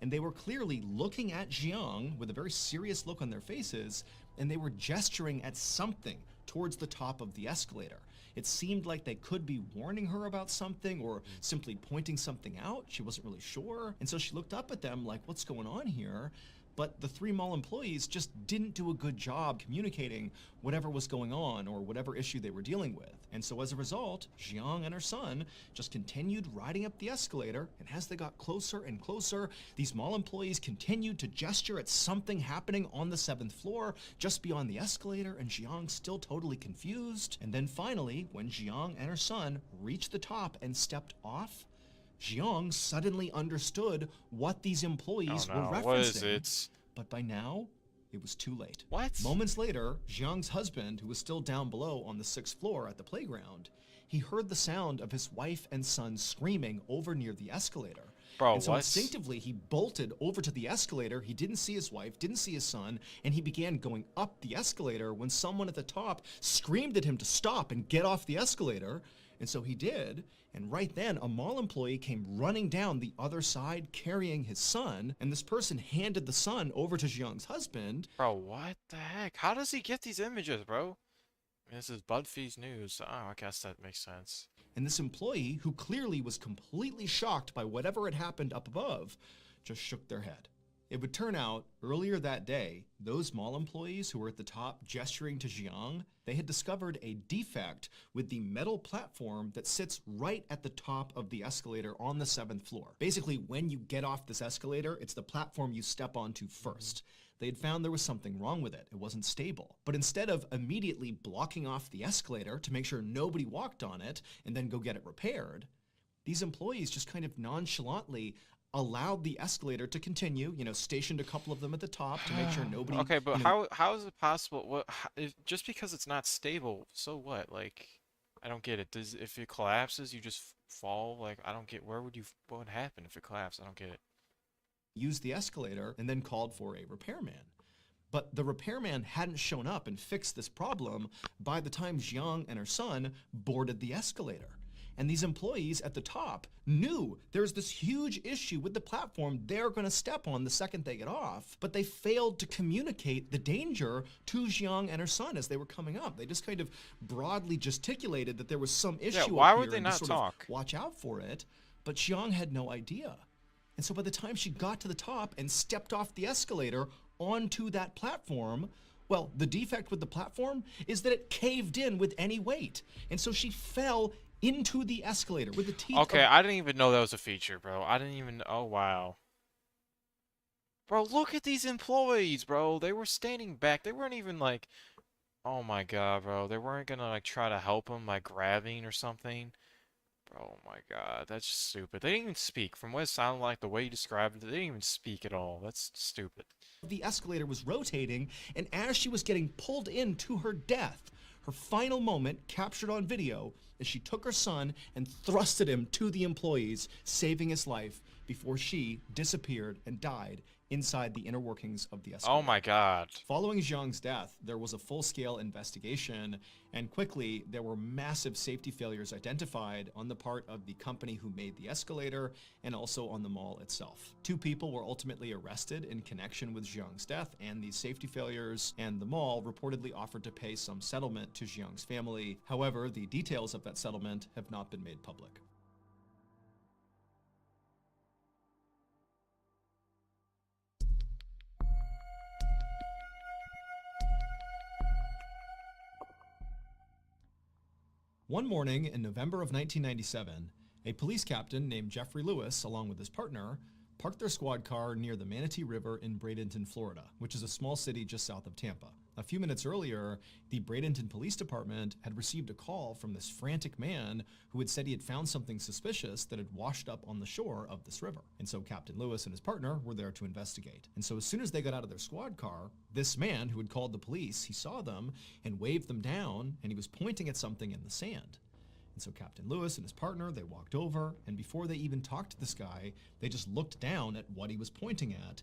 And they were clearly looking at Xiang with a very serious look on their faces, and they were gesturing at something towards the top of the escalator. It seemed like they could be warning her about something or simply pointing something out. She wasn't really sure. And so she looked up at them like, what's going on here? But the 3 mall employees just didn't do a good job communicating whatever was going on or whatever issue they were dealing with. And so as a result, Xiang and her son just continued riding up the escalator, and as they got closer and closer, these mall employees continued to gesture at something happening on the 7th floor just beyond the escalator, and Xiang still totally confused. And then finally, when Xiang and her son reached the top and stepped off, Xiang suddenly understood what these employees were referencing. What is it? But by now, it was too late. What? Moments later, Xiang's husband, who was still down below on the 6th floor at the playground, he heard the sound of his wife and son screaming over near the escalator. Bro, and so what? instinctively, he bolted over to the escalator. He didn't see his wife, didn't see his son, and he began going up the escalator when someone at the top screamed at him to stop and get off the escalator. And so he did, and right then a mall employee came running down the other side carrying his son, and this person handed the son over to Xiang's husband. Bro, what the heck? How does he get these images, bro? I mean, this is BuzzFeed's news. Oh, I guess that makes sense. And this employee, who clearly was completely shocked by whatever had happened up above, just shook their head. It would turn out, earlier that day, those mall employees who were at the top gesturing to Jiang, they had discovered a defect with the metal platform that sits right at the top of the escalator on the 7th floor. Basically, when you get off this escalator, it's the platform you step onto first. They had found there was something wrong with it. It wasn't stable. But instead of immediately blocking off the escalator to make sure nobody walked on it and then go get it repaired, these employees just kind of nonchalantly allowed the escalator to continue, stationed a couple of them at the top to make sure nobody... Okay, but how is it possible? Just because it's not stable, so what? Like, I don't get it. If it collapses, you just fall? Like, I don't get, what would happen if it collapsed? I don't get it. Used the escalator and then called for a repairman. But the repairman hadn't shown up and fixed this problem by the time Jiang and her son boarded the escalator. And these employees at the top knew there's this huge issue with the platform they're going to step on the second they get off, but they failed to communicate the danger to Jiang and her son as they were coming up. They just kind of broadly gesticulated that there was some issue up here. Why would they and not sort talk? of watch out for it, but Jiang had no idea. And so by the time she got to the top and stepped off the escalator onto that platform, well, the defect with the platform is that it caved in with any weight. And so she fell into the escalator with the teeth. Okay, I didn't even know that was a feature, bro. I didn't even... Oh, wow. Bro, look at these employees, bro. They were standing back. They weren't even, like... Oh, my God, bro. They weren't gonna, like, try to help him, like, grabbing or something. Bro, oh, my God. That's just stupid. They didn't even speak. From what it sounded like, the way you described it, they didn't even speak at all. That's stupid. The escalator was rotating, and as she was getting pulled in to her death, her final moment captured on video as she took her son and thrusted him to the employees, saving his life before she disappeared and died inside the inner workings of the escalator. Oh my God. Following Jiang's death, there was a full-scale investigation, and quickly there were massive safety failures identified on the part of the company who made the escalator and also on the mall itself. 2 people were ultimately arrested in connection with Jiang's death and these safety failures, and the mall reportedly offered to pay some settlement to Jiang's family. However, the details of that settlement have not been made public. One morning in November of 1997, a police captain named Jeffrey Lewis, along with his partner, parked their squad car near the Manatee River in Bradenton, Florida, which is a small city just south of Tampa. A few minutes earlier, the Bradenton Police Department had received a call from this frantic man who had said he had found something suspicious that had washed up on the shore of this river. And so Captain Lewis and his partner were there to investigate. And so as soon as they got out of their squad car, this man who had called the police, he saw them and waved them down, and he was pointing at something in the sand. And so Captain Lewis and his partner, they walked over, and before they even talked to this guy, they just looked down at what he was pointing at,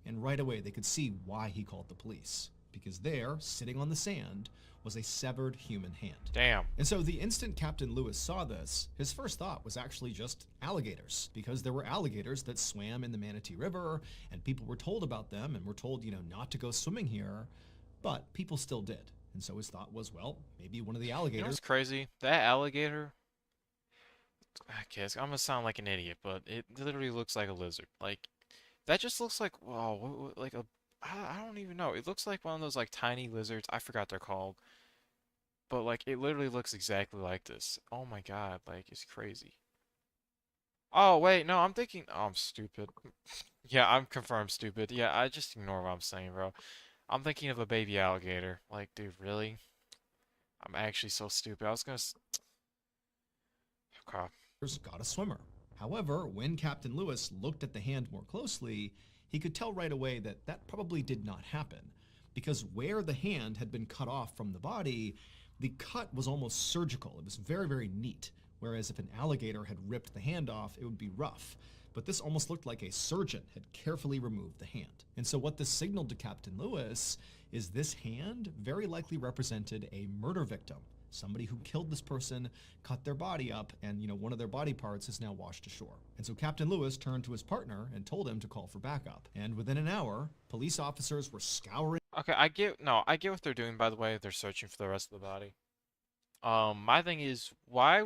and right away they could see why he called the police. Because there, sitting on the sand, was a severed human hand. Damn. And so the instant Captain Lewis saw this, his first thought was actually just alligators, because there were alligators that swam in the Manatee River, and people were told about them, and were told, not to go swimming here, but people still did. And so his thought was, well, maybe one of the alligators... You know what's crazy? That alligator... Okay, I'm gonna sound like an idiot, but it literally looks like a lizard. Like, that just looks like, wow, like a... I don't even know. It looks like one of those, like, tiny lizards. I forgot they're called. But, like, it literally looks exactly like this. Oh my God, like, it's crazy. Oh, wait, no, I'm thinking... Oh, I'm stupid. Yeah, I'm confirmed stupid. Yeah, I just ignore what I'm saying, bro. I'm thinking of a baby alligator. Like, dude, really? I'm actually so stupid. I was gonna... Okay. Got a swimmer. However, when Captain Lewis looked at the hand more closely, he could tell right away that that probably did not happen, because where the hand had been cut off from the body, the cut was almost surgical. It was very, very neat, whereas if an alligator had ripped the hand off, it would be rough. But this almost looked like a surgeon had carefully removed the hand. And so what this signaled to Captain Lewis is this hand very likely represented a murder victim. Somebody who killed this person, cut their body up, and one of their body parts is now washed ashore. And so Captain Lewis turned to his partner and told him to call for backup. And within an hour, police officers were scouring... Okay, I get what they're doing, by the way. They're searching for the rest of the body. My thing is, why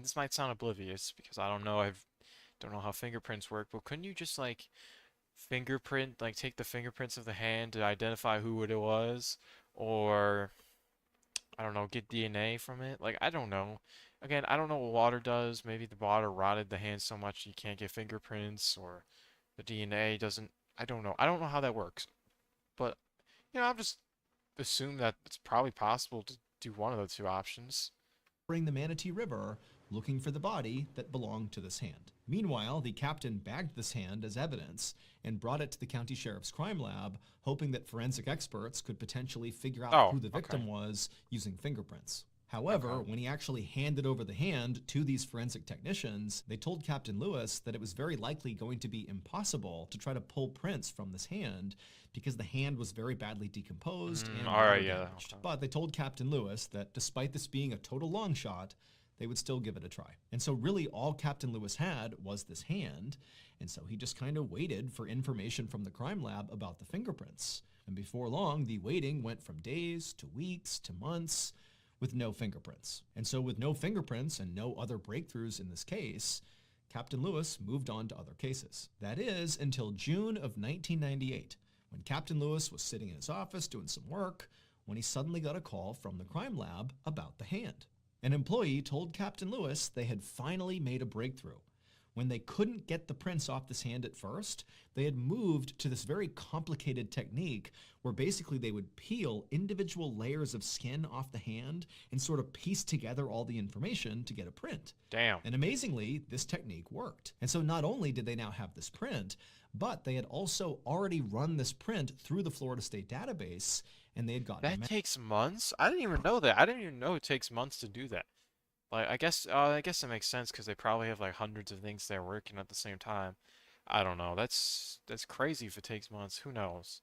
this might sound oblivious because I don't know how fingerprints work, but couldn't you just like take the fingerprints of the hand to identify who it was, or I don't know, get DNA from it? Like, I don't know. Again, I don't know what water does. Maybe the water rotted the hand so much you can't get fingerprints, or the DNA doesn't. I don't know. I don't know how that works. But, I've just assumed that it's probably possible to do one of the two options. The Manatee River looking for the body that belonged to this hand. Meanwhile, the captain bagged this hand as evidence and brought it to the county sheriff's crime lab, hoping that forensic experts could potentially figure out who the victim was using fingerprints. However, when he actually handed over the hand to these forensic technicians, they told Captain Lewis that it was very likely going to be impossible to try to pull prints from this hand because the hand was very badly decomposed and damaged. But they told Captain Lewis that despite this being a total long shot, they would still give it a try. And so really all Captain Lewis had was this hand, and so he just kind of waited for information from the crime lab about the fingerprints. And before long, the waiting went from days to weeks to months with no fingerprints. And so with no fingerprints and no other breakthroughs in this case, Captain Lewis moved on to other cases. That is until June of 1998, when Captain Lewis was sitting in his office doing some work, when he suddenly got a call from the crime lab about the hand. An employee told Captain Lewis they had finally made a breakthrough. When they couldn't get the prints off this hand at first, they had moved to this very complicated technique where basically they would peel individual layers of skin off the hand and sort of piece together all the information to get a print. Damn. And amazingly, this technique worked. And so not only did they now have this print, but they had also already run this print through the Florida State database, and they had gotten that takes months? I didn't even know that. I didn't even know it takes months to do that. Like, I guess it makes sense because they probably have like hundreds of things they're working at the same time. I don't know. That's crazy if it takes months. Who knows?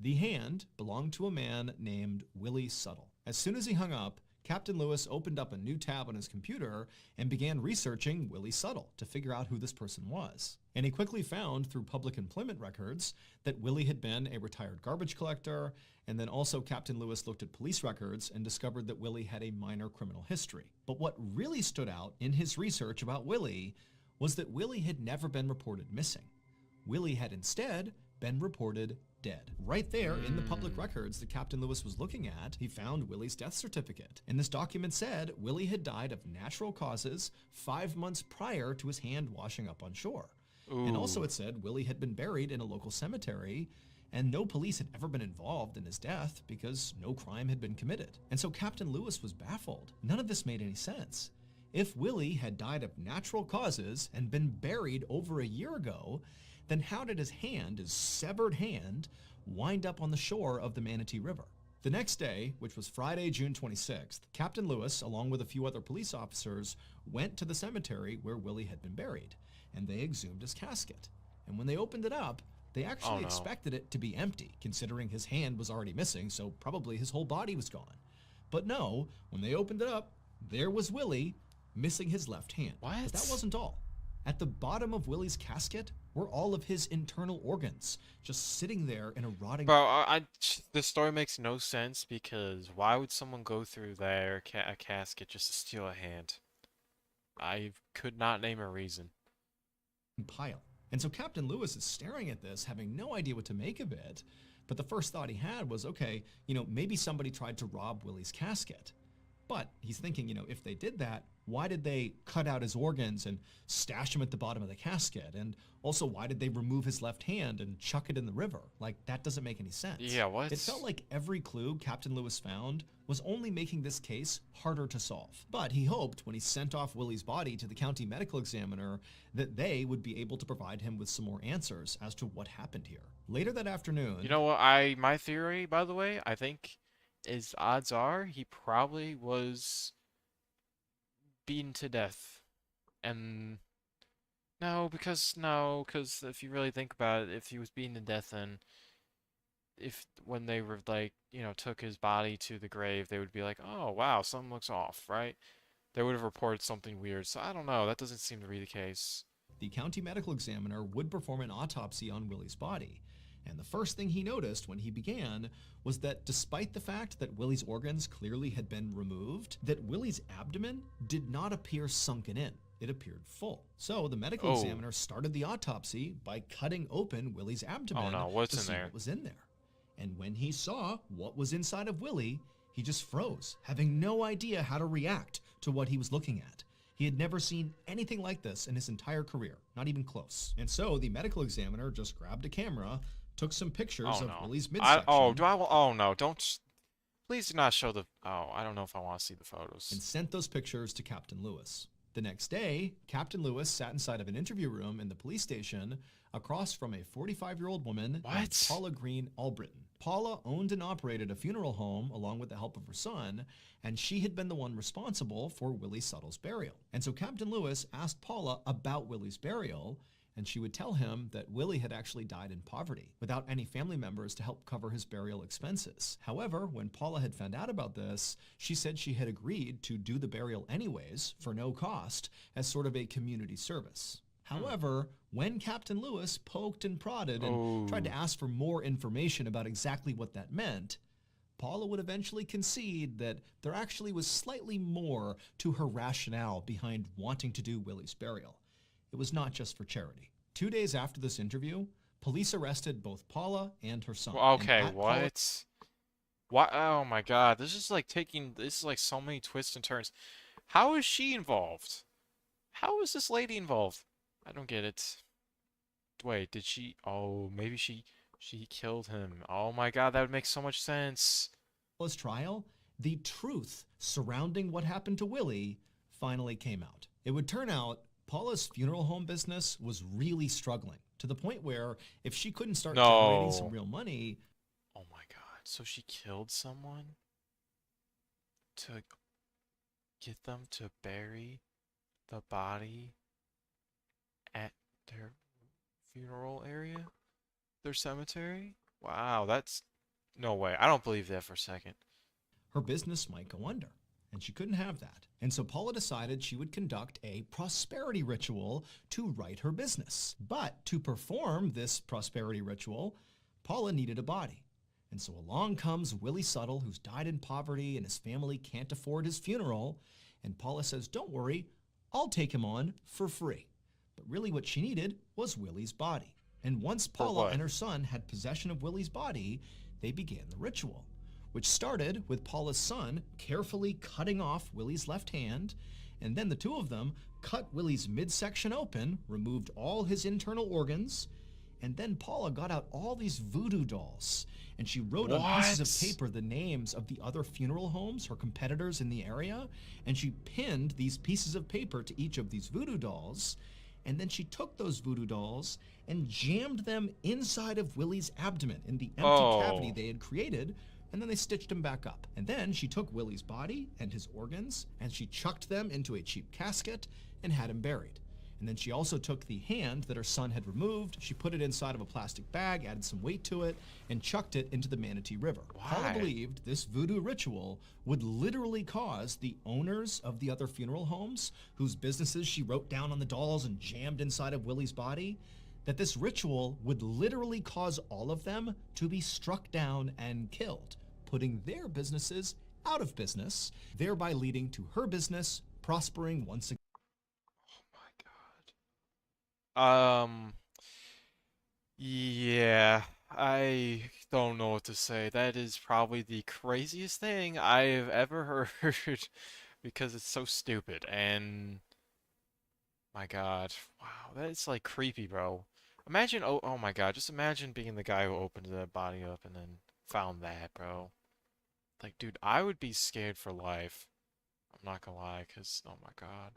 The hand belonged to a man named Willie Suttle. As soon as he hung up, Captain Lewis opened up a new tab on his computer and began researching Willie Suttle to figure out who this person was. And he quickly found through public employment records that Willie had been a retired garbage collector, and then also Captain Lewis looked at police records and discovered that Willie had a minor criminal history. But what really stood out in his research about Willie was that Willie had never been reported missing. Willie had instead been reported dead. Right there in the public records that Captain Lewis was looking at, he found Willie's death certificate. And this document said Willie had died of natural causes 5 months prior to his hand washing up on shore. Ooh. And also it said Willie had been buried in a local cemetery, and no police had ever been involved in his death because no crime had been committed. And so Captain Lewis was baffled. None of this made any sense. If Willie had died of natural causes and been buried over a year ago, then how did his hand, his severed hand, wind up on the shore of the Manatee River? The next day, which was Friday, June 26th, Captain Lewis, along with a few other police officers, went to the cemetery where Willie had been buried, and they exhumed his casket. And when they opened it up, they actually expected it to be empty, considering his hand was already missing, so probably his whole body was gone. But no, when they opened it up, there was Willie, missing his left hand. What? But that wasn't all. At the bottom of Willie's casket were all of his internal organs, just sitting there in a rotting... Bro, this story makes no sense because why would someone go through their casket just to steal a hand? I could not name a reason. Pile. And so Captain Lewis is staring at this, having no idea what to make of it, but the first thought he had was, okay, maybe somebody tried to rob Willie's casket. But he's thinking, if they did that, why did they cut out his organs and stash them at the bottom of the casket? And also, why did they remove his left hand and chuck it in the river? Like, that doesn't make any sense. Yeah, what? It felt like every clue Captain Lewis found was only making this case harder to solve. But he hoped when he sent off Willie's body to the county medical examiner that they would be able to provide him with some more answers as to what happened here. Later that afternoon... You know what, my theory, by the way, I think is odds are he probably was beaten to death. And because if you really think about it, if he was beaten to death, then when they were like, took his body to the grave, they would be like, oh wow, something looks off, right? They would have reported something weird. So I don't know, that doesn't seem to be the case. The county medical examiner would perform an autopsy on Willie's body. And the first thing he noticed when he began was that despite the fact that Willie's organs clearly had been removed, that Willie's abdomen did not appear sunken in. It appeared full. So the medical examiner started the autopsy by cutting open Willie's abdomen to see what was in there. And when he saw what was inside of Willie, he just froze, having no idea how to react to what he was looking at. He had never seen anything like this in his entire career, not even close. And so the medical examiner just grabbed a camera, took some pictures of Willie's midsection. Oh no, don't. Please do not show the. Oh, I don't know if I want to see the photos. And sent those pictures to Captain Lewis. The next day, Captain Lewis sat inside of an interview room in the police station across from a 45-year-old woman named Paula Green Albritton. Paula owned and operated a funeral home along with the help of her son, and she had been the one responsible for Willie Suttle's burial. And so Captain Lewis asked Paula about Willie's burial, and she would tell him that Willie had actually died in poverty, without any family members to help cover his burial expenses. However, when Paula had found out about this, she said she had agreed to do the burial anyways, for no cost, as sort of a community service. However, when Captain Lewis poked and prodded and tried to ask for more information about exactly what that meant, Paula would eventually concede that there actually was slightly more to her rationale behind wanting to do Willie's burial. It was not just for charity. 2 days after this interview, police arrested both Paula and her son. Okay, what? What? Oh my God, this is like so many twists and turns. How is she involved? How is this lady involved? I don't get it. Wait, did she? Oh, maybe she killed him. Oh my God, that would make so much sense. Paula's trial, the truth surrounding what happened to Willie finally came out. It would turn out Paula's funeral home business was really struggling, to the point where if she couldn't start generating some real money... Oh my God, so she killed someone to get them to bury the body at their funeral area? Their cemetery? Wow, that's... No way, I don't believe that for a second. Her business might go under, and she couldn't have that. And so Paula decided she would conduct a prosperity ritual to right her business. But to perform this prosperity ritual, Paula needed a body. And so along comes Willie Suttle, who's died in poverty and his family can't afford his funeral. And Paula says, don't worry, I'll take him on for free. But really what she needed was Willie's body. And once Paula and her son had possession of Willie's body, they began the ritual, which started with Paula's son carefully cutting off Willie's left hand, and then the two of them cut Willie's midsection open, removed all his internal organs, and then Paula got out all these voodoo dolls, and she wrote on pieces of paper the names of the other funeral homes, her competitors in the area, and she pinned these pieces of paper to each of these voodoo dolls, and then she took those voodoo dolls and jammed them inside of Willie's abdomen in the empty cavity they had created, and then they stitched him back up. And then she took Willie's body and his organs, and she chucked them into a cheap casket and had him buried. And then she also took the hand that her son had removed, she put it inside of a plastic bag, added some weight to it, and chucked it into the Manatee River. Paula believed this voodoo ritual would literally cause the owners of the other funeral homes, whose businesses she wrote down on the dolls and jammed inside of Willie's body, that this ritual would literally cause all of them to be struck down and killed, putting their businesses out of business, thereby leading to her business prospering once again. Yeah, I don't know what to say. That is probably the craziest thing I've ever heard because it's so stupid and my God, wow, that's like creepy, bro. Imagine, oh my God, just imagine being the guy who opened that body up and then found that, bro. Like, dude, I would be scared for life. I'm not gonna lie, cause oh my God.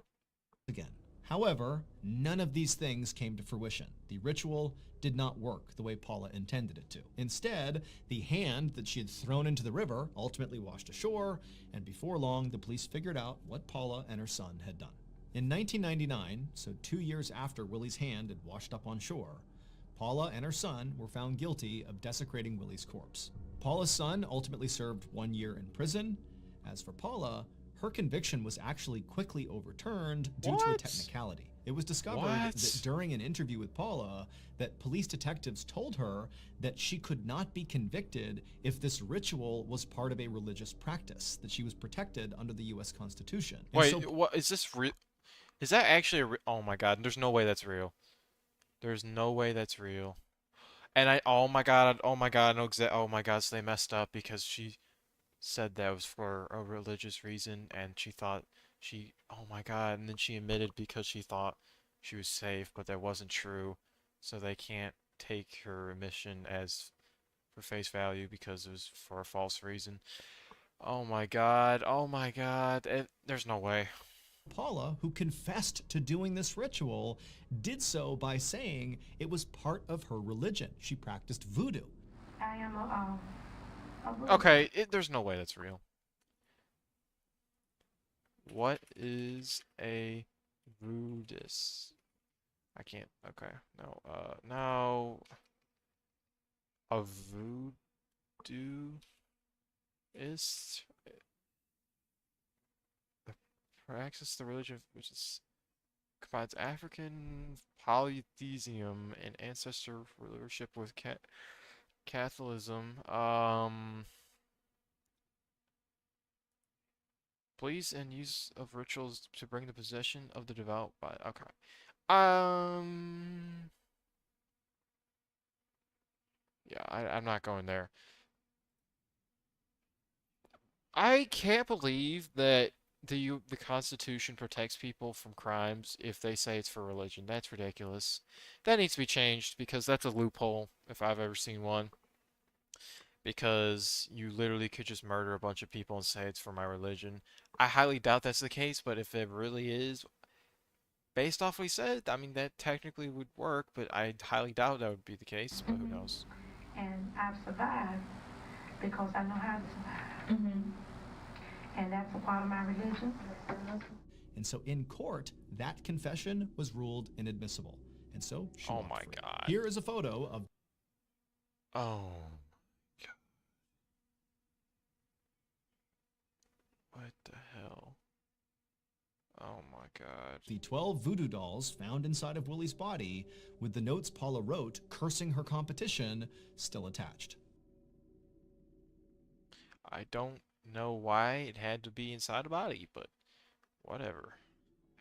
Again. However, none of these things came to fruition. The ritual did not work the way Paula intended it to. Instead, the hand that she had thrown into the river ultimately washed ashore, and before long, the police figured out what Paula and her son had done. In 1999, so 2 years after Willie's hand had washed up on shore, Paula and her son were found guilty of desecrating Willie's corpse. Paula's son ultimately served 1 year in prison. As for Paula, her conviction was actually quickly overturned due to a technicality. It was discovered What? that during an interview with Paula, that police detectives told her that she could not be convicted if this ritual was part of a religious practice, that she was protected under the U.S. Constitution. And Wait, what is this real? Is that actually oh my God, there's no way that's real. There's no way that's real. And oh my God, no, oh my God, so they messed up because she said that was for a religious reason and she thought oh my God, and then she admitted because she thought she was safe, but that wasn't true. So they can't take her admission as for face value because it was for a false reason. Oh my God, oh my God, there's no way. Paula, who confessed to doing this ritual, did so by saying it was part of her religion. She practiced voodoo. I am a Okay, there's no way that's real. What is a voodoo? I can't. Okay, no. No. A voodooist practice the religion which is combines African polytheism and ancestor worship with Catholicism. Beliefs and use of rituals to bring the possession of the devout by. Okay. Yeah, I'm not going there. I can't believe that the Constitution protects people from crimes if they say it's for religion. That's ridiculous. That needs to be changed because that's a loophole if I've ever seen one. Because you literally could just murder a bunch of people and say it's for my religion. I highly doubt that's the case, but if it really is, based off what he said, I mean, that technically would work, but I highly doubt that would be the case, but who knows? And I've survived because I know how to survive. And that's a part of my religion. And so in court, that confession was ruled inadmissible. And so she Oh walked my free. God. Here is a photo of... Oh. What the hell? Oh my God. the 12 voodoo dolls found inside of Willie's body, with the notes Paula wrote cursing her competition still attached. I don't know why it had to be inside a body, but whatever,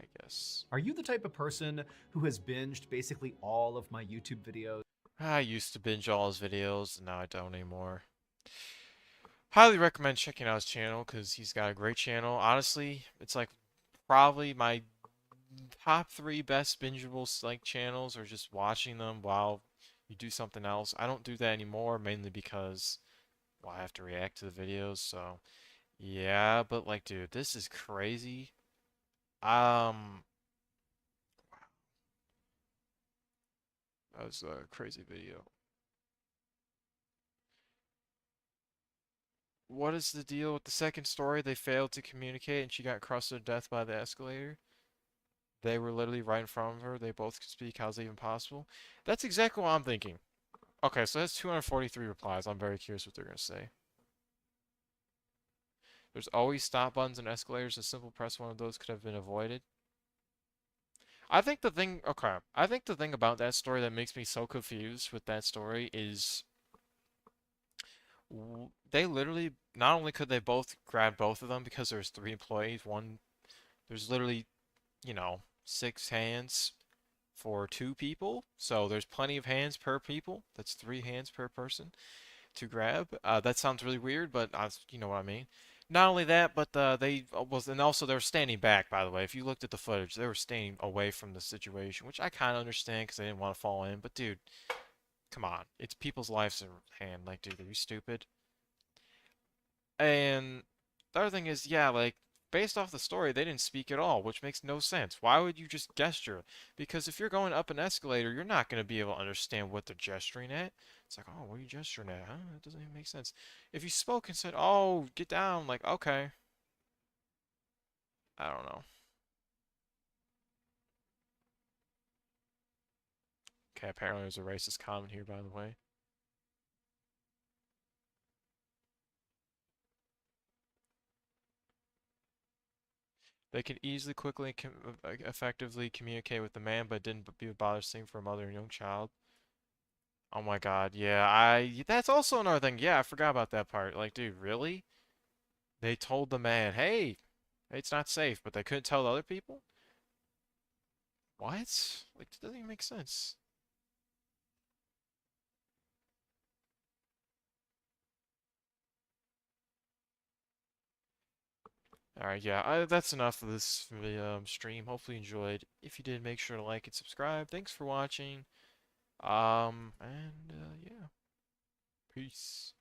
I guess. Are you the type of person who has binged basically all of my YouTube videos? I used to binge all his videos, and now I don't anymore. Highly recommend checking out his channel, because he's got a great channel. Honestly, it's like probably my top 3 best bingeable like channels, or just watching them while you do something else. I don't do that anymore, mainly because, well, I have to react to the videos, so yeah, but like, dude, this is crazy. That was a crazy video. What is the deal with the second story? They failed to communicate and she got crushed to death by the escalator. They were literally right in front of her. They both could speak. How's that even possible? That's exactly what I'm thinking. Okay, so that's 243 replies. I'm very curious what they're going to say. There's always stop buttons and escalators. A simple press one of those could have been avoided. I think the thing about that story that makes me so confused with that story is they literally, not only could they both grab both of them because there's 3 employees, there's literally, 6 hands for 2 people, so there's plenty of hands per people. That's 3 hands per person to grab. That sounds really weird, but you know what I mean. Not only that, but and also they were standing back, by the way. If you looked at the footage, they were standing away from the situation, which I kind of understand because they didn't want to fall in. But dude, come on, it's people's lives in hand. Like, dude, are you stupid? And the other thing is, yeah, like, based off the story, they didn't speak at all, which makes no sense. Why would you just gesture? Because if you're going up an escalator, you're not going to be able to understand what they're gesturing at. It's like, oh, what are you gesturing at? Huh? That doesn't even make sense. If you spoke and said, oh, get down, like, okay. I don't know. Okay, apparently there's a racist comment here, by the way. They can easily, quickly, and effectively communicate with the man, but didn't be bothersome for a mother and young child. Oh my God, yeah, that's also another thing. Yeah, I forgot about that part. Like, dude, really? They told the man, hey, it's not safe, but they couldn't tell the other people? What? Like, it doesn't even make sense. Alright, yeah, that's enough of this stream. Hopefully you enjoyed. If you did, make sure to like and subscribe. Thanks for watching. And yeah. Peace.